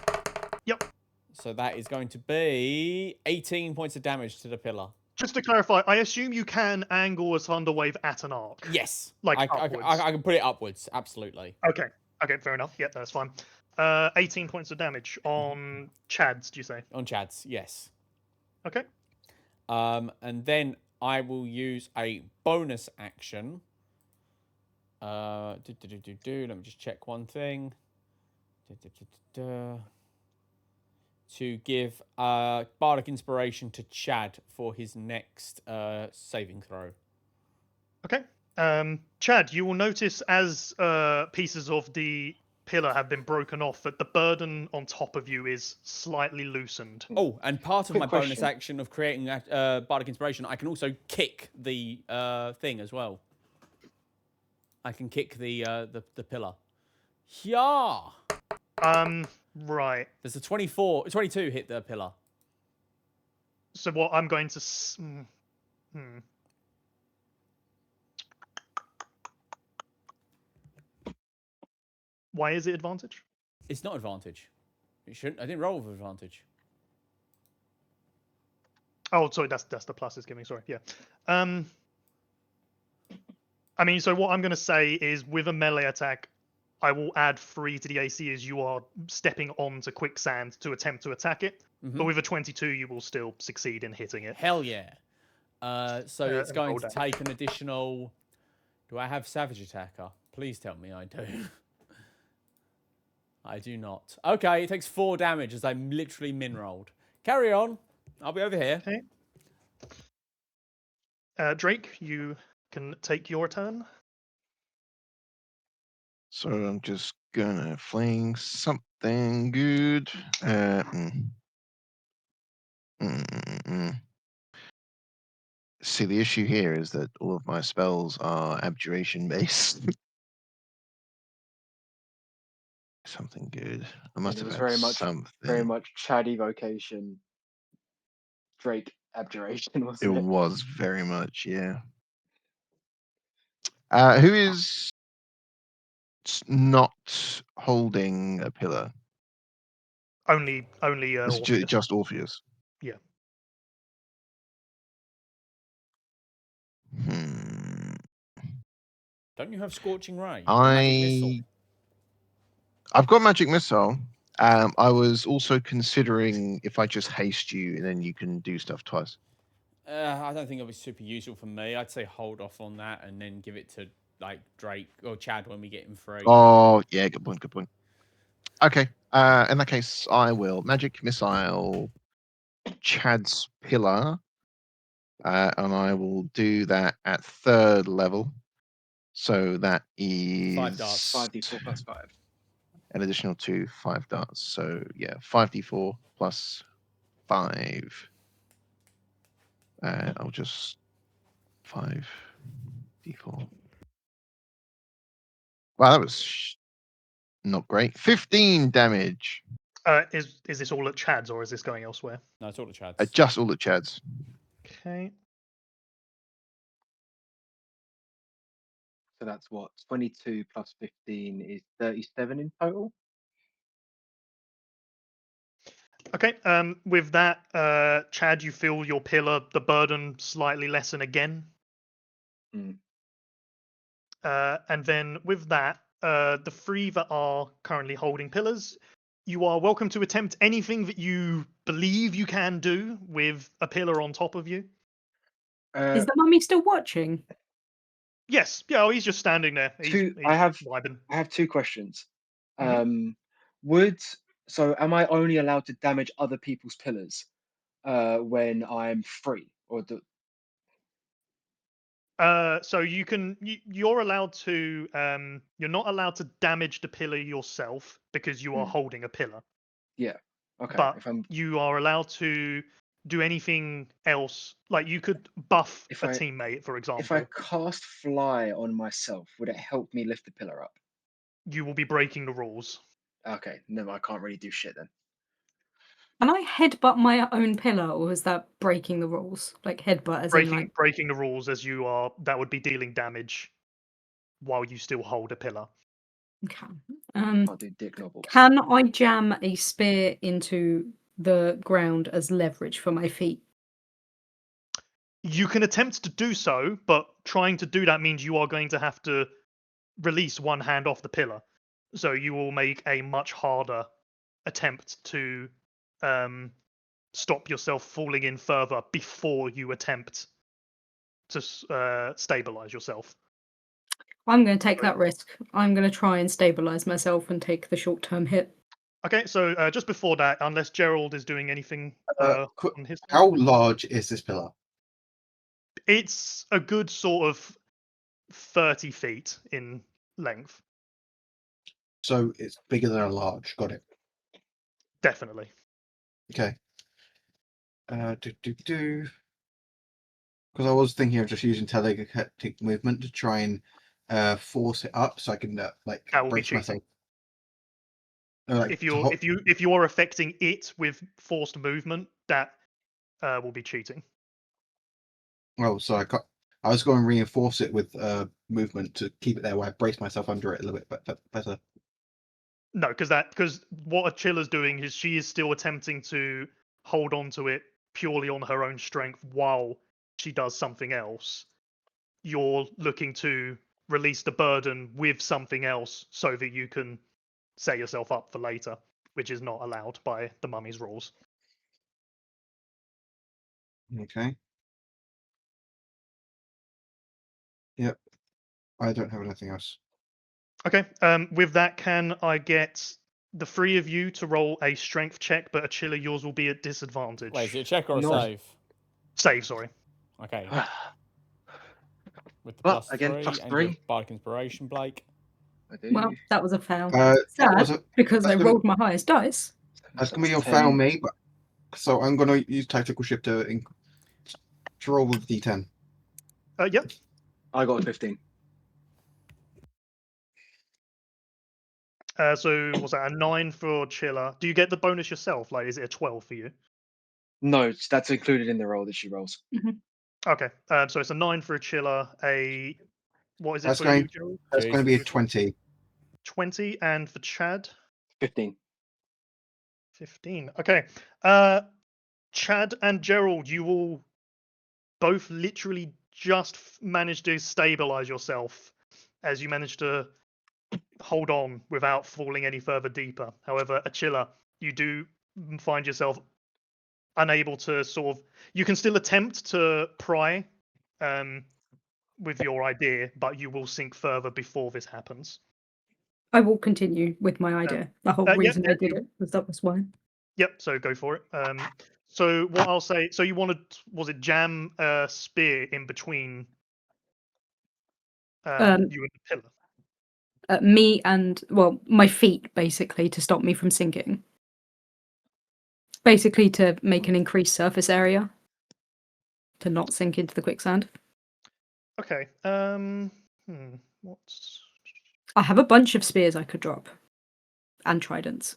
Yep. So that is going to be 18 points of damage to the pillar. Just to clarify, I assume you can angle a thunder wave at an arc. Yes. Like I upwards. can put it upwards. Absolutely. Okay. Okay, fair enough. Yeah, that's fine. 18 points of damage on Chad's, do you say? On Chad's, yes. Okay. And then I will use a bonus action. Let me just check one thing. To give Bardic Inspiration to Chad for his next saving throw. Okay. Chad, you will notice as pieces of the pillar have been broken off that the burden on top of you is slightly loosened. Oh, and part of Quick my bonus question. action of creating Bardic Inspiration, I can also kick the thing as well. I can kick the pillar. Yeah. Right. There's a 22 hit the pillar. So what I'm going to... Why is it advantage? It's not advantage. It shouldn't. I didn't roll with advantage. Oh, sorry, that's the plus it's giving. Sorry, yeah. I mean, so what I'm going to say is with a melee attack, I will add 3 to the AC as you are stepping onto quicksand to attempt to attack it. Mm-hmm. But with a 22, you will still succeed in hitting it. Hell yeah. So it's and going roll to damage. take an additional... Do I have Savage Attacker? Please tell me I do. I do not. Okay, it takes 4 damage as I'm literally min-rolled. Carry on. I'll be over here. Okay. Drake, you can take your turn. So I'm just gonna fling something good. See, the issue here is that all of my spells are abjuration based. Something good. I must And it have was had something. very much Chad evocation, Drake abjuration, It wasn't it? was very much, yeah. Who is not holding a pillar? Only It's Orpheus. just Orpheus. Yeah. Don't you have Scorching Ray? Magic Missile? I've got Magic Missile. I was also considering if I just haste you and then you can do stuff twice. I don't think it'll be super useful for me. I'd say hold off on that and then give it to like Drake or Chad when we get him free. Oh, yeah, good point, good point. Okay, in that case, I will Magic Missile Chad's Pillar, and I will do that at 3rd level. So that is 5 darts. 5d4 plus 5. an additional 5 darts. So yeah, 5d4 plus 5. I'll just 5d4. Wow, that was not great. 15 damage. Is this all at Chad's or is this going elsewhere? No, it's all the Chads. Just all the Chads. Okay. So that's what 22 plus 15 is 37 in total. Okay. With that, Chad, you feel your pillar, the burden slightly lessen again. Mm. And then with that, the 3 that are currently holding pillars, you are welcome to attempt anything that you believe you can do with a pillar on top of you. Is the mummy still watching? Yes. Yeah. Oh, he's just standing there. He's I have vibing. 2 questions. Mhm. So am I only allowed to damage other people's pillars when I'm free, or So you're allowed to you're not allowed to damage the pillar yourself because you are Hmm. holding a pillar. yeah? Okay, But if I'm you are allowed to do anything else. Like you could buff If a I- teammate, for if I example. cast fly on myself, would it help me lift the pillar up? You will be breaking the rules. Okay, no, I can't really do shit then. Can I headbutt my own pillar, or is that breaking the rules? Like headbutt as in like Breaking the rules as you are, that would be dealing damage while you still hold a pillar. okay. Can't do dick nobbles. Can I jam a spear into the ground as leverage for my feet? You can attempt to do so, but trying to do that means you are going to have to release one hand off the pillar. So you will make a much harder attempt to stop yourself falling in further before you attempt to stabilize yourself. I'm going to take that risk. I'm going to try and stabilize myself and take the short-term hit. Okay, so just before that, unless Gerald is doing anything on his side, How large is this pillar? it's a good sort of 30 feet in length. So it's bigger than a large. Got it. Definitely. Okay. Because I was thinking of just using telekinetic movement to try and force it up, so I can That will be brace cheating. myself. If you are affecting it with forced movement, that will be cheating. Oh, so I was going to reinforce it with movement to keep it there, where I brace myself under it a little bit better. No, because what Achilla's doing is she is still attempting to hold on to it purely on her own strength while she does something else. You're looking to release the burden with something else so that you can set yourself up for later, which is not allowed by the mummy's rules. Okay. Yep. I don't have anything else. Okay. With that, can I get the 3 of you to roll a strength check, but Achilla, yours will be at disadvantage. Wait, is it a check or a No. save? Save, sorry. Okay. With the Well, plus again, 3 plus and 3. your Bardic Inspiration, Blake. I do. Well, that was a fail. That Sad, was because I that's gonna- rolled my highest dice. That's gonna be your 10. fail me, but so I'm gonna use tactical shift to roll with D10. Yep. I got a 15. So was that a 9 for Chilla? Do you get the bonus yourself? Like, is it a 12 for you? No, that's included in the roll that she rolls. Okay. So it's a 9 for a Chilla. What is it That's for going- you, Gerald? That's going to be a 20. 20, and for Chad, 15. 15. Okay. Chad and Gerald, you will both literally just manage to stabilize yourself as you manage to hold on without falling any further deeper. However, Achilla, you do find yourself unable to sort of. You can still attempt to pry with your idea, but you will sink further before this happens. I will continue with my idea. The whole yeah, reason yeah, I did it was that was why. Yep, so go for it. So what I'll say, so you wanted, was it jam a spear in between you and the pillar? Me and, well, my feet, basically, to stop me from sinking. Basically to make an increased surface area. To not sink into the quicksand. Okay. What's... I have a bunch of spears I could drop. And tridents.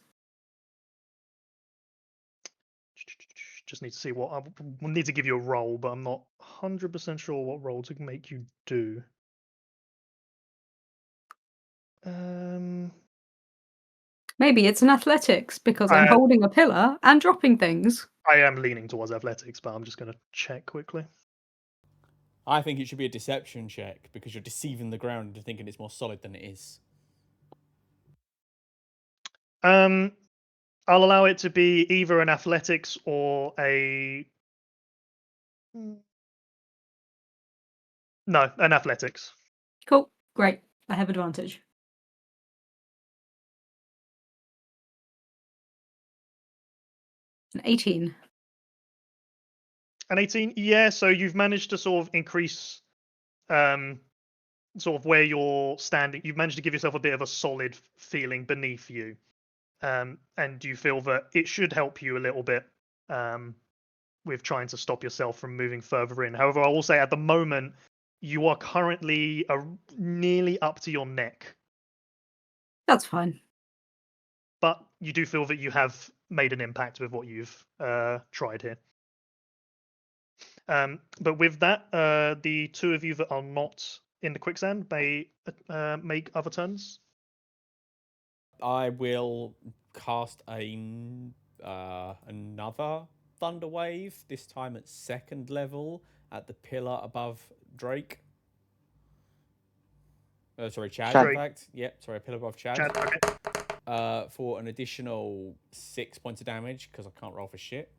Just need to see what... We'll need to give you a roll, but I'm not 100% sure what roll to make you do. Maybe it's an athletics, because I'm holding a pillar and dropping things. I am leaning towards athletics, but I'm just going to check quickly. I think it should be a deception check, because you're deceiving the ground into thinking it's more solid than it is. I'll allow it to be either an athletics or a... No, an athletics. Cool. Great. I have advantage. An 18. An 18? Yeah, so you've managed to sort of increase sort of where you're standing. You've managed to give yourself a bit of a solid feeling beneath you. And you feel that it should help you a little bit with trying to stop yourself from moving further in. However, I will say at the moment, you are currently nearly up to your neck. That's fine. But you do feel that you have made an impact with what you've tried here. But with that, the two of you that are not in the quicksand may make other turns. I will cast another Thunder Wave, this time at 2nd level, at the pillar above Drake. Sorry, Chad, in fact. Yep, sorry, pillar above Chad. Okay. For an additional 6 points of damage, because I can't roll for shit.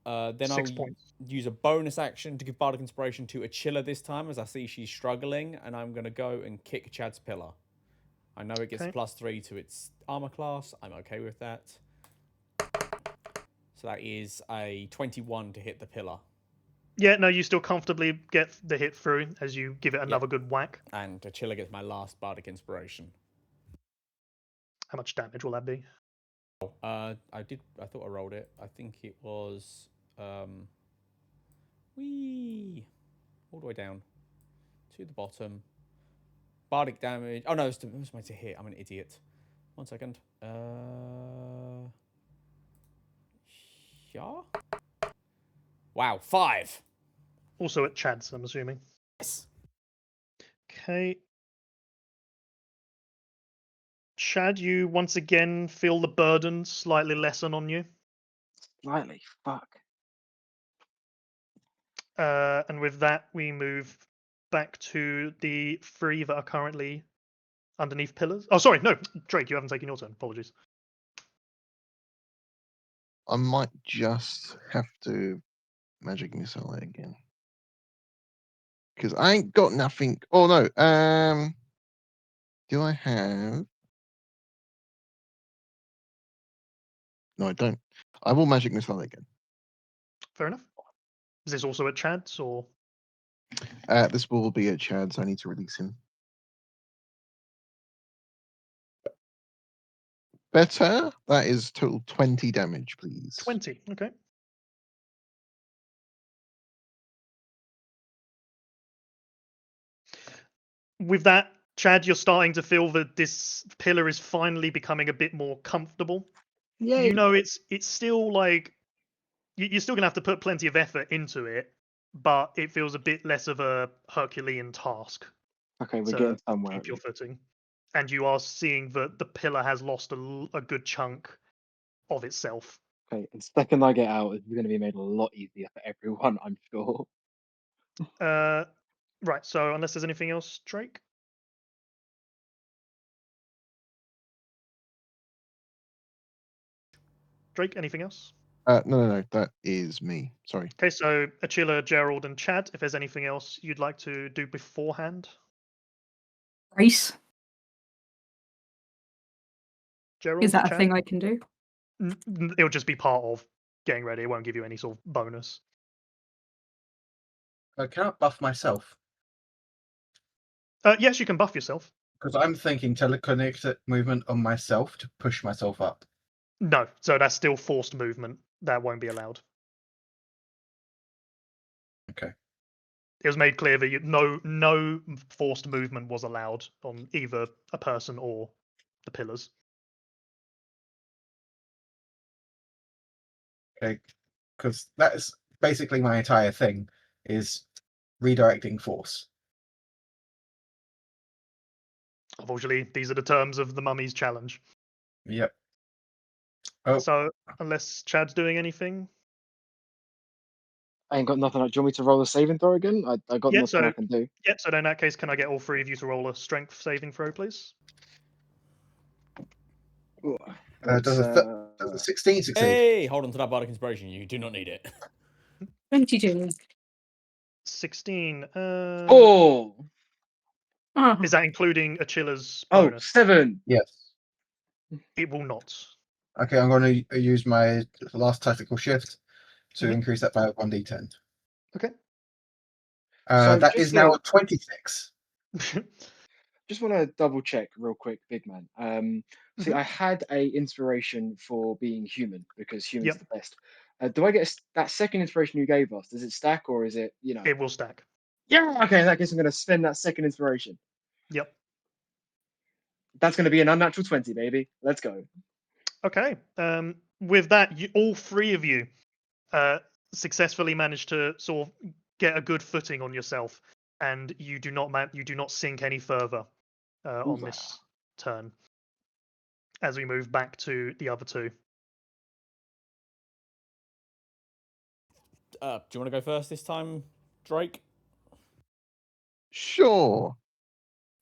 Then 6 I'll points. use a bonus action to give Bardic Inspiration to Achilla this time, as I see she's struggling, and I'm going to go and kick Chad's pillar. I know it gets +3 to its armor class. I'm okay with that. So that is a 21 to hit the pillar. Yeah, no, you still comfortably get the hit through as you give it another good whack. And Achilla gets my last Bardic Inspiration. How much damage will that be? I thought I rolled it. I think it was all the way down to the bottom. Bardic damage. Oh no, it's my to hit. I'm an idiot. 1 second. Yeah. Wow, 5. Also at Chad's, I'm assuming. Yes. Okay. Chad, you once again feel the burden slightly lessen on you. Slightly. Fuck. And with that, we move back to the 3 that are currently underneath pillars. Oh, sorry, no, Drake, you haven't taken your turn. Apologies. I might just have to magic missile it again. Because I ain't got nothing. Oh no. Do I have? No, I don't. I will magic missile again. Fair enough. Is this also at Chad's or? This will be at Chad's. I need to release him. Better. That is total 20 damage, please. 20. Okay. With that, Chad, you're starting to feel that this pillar is finally becoming a bit more comfortable. Yeah. You know, it's still like you're still gonna have to put plenty of effort into it, but it feels a bit less of a Herculean task. Okay, we're to getting somewhere. keep your footing, and you are seeing that the pillar has lost a good chunk of itself. Okay, and second I get out, it's going to be made a lot easier for everyone, I'm sure. Right. So unless there's anything else, Drake. Drake, anything else? No, that is me. Sorry. Okay, so Achilla, Gerald, and Chad. If there's anything else you'd like to do beforehand, Race. Gerald. Is that a Chad? thing I can do? It'll just be part of getting ready. It won't give you any sort of bonus. Can I buff myself? Yes, you can buff yourself. Because I'm thinking telekinetic movement on myself to push myself up. No, so that's still forced movement. That won't be allowed. Okay. It was made clear that no forced movement was allowed on either a person or the pillars. Okay. Because that is basically my entire thing, is redirecting force. Unfortunately, these are the terms of the Mummy's challenge. Yep. Oh, So, unless Chad's doing anything, I ain't got nothing. Do you want me to roll a saving throw again? I got Yeah, nothing I can do. yep. So in that case, can I get all three of you to roll a strength saving throw, please? does a 16 succeed? Hey, hold on to that bardic inspiration. You do not need it. 22. 16. Oh, Oh, Is that including Achilla's oh, bonus? 7. Yes. It will not. Okay, I'm going to use my last tactical shift to Mhm. increase that by 1d10. Okay. So That just is now like- 26. Just want to double check real quick, big man. See, Mhm. I had a inspiration for being human because human's Yep. the best. Do I get that second inspiration you gave us? Does it stack or is it, It will stack. Yeah, okay, in that case, I'm going to spend that second inspiration. Yep. That's going to be an unnatural 20, baby. Let's go. Okay. With that, all three of you successfully managed to sort of get a good footing on yourself, and you do not sink any further on this turn. As we move back to the other two. Do you want to go first this time, Drake? Sure.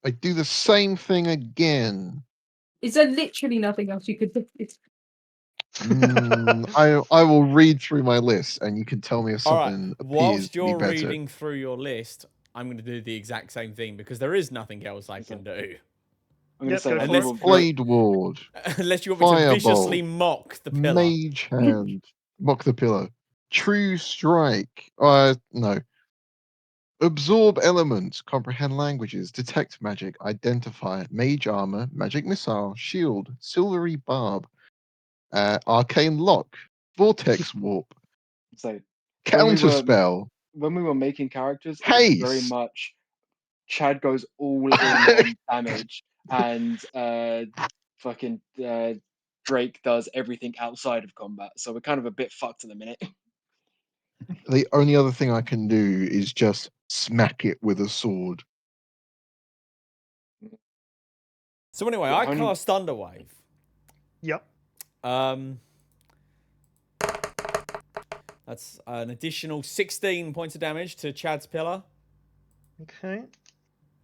I do the same thing again. is there literally nothing else you could do? I will read through my list, and you can tell me if All right. something appears Whilst to be you're better. reading through your list, I'm going to do the exact same thing because there is nothing else I can do. I'm going Yep, to say go that for we it. will Blade Ward, Unless you want me to Firebolt, viciously mock the pillar. Mage Hand, mock the pillar, True Strike. No. Absorb elements, comprehend languages, detect magic, identify, mage armor, magic missile, shield, silvery barb, arcane lock, vortex warp, So counter spell. when we were making characters, it was very Haste. much Chad goes all in on damage and fucking Drake does everything outside of combat. So we're kind of a bit fucked at the minute. The only other thing I can do is just smack it with a sword. So anyway, Yeah, I only- cast Thunderwave. Yep. That's an additional 16 points of damage to Chad's pillar. Okay.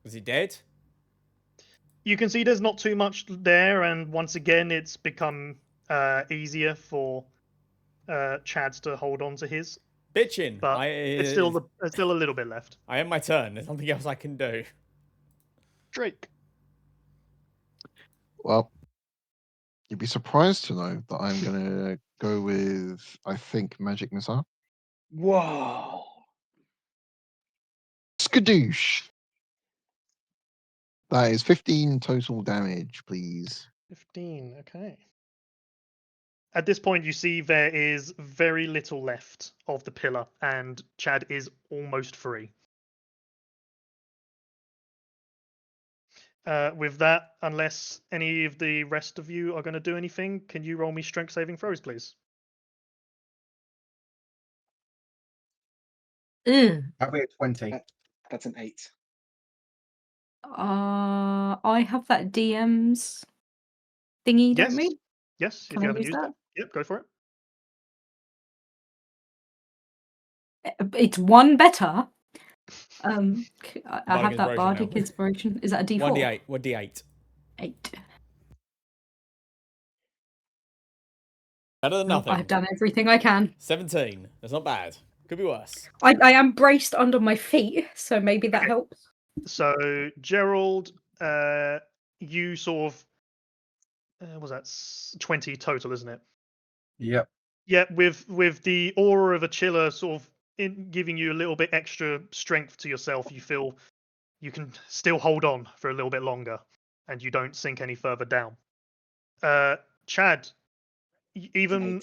Was he dead? You can see there's not too much there, and once again, it's become easier for Chad to hold on to his. Bitchin'. But it's still a little bit left. I am my turn. There's nothing else I can do. Drake. Well, you'd be surprised to know that I'm going to go with, I think, magic missile. Whoa. Skadoosh. That is 15 total damage, please. 15. Okay. At this point, you see there is very little left of the pillar, and Chad is almost free. With that, unless any of the rest of you are going to do anything, can you roll me strength saving throws, please? I'll be at 20. That's an 8. I have that DM's thingy, Yes. don't we? Yes, if Can you I haven't use used that? it. Yep, go for it. It's one better. I have that Inspiration bardic now. inspiration. Is that a D4? 1d8. 1d8. 8. Better than Nope, nothing. I've done everything I can. 17. That's not bad. Could be worse. I am braced under my feet, so maybe that Okay. helps. So Gerald, you sort of was that 20 total, isn't it? Yep. Yeah, with the aura of a chiller sort of giving you a little bit extra strength to yourself, you feel you can still hold on for a little bit longer, and you don't sink any further down. Chad, even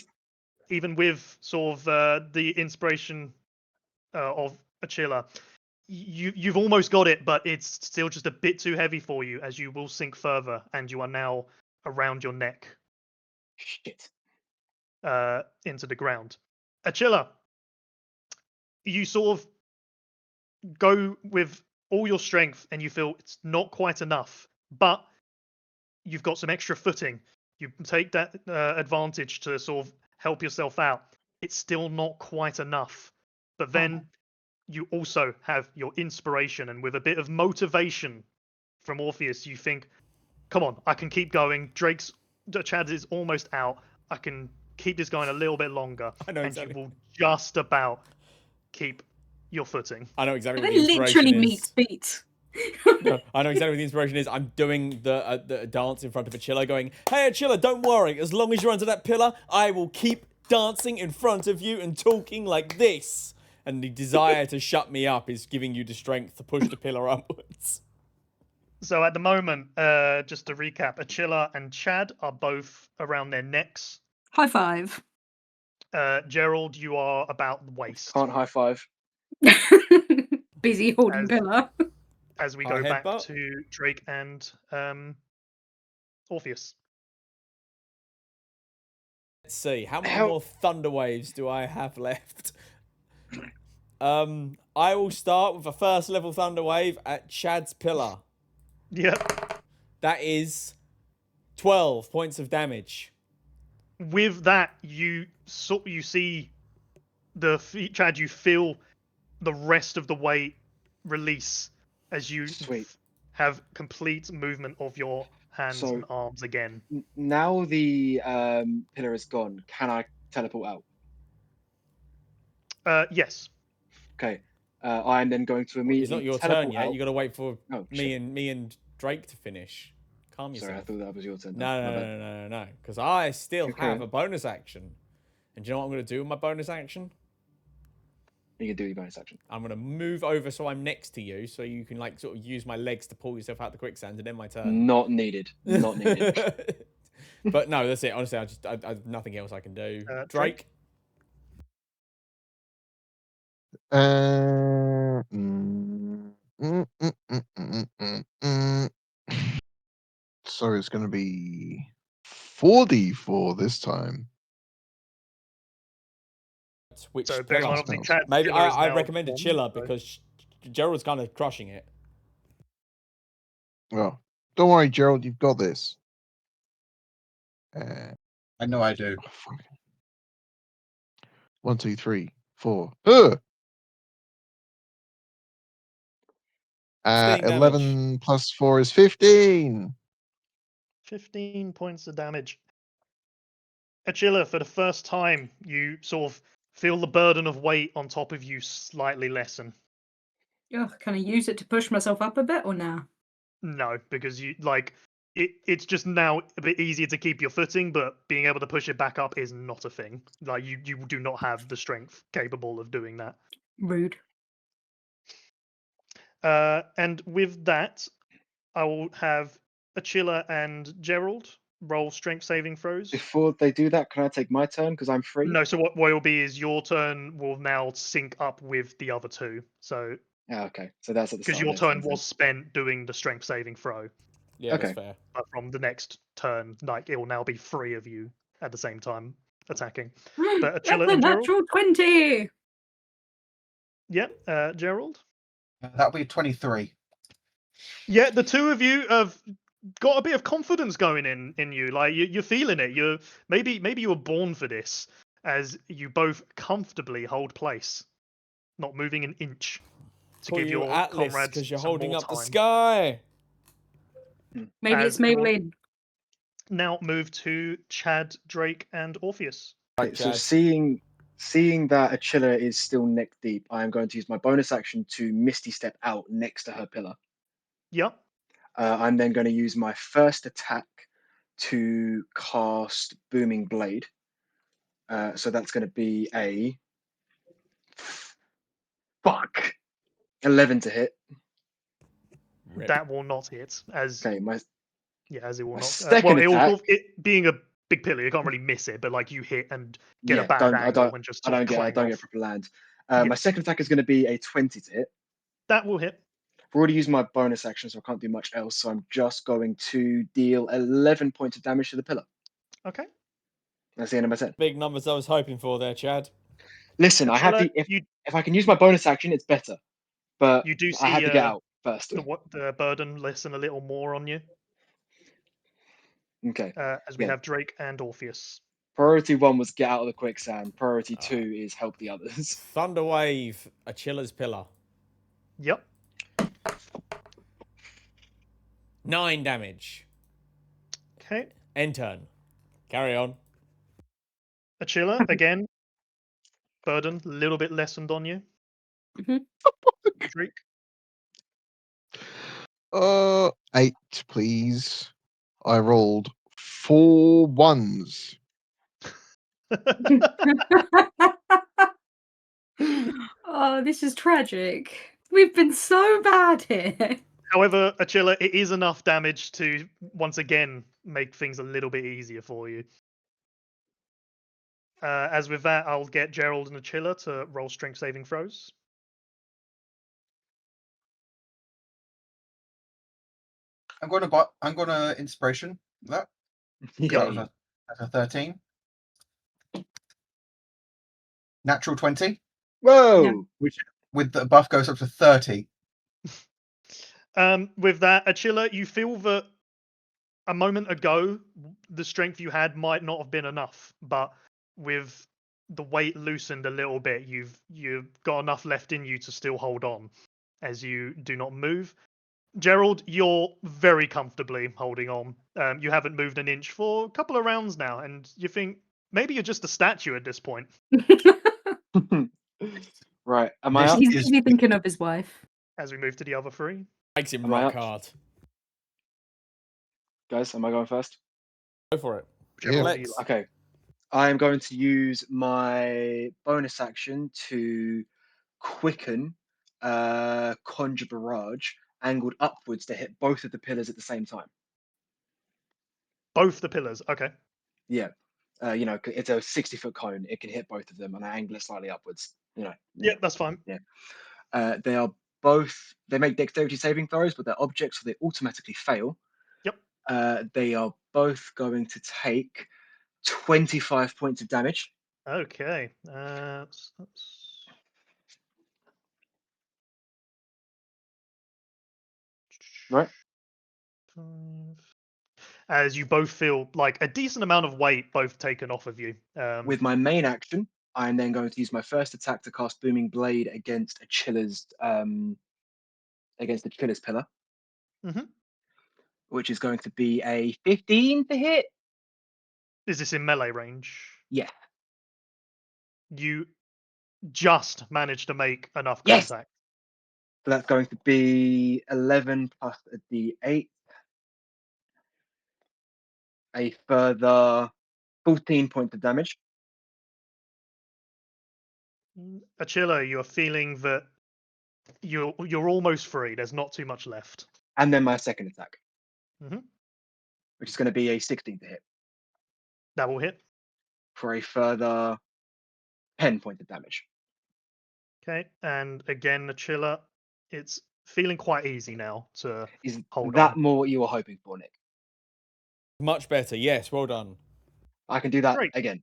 with sort of the inspiration of a chiller, you've almost got it, but it's still just a bit too heavy for you, as you will sink further, and you are now around your neck Shit. into the ground. Achilla, you sort of go with all your strength and you feel it's not quite enough, but you've got some extra footing. You take that advantage to sort of help yourself out. It's still not quite enough. But then you also have your inspiration, and with a bit of motivation from Orpheus, you think, come on, I can keep going. Chad is almost out. I can keep this going a little bit longer. I know and exactly. you will just about keep your footing. I know exactly what They the inspiration literally is. meet feet. No, I know exactly what the inspiration is. I'm doing the dance in front of Achilla going, hey Achilla, don't worry. As long as you're under that pillar, I will keep dancing in front of you and talking like this. And the desire to shut me up is giving you the strength to push the pillar upwards. So at the moment, just to recap, Achilla and Chad are both around their necks. High five. Gerald, you are about the waist. Can't high five. Busy holding As- pillar. As we High go back headbutt. to Drake and Orpheus. Let's see, how many How- more thunder waves do I have left? I will start with a first level thunder wave at Chad's pillar. Yep. That is 12 points of damage. With that, you see Chad. You feel the rest of the weight release as you Sweet. have complete movement of your hands So- and arms again. Now the pillar is gone. Can I teleport out? Yes. Okay. I am then going to It's immediately not your teleport turn yet. out. You got to wait for Oh, me and Drake to finish. Calm yourself. Sorry, I thought that was your turn. No, My bad. no. Because I still Okay. have a bonus action. And do you know what I'm going to do with my bonus action? You can do your bonus action. I'm going to move over so I'm next to you, so you can like sort of use my legs to pull yourself out the quicksand, and then my turn. Not needed. Not needed. But no, that's it. Honestly, I nothing else I can do. Drake? Drake. So it's going to be 4d4 this time. Which So bear in mind, Plus obviously, spells. Chad's maybe pillar is I now recommend a gone, chiller so- because Gerald's kind of crushing it. Well, don't worry, Gerald, you've got this. I know I do. Oh, fuck. 1, 2, 3, 4. 16 11 plus 4 is 15. 15 points of damage. Achilla, for the first time, you sort of feel the burden of weight on top of you slightly lessen. Ugh, can I use it to push myself up a bit or now? No, because it's just now a bit easier to keep your footing, but being able to push it back up is not a thing. Like you do not have the strength capable of doing that. Rude. And with that, I will have Achilla and Gerald roll strength saving throws. Before they do that, can I take my turn because I'm free? No, so what will be is your turn will now sync up with the other two. So Yeah, okay. So that's at the because start. your of turn next turn. was spent doing the strength saving throw, Yeah, Okay. that's fair. but from the next turn, like it will now be 3 of you at the same time attacking. But That's Achilla a and Gerald? natural 20! Yeah, Gerald. That'll be 23. Yeah, the two of you have got a bit of confidence going in you. Like you're feeling it. You're maybe you were born for this, as you both comfortably hold place, not moving an inch. to Call give you your Atlas comrades because you're some holding more up the time. sky. Maybe it's As your- Maybelline. Now move to Chad, Drake, and Orpheus. Right, Okay, so Chad. seeing that Achilla is still neck deep, I am going to use my bonus action to Misty Step out next to her pillar. Yep. I'm then going to use my first attack to cast Booming Blade. So that's going to be a 11 to hit. Rip. That will not hit. As Okay, my as it will my not. second attack- It being a big pillar, you can't really miss it, but like you hit and get a yeah, bad don't, angle and just I sort of don't get clang a off. proper land. Yeah. My second attack is going to be a 20 to hit. That will hit. I've already used my bonus action, so I can't do much else. So I'm just going to deal 11 points of damage to the pillar. Okay. That's the end of my turn. Big numbers I was hoping for there, Chad. Listen, I have Achilla, to. If I can use my bonus action, it's better. But you do I had see to get out first. the burden lessen a little more on you Okay. as we Yeah. have Drake and Orpheus. Priority 1 was get out of the quicksand. Priority Ah. 2 is help the others. Thunderwave, Achilla's pillar. Yep. 9 damage. Okay. End turn. Carry on. Achilla, again, burden a little bit lessened on you. Mhm. Drake. 8, please. I rolled 4 ones. Oh, this is tragic. We've been so bad here. However, Achilla, it is enough damage to once again make things a little bit easier for you. As with that, I'll get Gerald and Achilla to roll strength saving throws. I'm gonna inspiration that. Yeah. That's a 13. Natural 20, Whoa! which with the buff goes up to 30. With that, Achilla, you feel that a moment ago the strength you had might not have been enough, but with the weight loosened a little bit, you've got enough left in you to still hold on, as you do not move. Gerald, you're very comfortably holding on. You haven't moved an inch for a couple of rounds now, and you think maybe you're just a statue at this point. Right. Am I This up? He's is- busy thinking of his wife. As we move to the other three, Makes him Am I rock up? hard. Guys, am I going first? Go for it. Yeah. Gerald, you Let's- Okay. I am going to use my bonus action to quicken Conjure Barrage angled upwards to hit both of the pillars at the same time. both the pillars. Okay. Yeah. It's a 60-foot cone. It can hit both of them, and I angle it slightly upwards. Yeah, that's fine. They are both. They make dexterity saving throws, but they're objects, so they automatically fail. Yep. They are both going to take 25 points of damage. Okay. Right. As you both feel like a decent amount of weight both taken off of you. With my main action, I'm then going to use my first attack to cast Booming Blade against Achilla's pillar, Mhm. which is going to be a 15 to hit. Is this in melee range? Yeah. You just managed to make enough Yes! contact. So that's going to be 11 plus a d8. A further 14 points of damage. Achilla, you're feeling that you're almost free. There's not too much left. And then my second attack, Mhm. which is going to be a 16 to hit That will hit. for a further 10 points of damage. Okay. And again, Achilla, it's feeling quite easy now to Is hold that on. more what you were hoping for, Nick? Much better. Yes, well done. I can do that Great. again.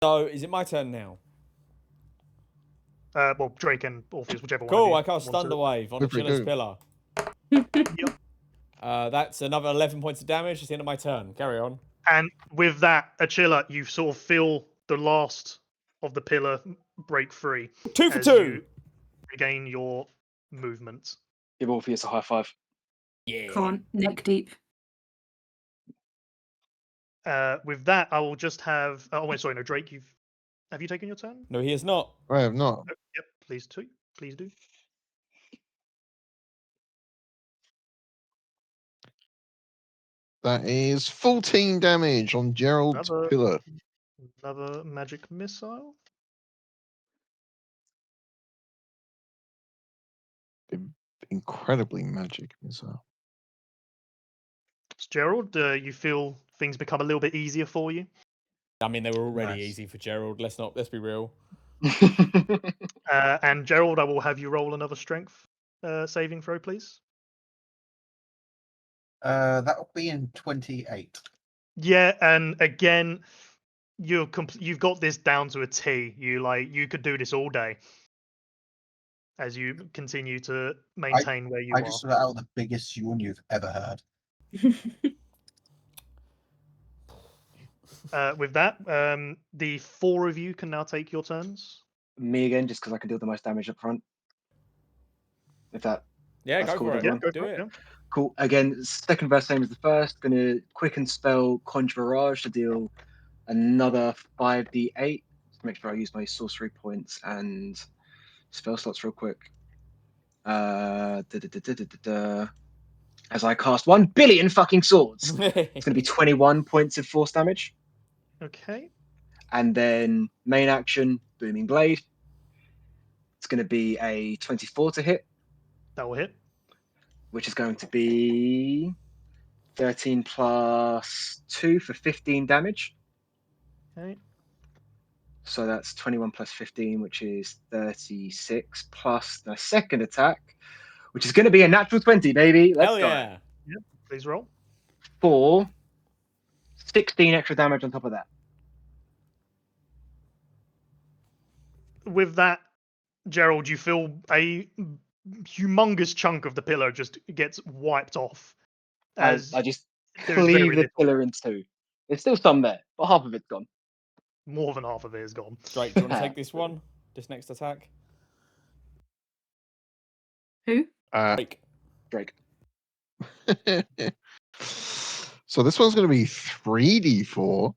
So, is it my turn now? Well, Drake and Orpheus, whichever one. of Cool, you I cast want to- Thunderwave on Good for Achilla's you. pillar. That's another 11 points of damage. It's the end of my turn. Carry on. And with that, Achilla, you sort of feel the last of the pillar break free. 2 for as 2. You regain your movement. Give Orpheus a high five. Yeah. Can't. Neck deep. With that, I will just have. Oh wait, sorry, no, Drake. Have you taken your turn? No, he is not. I have not. Oh, yep, please do. That is 14 damage on Gerald's Another- pillar. Another magic missile. Incredibly magic missile. Gerald, you feel things become a little bit easier for you? I mean, they were already Nice. easy for Gerald. Let's be real. And Gerald, I will have you roll another strength saving throw, please. That'll be in 28. Yeah, and again, you've got this down to a T. You could do this all day as you continue to maintain where you I are. just let out the biggest yawn you've ever heard. With that, the 4 of you can now take your turns. Me again, just because I can deal the most damage up front. If that Yeah, That's go cool, for it. that's Yeah, fine. go Do for it. it. Yeah. cool. Again, second verse same as the first. Gonna quicken spell Conjurage to deal another 5d8. Just make sure I use my sorcery points and spell slots real quick. As I cast 1 billion fucking swords. It's gonna be 21 points of force damage. Okay. And then main action, Booming Blade. It's going to be a 24 to hit, That will hit. which is going to be 13 plus 2 for 15 damage. Okay. So that's 21 plus 15, which is 36, plus the second attack, which is going to be a natural 20, baby. Let's Hell go. yeah. Please roll. For 16 extra damage on top of that. With that, Gerald, you feel a humongous chunk of the pillar just gets wiped off. As I just there's very cleave the little. pillar in two. There's still some there, but half of it's gone. More than half of it is gone. Drake, do you want to take this one? This next attack? Who? Drake. Drake. So this one's going to be 3d4.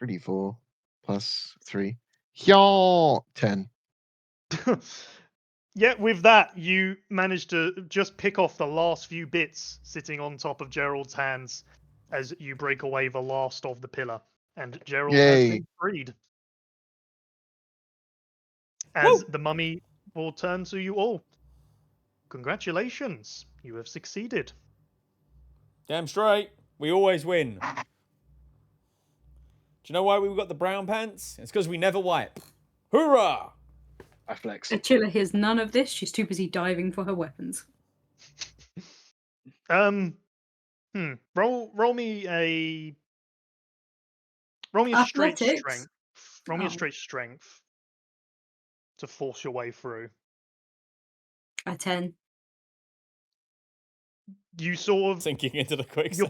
3d4 plus 3. Yeah, 10. Yeah, with that, you manage to just pick off the last few bits sitting on top of Gerald's hands as you break away the last of the pillar. And Gerald has Yay. been freed. As Woo! the mummy will turn to you all. Congratulations, you have succeeded. Damn straight. We always win. Do you know why we got the brown pants? It's because we never wipe. Hoorah! I flex. Achilla hears none of this. She's too busy diving for her weapons. Roll me a straight Athletics? strength. Roll me a Oh. straight strength to force your way through. A 10. You sort of Sinking into the quicksand.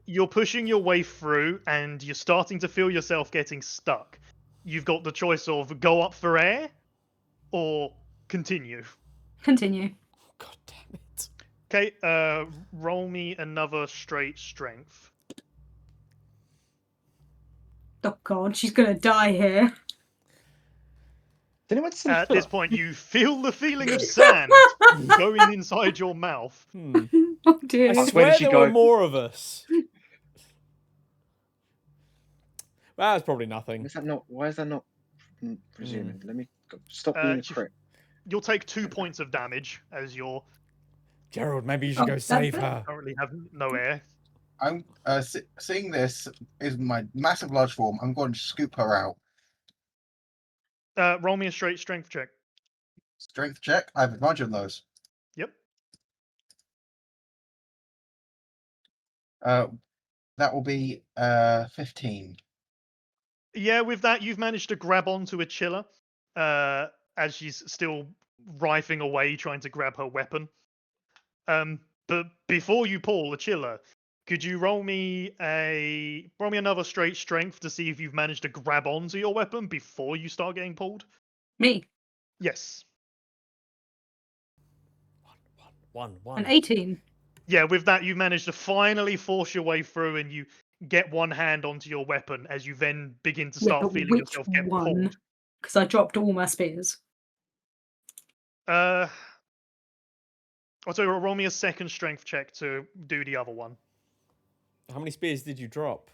you're pushing your way through, and you're starting to feel yourself getting stuck. You've got the choice of go up for air or continue. Continue. God damn it. Okay, roll me another straight strength. Oh god, she's gonna die here. Did anyone see At the this point, you feel the feeling of sand going inside your mouth. Oh dear. I Where swear did she there go? were more of us. That was probably nothing. Why is that not presuming? Let me stop Uh, being a you- crit. You'll take 2 points of damage as you're Gerald, maybe you should Oh, go that's save it. her. currently have no air. I'm seeing this is my massive large form. I'm going to scoop her out. Roll me a straight strength check. Strength check. I have advantage on those. Yep. That will be 15. Yeah, with that, you've managed to grab onto a chiller as she's still rifling away, trying to grab her weapon. But before you pull the chiller, Could you roll me another straight strength to see if you've managed to grab onto your weapon before you start getting pulled? Me, Yes. One. an 18. Yeah, with that you manage to finally force your way through and you get one hand onto your weapon as you then begin to Yeah, start but feeling which yourself get one? pulled. Because I dropped all my spears. I'll tell you what, roll me a second strength check to do the other one. How many spears did you drop?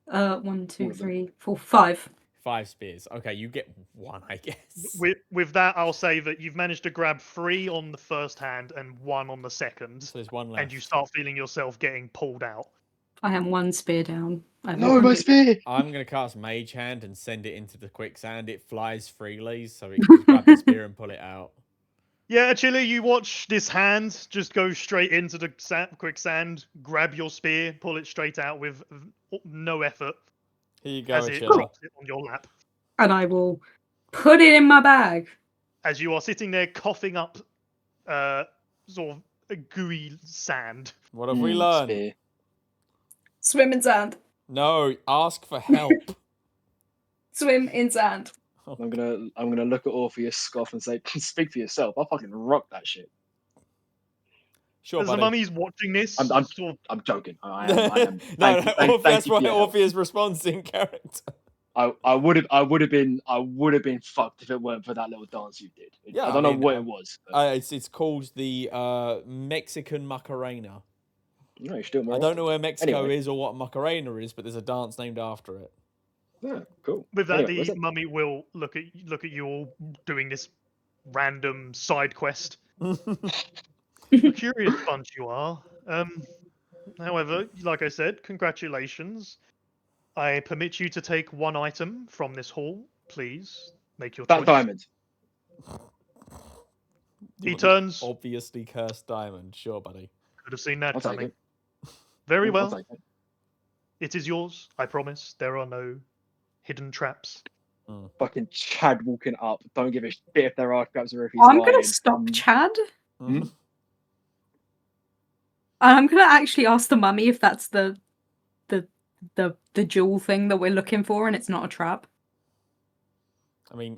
1, 2, All of them. 3, 4, 5. 5 spears. Okay, you get one, I guess. With that, I'll say that you've managed to grab 3 on the first hand and 1 on the second, So there's one left. and you start feeling yourself getting pulled out. I am 1 spear down. I have No, my 100. spear! I'm going to cast Mage Hand and send it into the quicksand. It flies freely, so it can just grab the spear and pull it out. Yeah, Chili, you watch this hand just go straight into the quicksand, grab your spear, pull it straight out with no effort Here you go, as it Achilla. drops it on your lap. And I will put it in my bag. As you are sitting there coughing up sort of a gooey sand. What have we learned? Spear. Swim in sand. No, ask for help. Swim in sand. I'm gonna look at Orpheus, scoff, and say, "Speak for yourself. I fucking rock that shit." Sure, As the buddy. mummy's watching this, I'm sort of, I'm joking. I am. no, Thank you, thank that's you why for your help. Orpheus responds in character. I would have been fucked if it weren't for that little dance you did. Yeah, I I don't know mean, what it was. But... It's called the Mexican Macarena. No, you're still more I don't know where Mexico Anyway. is or what Macarena is, but there's a dance named after it. Yeah, cool. with that, Anyway, where's the that- mummy will look at you all doing this random side quest. A curious bunch you are. However, like I said, congratulations. I permit you to take 1 item from this hall. Please make your that choice. diamond. He turns. Obviously cursed diamond. Sure, buddy. Could have seen that I'll take coming. it. Very I'll well. take it. It is yours. I promise. There are no hidden traps. Fucking Chad walking up. Don't give a shit if there are traps or if he's I'm lying. going to stop Chad. Hmm? I'm going to actually ask the mummy if that's the jewel thing that we're looking for and it's not a trap. I mean,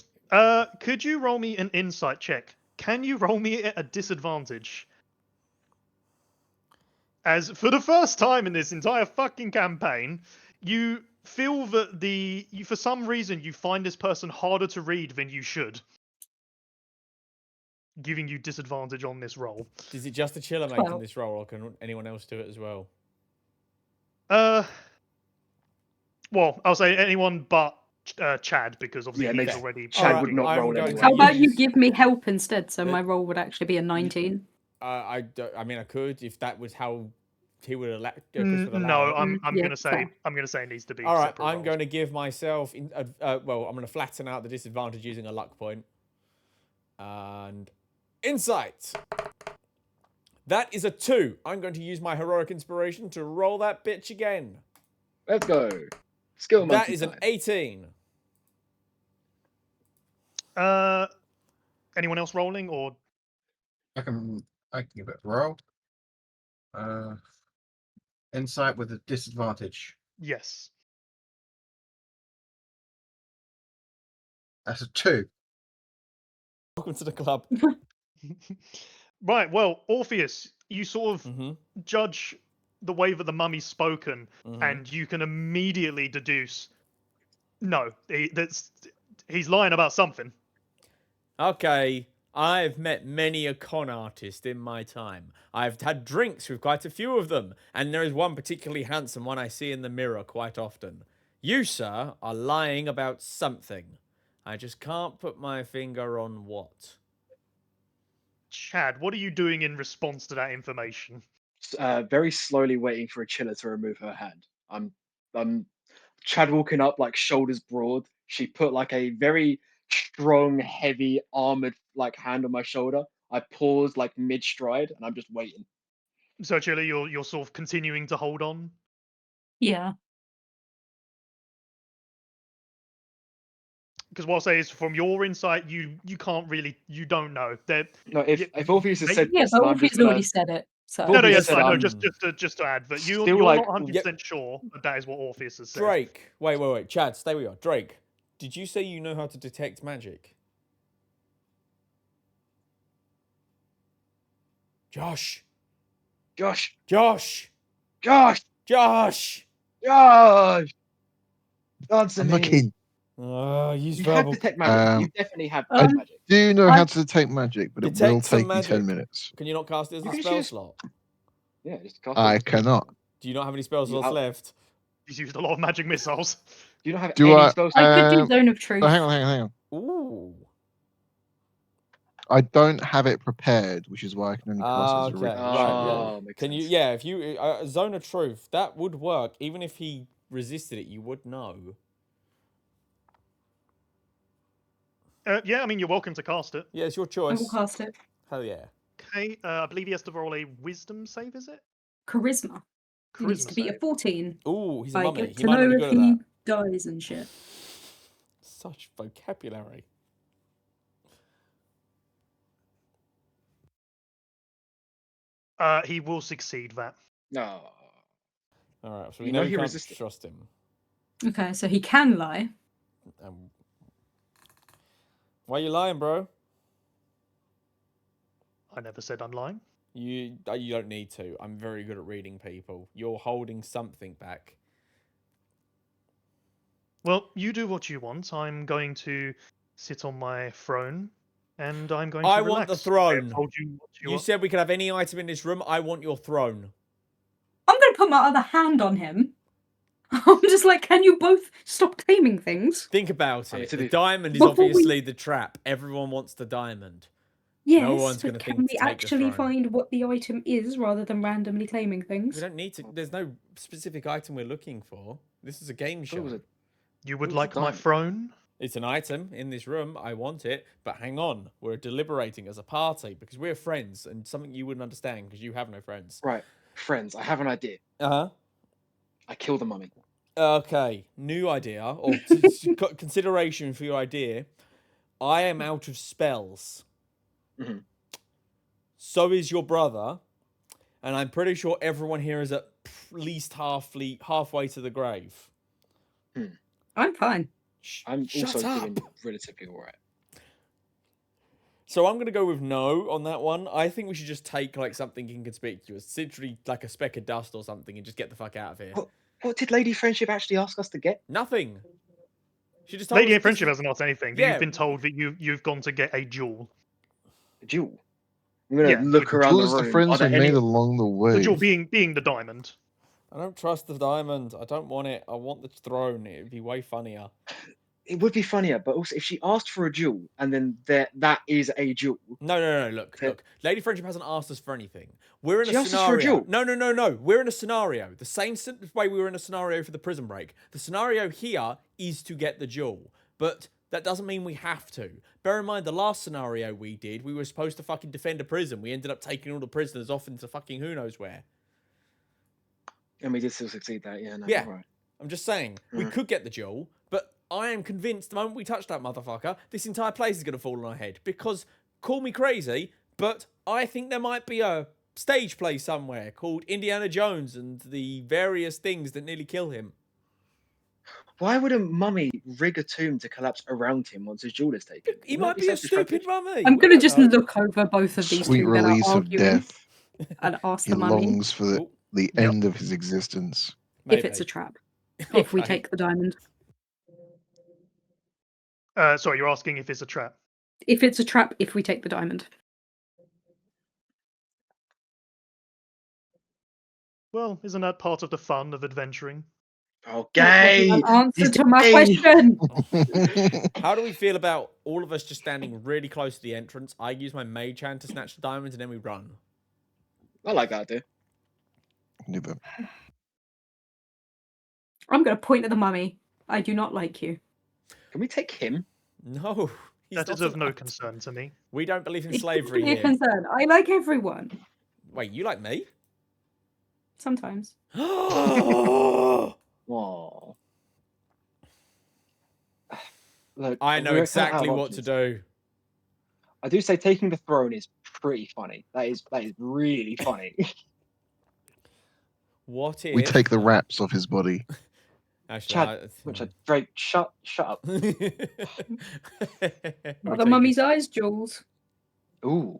Could you roll me an insight check? Can you roll me at a disadvantage? As for the first time in this entire fucking campaign, you feel that for some reason you find this person harder to read than you should, giving you disadvantage on this roll. is it just a chiller making Well. this role, or can anyone else do it as well? Well, I'll say anyone but Chad, because obviously Yeah, he's makes- already. Chad Alright, would not I'm roll going anyway. to How about you use- give me help instead? So Uh, my roll would actually be a 19. I mean, I could if that was how he would allow. No, I'm Yeah, gonna say fair. I'm gonna say it needs to be. All right, separate I'm rolls. going to give myself. Well, I'm going to flatten out the disadvantage using a luck point. And insight. That is a 2. I'm going to use my heroic inspiration to roll that bitch again. Let's go. Skill monkey That is an time. 18. Anyone else rolling or? I can give it a roll. Insight with a disadvantage. Yes. That's a 2. Welcome to the club. Right. Well, Orpheus, you sort of Mm-hmm. judge the way that the mummy's spoken, Mhm. and you can immediately deduce, no, he's lying about something. Okay, I've met many a con artist in my time. I've had drinks with quite a few of them, and there is one particularly handsome one I see in the mirror quite often. You, sir, are lying about something. I just can't put my finger on what. Chad, what are you doing in response to that information? Very slowly waiting for a chiller to remove her hand. I'm Chad walking up like shoulders broad. She put like a very strong, heavy, armored like hand on my shoulder. I paused like mid stride and I'm just waiting. So, Chili, you're sort of continuing to hold on. Yeah. Because what I'll say is, from your insight, you can't really, you don't know. No, if Orpheus has said Yeah, this, but then I'm Orpheus just gonna, already said it. So Well, No, no, he yes, said, fine. No, um, just to add that you're still not like- 100% sure, but that is what Orpheus has said. Drake. Wait. Chad, stay where you are. Drake, did you say you know how to detect magic? Josh. Josh, Josh. Josh, Josh. Josh. Answer I'm me. looking. Oh, use You have verbal. detect magic. You Um, definitely have I detect magic. Do know I- how to detect magic, but it will Detect some take you 10 magic. minutes. Can you not cast it as You a can spell just- slot? Yeah, just cast I it. cannot. Do you not have any spell You slots out- left? He's used a lot of magic missiles. Do you not have Do any I- spells? I could do Um, Zone of Truth. Oh, hang on. Ooh. I don't have it prepared, which is why I can only cast it as a Okay. ritual. Right. Yeah. Oh, makes Can you? sense. Yeah. If you Zone of Truth, that would work. Even if he resisted it, you would know. Yeah, I mean, you're welcome to cast it. Yeah, it's your I choice. will cast it. Hell yeah. Okay, I believe he has to roll a wisdom save, is it? Charisma. He needs Charisma to be a save. 14. Ooh, he's a I mummy. get He to might not know be if good at he that. dies and shit. Such vocabulary. He will succeed that. No. All right, so we You know know we he can't resisted. trust him. Okay, so he can lie. Why are you lying, bro? I never said I'm lying. You don't need to. I'm very good at reading people. You're holding something back. Well, you do what you want. I'm going to sit on my throne, and I'm going to I relax. want the I have throne. told you what you You want. said we could have any item in this room. I want your throne. I'm going to put my other hand on him. I'm just like, can you both stop claiming things? Think about I mean, it. to The be- diamond is Before we- obviously the trap. Everyone wants the diamond. Yes, one's gonna but think can to we take the actually throne. find what the item is rather than randomly claiming We things? don't need to. There's no specific item we're looking for. This is a game thought show. it was a- You would Ooh, like my diamond. throne? It's an item in this room. I want it. But hang on. We're deliberating as a party because we're friends and something you wouldn't understand because you have no friends. Right, friends. I have an idea. Uh-huh. I kill the mummy. Okay. New idea or consideration for your idea. I am out of spells. Mhm. So is your brother. And I'm pretty sure everyone here is at least halfway to the grave. I'm fine. I'm Shut also up. doing relatively alright. So I'm gonna go with no on that one. I think we should just take like something inconspicuous, literally like a speck of dust or something, and just get the fuck out of here. What did Lady Friendship actually ask us to get? Nothing. She just told Lady us of Friendship this hasn't asked anything, but Yeah. you've been told that you've gone to get a jewel. A jewel. I'm gonna Yeah, look the around the Tools the room. Are friends there have any? made along the way. The jewel being the diamond. I don't trust the diamond. I don't want it. I want the throne. It'd be way funnier. It would be funnier, but also if she asked for a jewel and then that is a jewel. No. Look. Okay. Lady Friendship hasn't asked us for anything. We're in She a asked us for a scenario. jewel. No. We're in a scenario. The same way we were in a scenario for the prison break. The scenario here is to get the jewel, but that doesn't mean we have to. Bear in mind, the last scenario we did, we were supposed to fucking defend a prison. We ended up taking all the prisoners off into fucking who knows where. And we did still succeed that, yeah. No, Yeah. Right. I'm just saying, we Mm. could get the jewel, but I am convinced the moment we touch that motherfucker, this entire place is going to fall on our head. Because, call me crazy, but I think there might be a stage play somewhere called Indiana Jones and the various things that nearly kill him. Why would a mummy rig a tomb to collapse around him once his jewel is taken? He Wouldn't that might be a self-destructive? stupid mummy. I'm We going to don't just know. look over both of these Sweet two that are release of arguing death. and ask He the mummy longs for Oh, the Yep. end of his existence. if it's a maybe. trap. If we Okay. take the diamond. Sorry, you're asking if it's a trap. If it's a trap, if we take the diamond. Well, isn't that part of the fun of adventuring? Okay. An answer He's to my gay. question. How do we feel about all of us just standing really close to the entrance? I use my mage hand to snatch the diamonds and then we run. I like that, dude. Never. I'm going to point at the mummy. I do not like you. Can we take him? No. he's That not is of an no item. concern to me. We don't believe in It slavery shouldn't be a here. concern. I like everyone. Wait, you like me? Sometimes. Oh. Look, I know we're kinda out exactly of what to options. do. I do say taking the throne is pretty funny. That is really funny. What if We take the wraps off his body. Actually, Richard, Drake, shut up. Are the mummy's eyes, Jules? Ooh.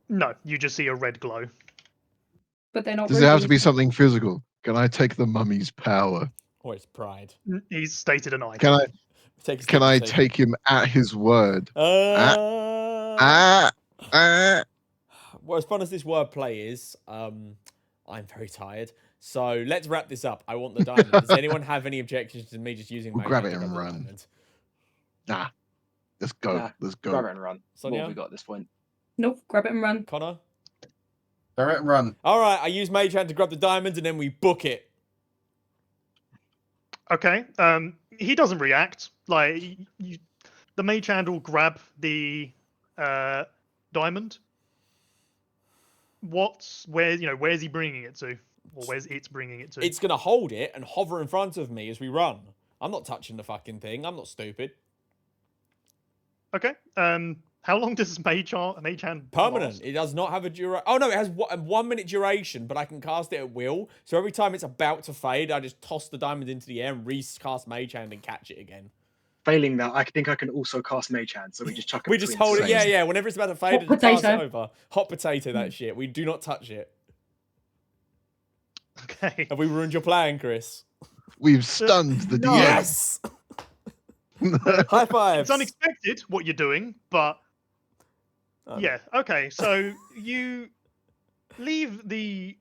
No, you just see a red glow. But they're not. Does it have to be rubies. something physical? Can I take the mummy's power? Or it's pride. He's stated an item. Can I? Take a Can step I to say- take him at his word? Well, as fun as this wordplay is, I'm very tired. So let's wrap this up. I want the diamond. Does anyone have any objections to me just using We'll my grab hand it to and grab the run. diamond? Nah. Let's go. Nah, Let's Grab go. it and run. Sonia? What have we got at this point? Nope. Grab it and run. Connor? Grab it and run. All right, I use mage hand to grab the diamond and then we book it. Okay. He doesn't react. Like the mage hand will grab the diamond. Where's he bringing it to, or where's it bringing it to? It's going to hold it and hover in front of me as we run. I'm not touching the fucking thing. I'm not stupid. Okay. How long does mage hand Permanent. last? It does not have a duration. Oh, no, it has a 1 minute duration, but I can cast it at will. So every time it's about to fade, I just toss the diamond into the air and recast mage hand and catch it again. Failing that, I think I can also cast Mage Hand, so we just chuck it. We just between hold it. the Yeah, same. yeah. Whenever it's about to fade, Hot just pass it potato. over. Hot potato, that shit. We do not touch it. Okay. Have we ruined your plan, Chris? We've stunned the DM. Yes! High fives. It's unexpected what you're doing, but Oh, yeah. Okay. So you leave the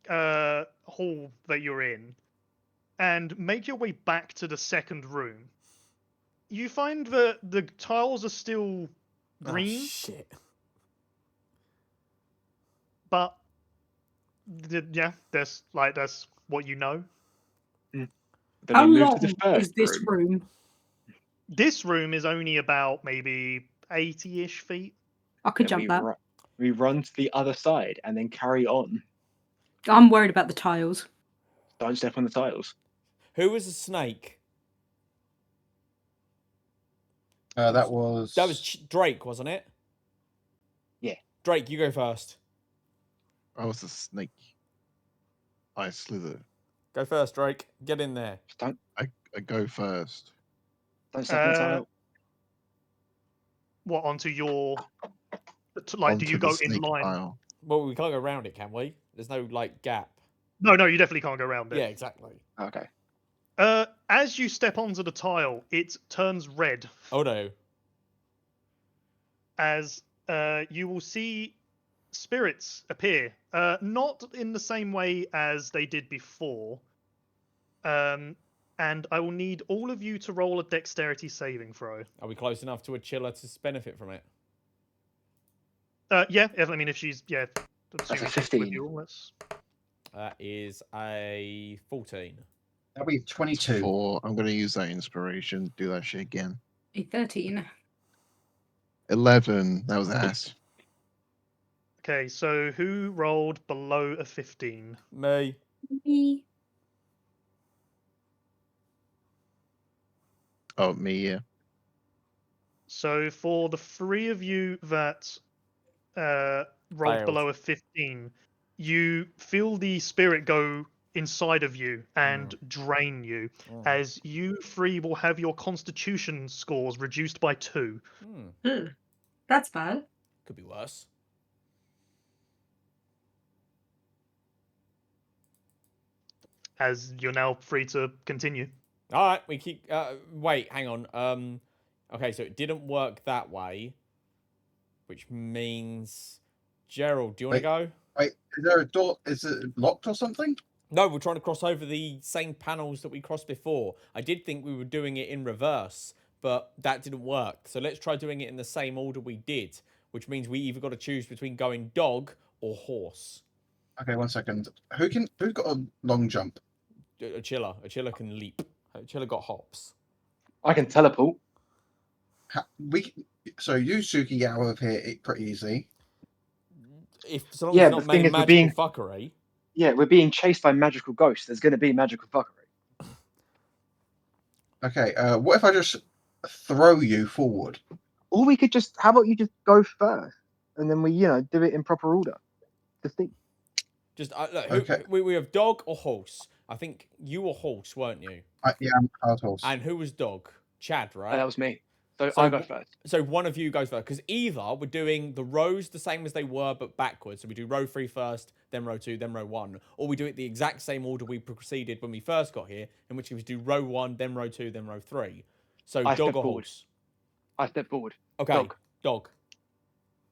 hall that you're in and make your way back to the second room. You find that the tiles are still Oh, green, shit. but that's what you know. Then How we move long to the third is this room? This room is only about maybe 80-ish feet. I could Then jump that. we run to the other side and then carry on. I'm worried about the tiles. Don't step on the tiles. Who was a snake? That was. That was Drake, wasn't it? Yeah. Drake, you go first. I was a snake. I slither. Go first, Drake. Get in there. Don't I go first. step on the tile. What onto your? Like, do Onto you the go in snake line? pile. Well, we can't go around it, can we? There's no, like, gap. No, you definitely can't go around it. Yeah, exactly. Okay. As you step onto the tile, it turns red Oh, no. as you will see spirits appear. Not in the same way as they did before. And I will need all of you to roll a dexterity saving throw. Are we close enough to a chiller to benefit from it? Yeah, if she's That's a assuming she's with 15. you all, that's- That is a 14. That'll be 22. 4. I'm going to use that inspiration. Do that shit again. A 13. 11. That was ass. Okay, so who rolled below a 15? Me. Me. Oh, me, yeah. So for the three of you that rolled Failed. below a 15, you feel the spirit go inside of you and drain you, as you three will have your constitution scores reduced by 2. Hmm. That's bad. Could be worse. As you're now free to continue. All right, we keep... wait, hang on. Okay, so it didn't work that way, which means... Gerald, do you want to go? Wait, is there a door? Is it locked or something? No, we're trying to cross over the same panels that we crossed before. I did think we were doing it in reverse, but that didn't work. So let's try doing it in the same order we did, which means we either got to choose between going dog or horse. Okay, 1 second. Who's got a long jump? A chiller. A chiller can leap. A chiller got hops. I can teleport. So you Suki out of here pretty easy. So long Yeah, as but it's the not thing main is, we're magical being- fuckery. Yeah, we're being chased by magical ghosts. There's going to be magical fuckery. Okay, what if I just throw you forward? Or we could just. How about you just go first, and then we, do it in proper order. Just think. Just look, Okay. we have dog or horse. I think you were horse, weren't you? Yeah, I'm hard horse. And who was dog? Chad, right? That was me. So, So I go first. So one of you goes first, because either we're doing the rows the same as they were, but backwards. So we do row 3 first, then row 2, then row 1. Or we do it the exact same order we proceeded when we first got here, in which we do row 1, then row 2, then row 3. So I dog step or forward. horse? I step forward. Okay, dog.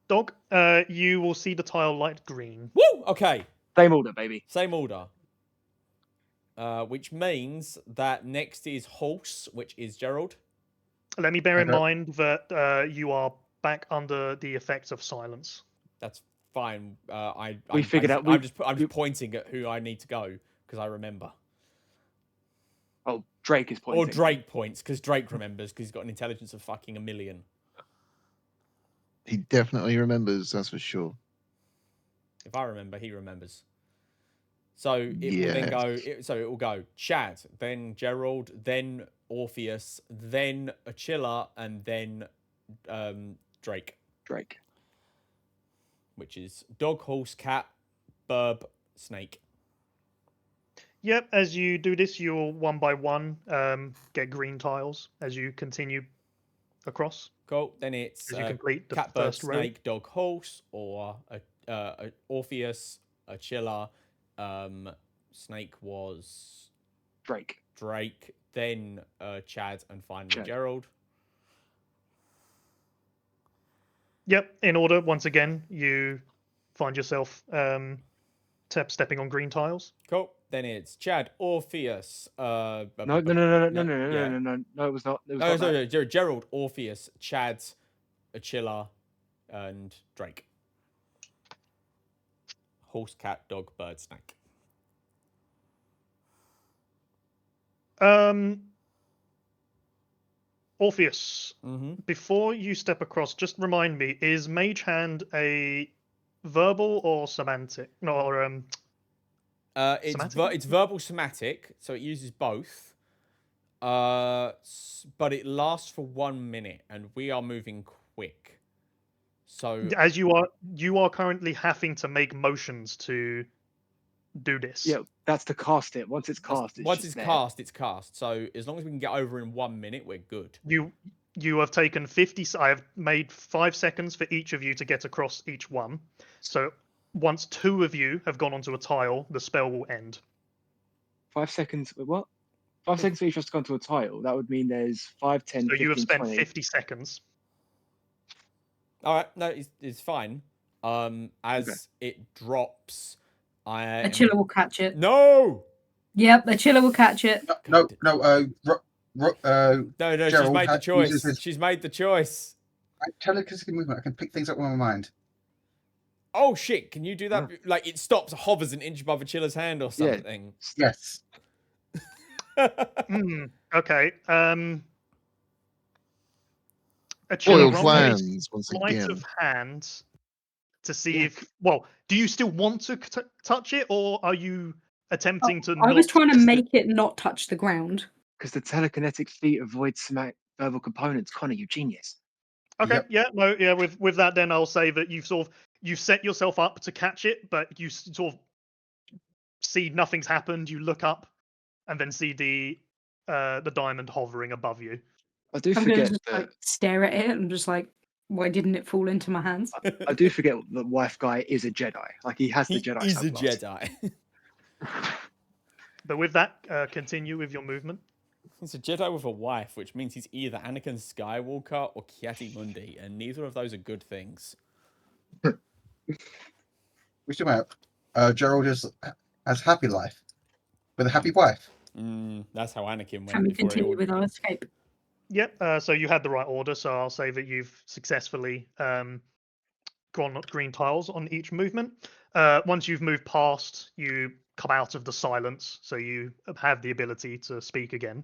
Dog, you will see the tile light green. Woo! Okay, Same order, baby. same order. Which means that next is horse, which is Gerald. Let me bear in Okay. mind that you are back under the effects of silence. That's fine. We figured out- I'm just pointing at who I need to go because I remember. Oh, Drake is pointing. Or Drake points because Drake remembers because he's got an intelligence of fucking 1,000,000. He definitely remembers, that's for sure. If I remember, he remembers. So it will then go. So it will go Chad, then Gerald, then Orpheus, then Achilla, and then Drake, Drake. which is dog, horse, cat, burb, snake. Yep, as you do this, you'll one by one get green tiles as you continue across. Cool. Then it's As you complete the cat, bird, first row. snake, dog, horse, or Orpheus, Achilla. Snake was Drake. Drake, then Chad, and finally Chad. Gerald. Yep, in order. Once again, you find yourself stepping on green tiles. Cool. Then it's Chad, Orpheus. No, yeah. no. No, it was not. It was Oh, not sorry, that. Gerald, Orpheus, Chad, Achilla, and Drake. Horse, cat, dog, bird, snake. Orpheus, Mm-hmm. before you step across, just remind me: is Mage Hand a verbal or semantic? No, or Somatic? It's verbal somatic, so it uses both. But it lasts for 1 minute, and we are moving quick. So as you are currently having to make motions to do this. Yeah, that's to cast it. Once it's cast, it's once just it's there. cast, it's cast. So as long as we can get over in 1 minute, we're good. You have taken 50. I have made 5 seconds for each of you to get across each one. So once 2 of you have gone onto a tile, the spell will end. 5 seconds. What? 5 seconds for each of us to go onto a tile. That would mean there's 5, 10, So 15, you have spent 20. 50 seconds. All right, no, it's fine. As it drops, Achilla will catch it. No, Yep, Achilla will catch it. No. no, she's Gerald made the uses choice. his- She's made the choice. Telekinetic movement. I can pick things up with my mind. Oh shit! Can you do that? Like it stops, hovers an inch above Achilla's hand or Yeah. something. Yes. Okay. Foiled roll me plans once sleight again. of hand to see if. Well, do you still want to touch it, or are you attempting to? I was not trying to just- make it not touch the ground. Because the telekinetic feat avoids verbal components. Connor, you genius. Okay. Yep. Yeah. No. Yeah. With that, then I'll say that you've set yourself up to catch it, but you sort of see nothing's happened. You look up, and then see the diamond hovering above you. I do I'm gonna forget just that. like stare at it and just like, why didn't it fall into my hands? I do forget that Wife Guy is a Jedi. Like he has the He Jedi. is a subclass. Jedi. But with that, continue with your movement. He's a Jedi with a wife, which means he's either Anakin Skywalker or Kiati-Mundi, and neither of those are good things. We still out. Gerald has happy life with a happy wife. That's how Anakin went. Can we before he continue ordered- with our escape? Yep. So you had the right order. So I'll say that you've successfully gone green tiles on each movement. Once you've moved past, you come out of the silence, so you have the ability to speak again.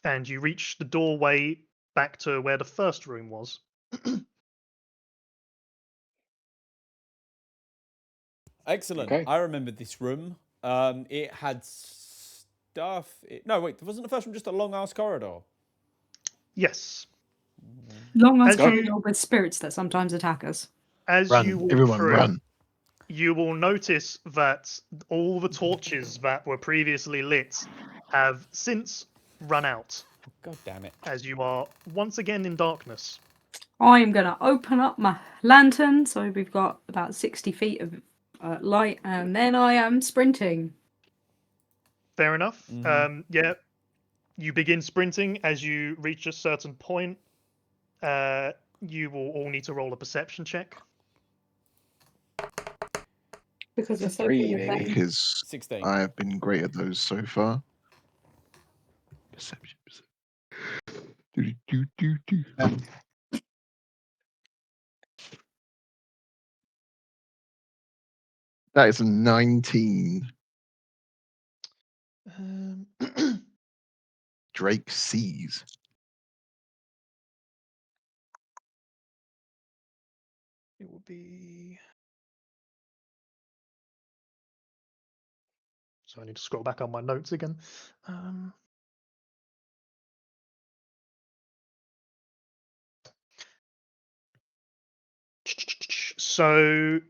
And you reach the doorway back to where the first room was. Excellent. Okay. I remember this room. It had stuff. No, wait. Wasn't the first one just a long ass corridor? Yes. Long As arms you- filled with spirits that sometimes attack us. As Run, you walk everyone, through, run. you will notice that all the torches that were previously lit have since run out, God damn it. as you are once again in darkness. I am going to open up my lantern, so we've got about 60 feet of light, and then I am sprinting. Fair enough. Mhm. Yeah, you begin sprinting. As you reach a certain point, you will all need to roll a perception check. Because we're so Three, good at maybe. them. Because 16. I have been great at those so far. Perception. Do. That is a 19. Drake sees. It will be. So I need to scroll back on my notes again. So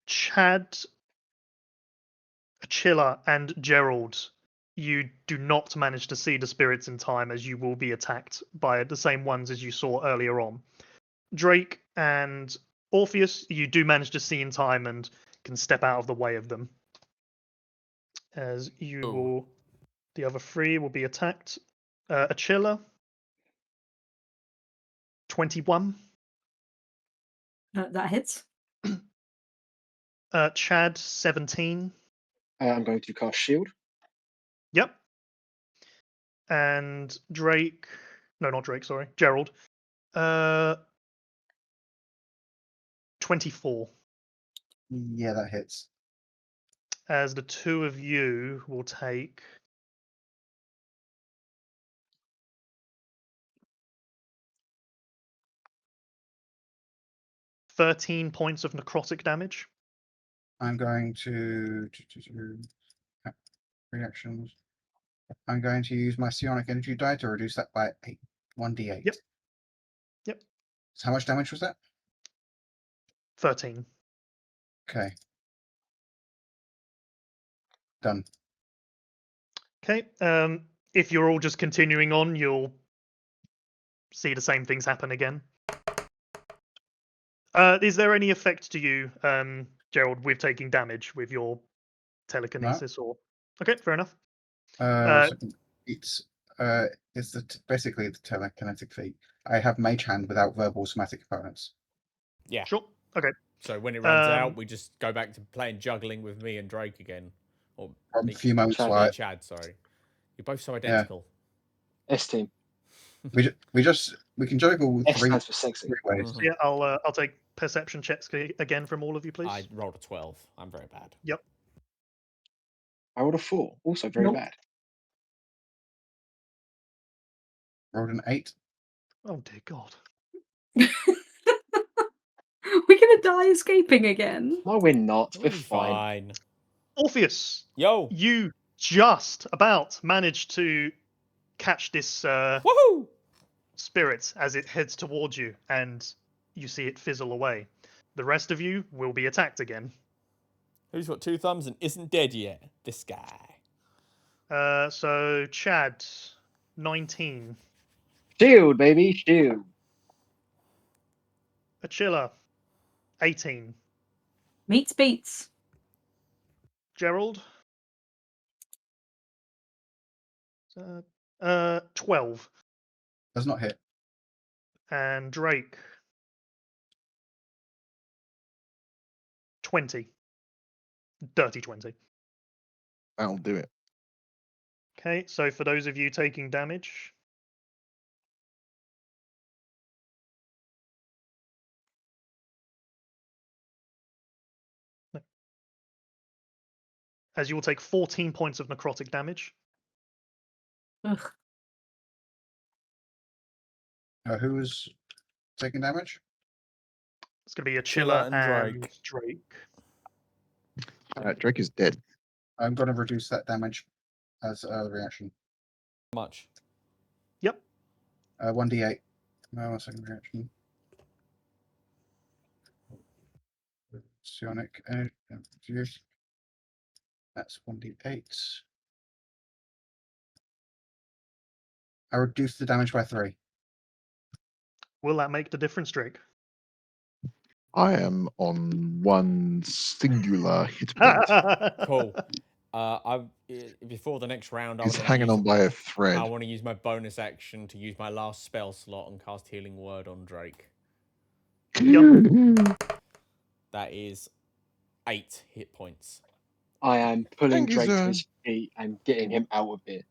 Chad, Achilla, and Gerald, you do not manage to see the spirits in time, as you will be attacked by the same ones as you saw earlier on. Drake and Orpheus, you do manage to see in time and can step out of the way of them. As you Ooh. will, the other three will be attacked. Achilla, 21. That hits. Chad, 17. I'm going to cast shield. Yep. And Drake, no, not Drake, sorry, Gerald, 24. Yeah, that hits. As the two of you will take 13 points of necrotic damage. I'm going to reactions. I'm going to use my psionic energy die to reduce that by 1d8. Yep. Yep. So how much damage was that? 13. Okay. Done. Okay. If you're all just continuing on, you'll see the same things happen again. Is there any effect to you, Gerald, with taking damage with your telekinesis? Or okay, fair enough. So it's basically the telekinetic feat. I have Mage Hand without verbal somatic components. Yeah. Sure. Okay. So when it runs out, Um, we just go back to playing juggling with me and Drake again. Or From a me, few moments Chad, me while and Chad, sorry. You're both so identical. S team. we can juggle S three stands for sexy. ways. Mhm. Yeah, I'll take perception checks again from all of you, please. I rolled a 12. I'm very bad. I rolled a 4. Also very Nope. bad. Rolled an 8. Oh dear God. We're gonna die escaping again. No, we're not. We're We'll be fine. fine. Orpheus, Yo. you just about managed to catch this Woohoo! spirit as it heads towards you, and you see it fizzle away. The rest of you will be attacked again. Who's got 2 thumbs and isn't dead yet? This guy. So Chad, 19. Shield, baby, shield. Achilla, 18. Meets beats. Gerald, 12. Does not hit. And Drake, 20. Dirty 20. That'll do it. Okay, so for those of you taking damage, as you will take 14 points of necrotic damage. Ugh. Who was taking damage? It's going to be Chilla Achilla and and Drake. Drake is dead. I'm going to reduce that damage as a reaction. How much? Yep. 1d8. No, one second reaction. Psionic energy. That's 1d8. I reduced the damage by 3. Will that make the difference, Drake? I am on one singular hit point. Cool. Before the next round, He's hanging on by a thread. I want to use my bonus action to use my last spell slot and cast Healing Word on Drake. That is 8 hit points. I am pulling Thank you, Drake to sir. his feet and getting him out of here.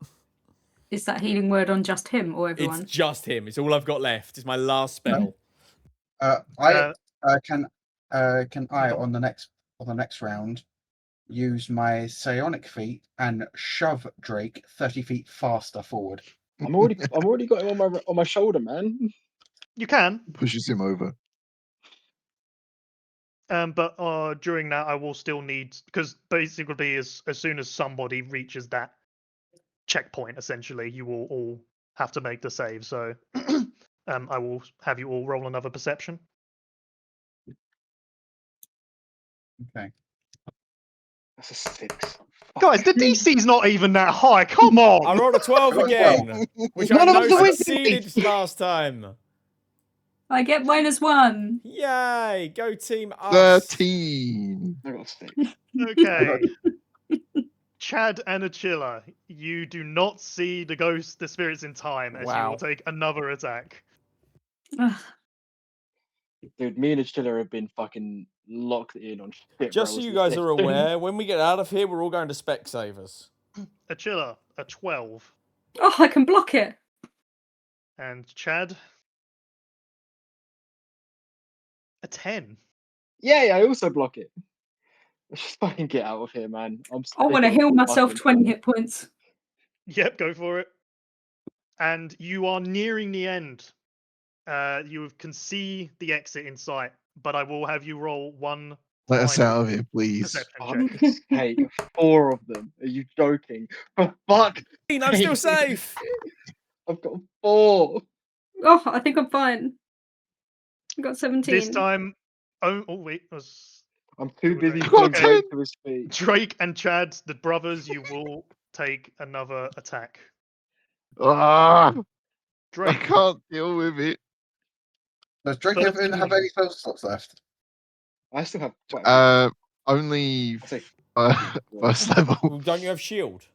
Is that healing word on just him or everyone? It's just him. It's all I've got left. It's my last spell. Can I on the next round use my psionic feat and shove Drake 30 feet faster forward? I'm already got him on my shoulder, man. You can, Pushes him over. but during that, I will still need, because basically, as soon as somebody reaches that checkpoint, essentially, you will all have to make the save. So, I will have you all roll another perception. Okay. That's a 6. Guys, the DC's not even that high. Come on. I rolled a 12 again, which I None of know us are with succeeded last time. I get -1. Yay! Go team us. 13. I got a 6. Okay. Chad and Achilla, you do not see the spirits in time, as you Wow. will take another attack. Ugh. Dude, me and Achilla have been fucking locked in on shit. Just so you guys are aware, when we get out of here, we're all going to Specsavers. Achilla, a 12. Oh, I can block it. And Chad, a 10. Yeah, I also block it. Let's just fucking get out of here, man. I want to heal myself 20 hit points. Yep, go for it. And you are nearing the end. You can see the exit in sight, but I will have you roll one Let us final out of here, please. perception check. Hey, 4 of them. Are you joking? For fuck! I'm still safe. I've got 4. Oh, I think I'm fine. I got 17. This time, oh wait, I'm too busy Okay. pulling Drake to his feet. Drake and Chad, the brothers, you will take another attack. Ah, I Drake, can't deal with it. Does Drake have any spell slots left? I still have quite a Only I'll say first level. Well, don't you have shield?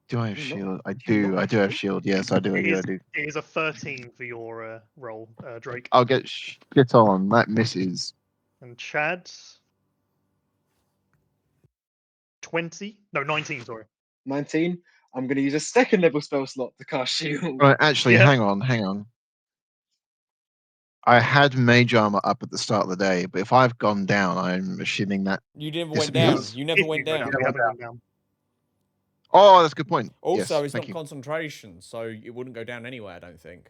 Do I have shield? I do. I do have shield. Yes, I do. I do. I do. it is a 13 for your roll, Drake. I'll get shit on. That misses. And Chad, 20? No, 19, sorry. 19. I'm going to use a second level spell slot to cast shield. Right, actually, Yeah. hang on. I had mage armor up at the start of the day, but if I've gone down, I'm assuming that. You never went down. disappears. You never If went you go down. you haven't gone down. Oh, that's a good point. Also, yes, it's thank not you. concentration, so it wouldn't go down anyway, I don't think.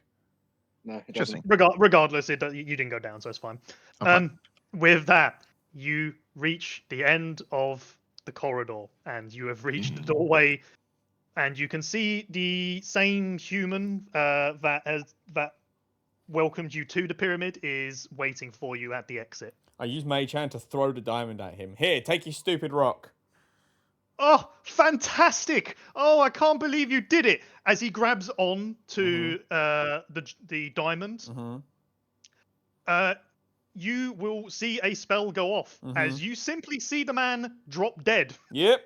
No, it Interesting. doesn't. Regardless, you didn't go down, so it's fine. I'm fine. With that, you reach the end of the corridor, and you have reached the doorway, and you can see the same human that welcomed you to the pyramid is waiting for you at the exit. I used Mage Hand to throw the diamond at him. Here, take your stupid rock. Oh, fantastic! Oh, I can't believe you did it! As he grabs on to the diamond, you will see a spell go off as you simply see the man drop dead. Yep.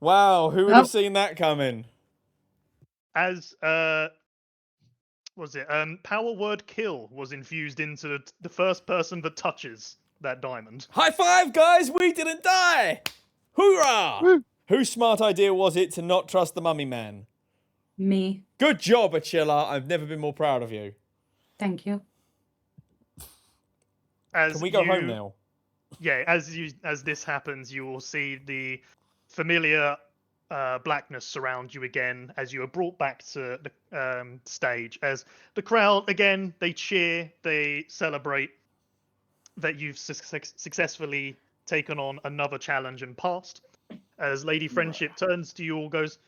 Wow, who would have seen that coming? As was it power word kill was infused into the first person that touches that diamond. High five, guys! We didn't die! Hoorah! Woo. Whose smart idea was it to not trust the mummy man? Me. Good job, Achilla. I've never been more proud of you. Thank you. As Can we go home now? Yeah, as this happens, you will see the familiar blackness surround you again as you are brought back to the stage. As the crowd again, they cheer, they celebrate that you've successfully taken on another challenge and passed. As Lady Friendship turns to you all, goes,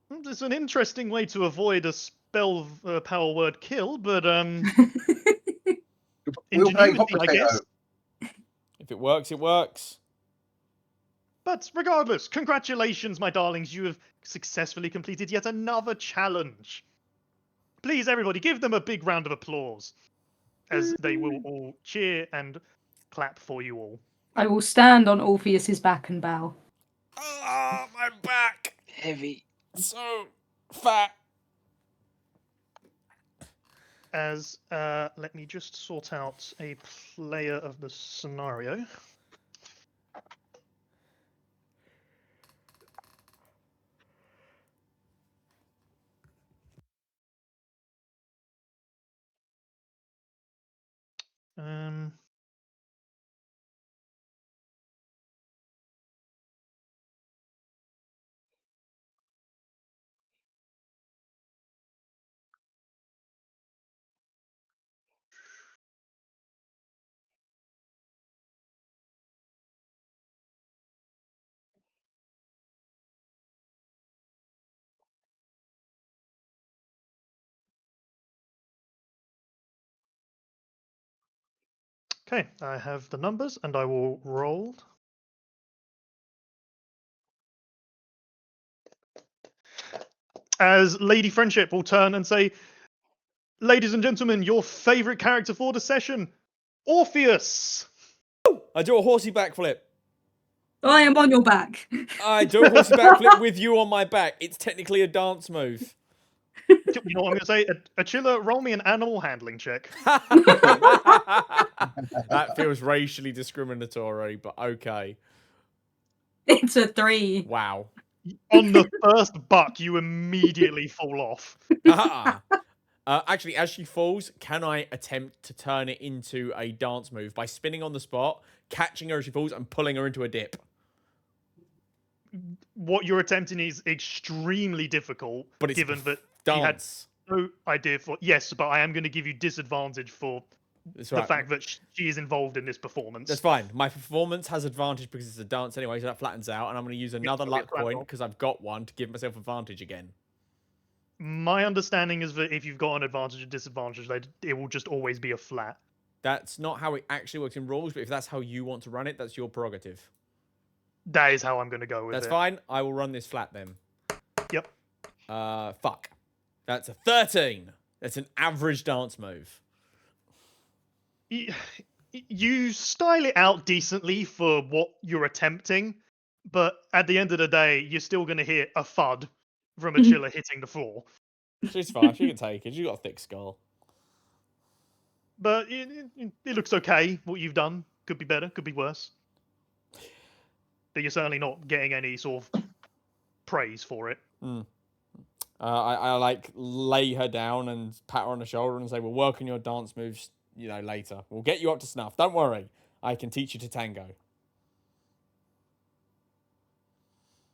It's an interesting way to avoid a spell power word kill, but We'll play hot ingenuity, I guess. potato. If it works, it works. But regardless, congratulations, my darlings. You have successfully completed yet another challenge. Please, everybody, give them a big round of applause, as they will all cheer and clap for you all. I will stand on Orpheus's back and bow. Ah, my back. Heavy. So fat. As let me just sort out a player of the scenario. Um. Okay, I have the numbers, and I will roll. As Lady Friendship will turn and say, "Ladies and gentlemen, your favorite character for the session, Orpheus." I do a horsey backflip. I am on your back. I do a horsey backflip with you on my back. It's technically a dance move. You know what I'm going to say? Achilla, roll me an animal handling check. That feels racially discriminatory, but okay. It's a 3. Wow. On the first buck, you immediately fall off. Actually, as she falls, can I attempt to turn it into a dance move by spinning on the spot, catching her as she falls, and pulling her into a dip? What you're attempting is extremely difficult, But it's given that he had dance. no idea for. Yes, but I am going to give you disadvantage for That's the right. fact that she is involved in this performance. That's fine. My performance has advantage because it's a dance anyway, so that flattens out, and I'm going to use another it'll be a luck flat point roll. because I've got one to give myself advantage again. My understanding is that if you've got an advantage or disadvantage, it will just always be a flat. That's not how it actually works in rules, but if that's how you want to run it, that's your prerogative. That is how I'm going to go with That's it. fine. I will run this flat then. Yep. Fuck. That's a 13. That's an average dance move. You style it out decently for what you're attempting, but at the end of the day, you're still going to hear a thud from Achilla hitting the floor. She's fine. She can take it. She's got a thick skull. But it looks okay, what you've done. Could be better, could be worse. But you're certainly not getting any sort of praise for it. I like lay her down and pat her on the shoulder and say, "We'll work on your dance moves, later. We'll get you up to snuff. Don't worry. I can teach you to tango."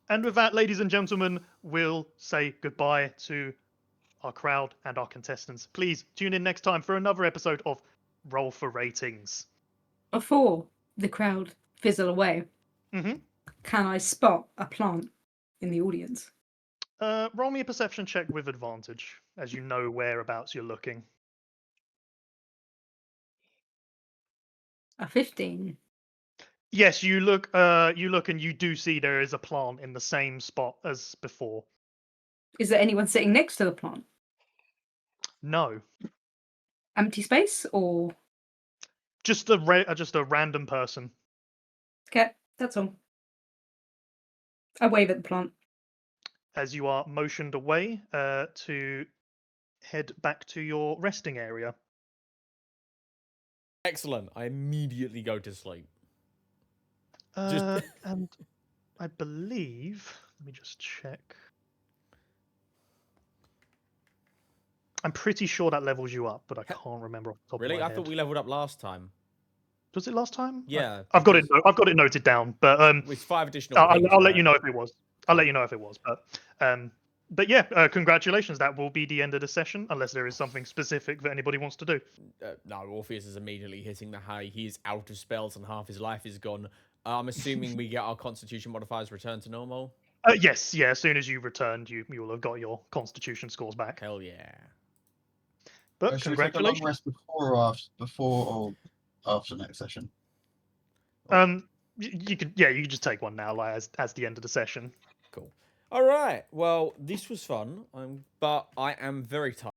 And with that, ladies and gentlemen, we'll say goodbye to our crowd and our contestants. Please tune in next time for another episode of Roll for Ratings. Before the crowd fizzle away, Mm-hmm. can I spot a plant in the audience? Roll me a perception check with advantage, as you know whereabouts you're looking. A 15. Yes, you look and you do see there is a plant in the same spot as before. Is there anyone sitting next to the plant? No, Empty space or? just a random person. Okay, that's all. I wave at the plant. As you are motioned away to head back to your resting area. Excellent. I immediately go to sleep. And I believe, let me just check. I'm pretty sure that levels you up, but I can't remember off the top Really? of my I head. thought we leveled up last time. Was it last time? Yeah. I've got it. I've got it noted down, but With 5 additional. I'll let you know if it was. I'll let you know if it was. But yeah, congratulations. That will be the end of the session, unless there is something specific that anybody wants to do. No, Orpheus is immediately hitting the hay. He is out of spells and half his life is gone. I'm assuming we get our constitution modifiers returned to normal. Yes, yeah. As soon as you returned, you will have got your Constitution scores back. Hell yeah. But Should we take a long congratulations. rest before or after next session? You could you could just take one now, like as the end of the session. Cool. All right. Well, this was fun, but I am very tired.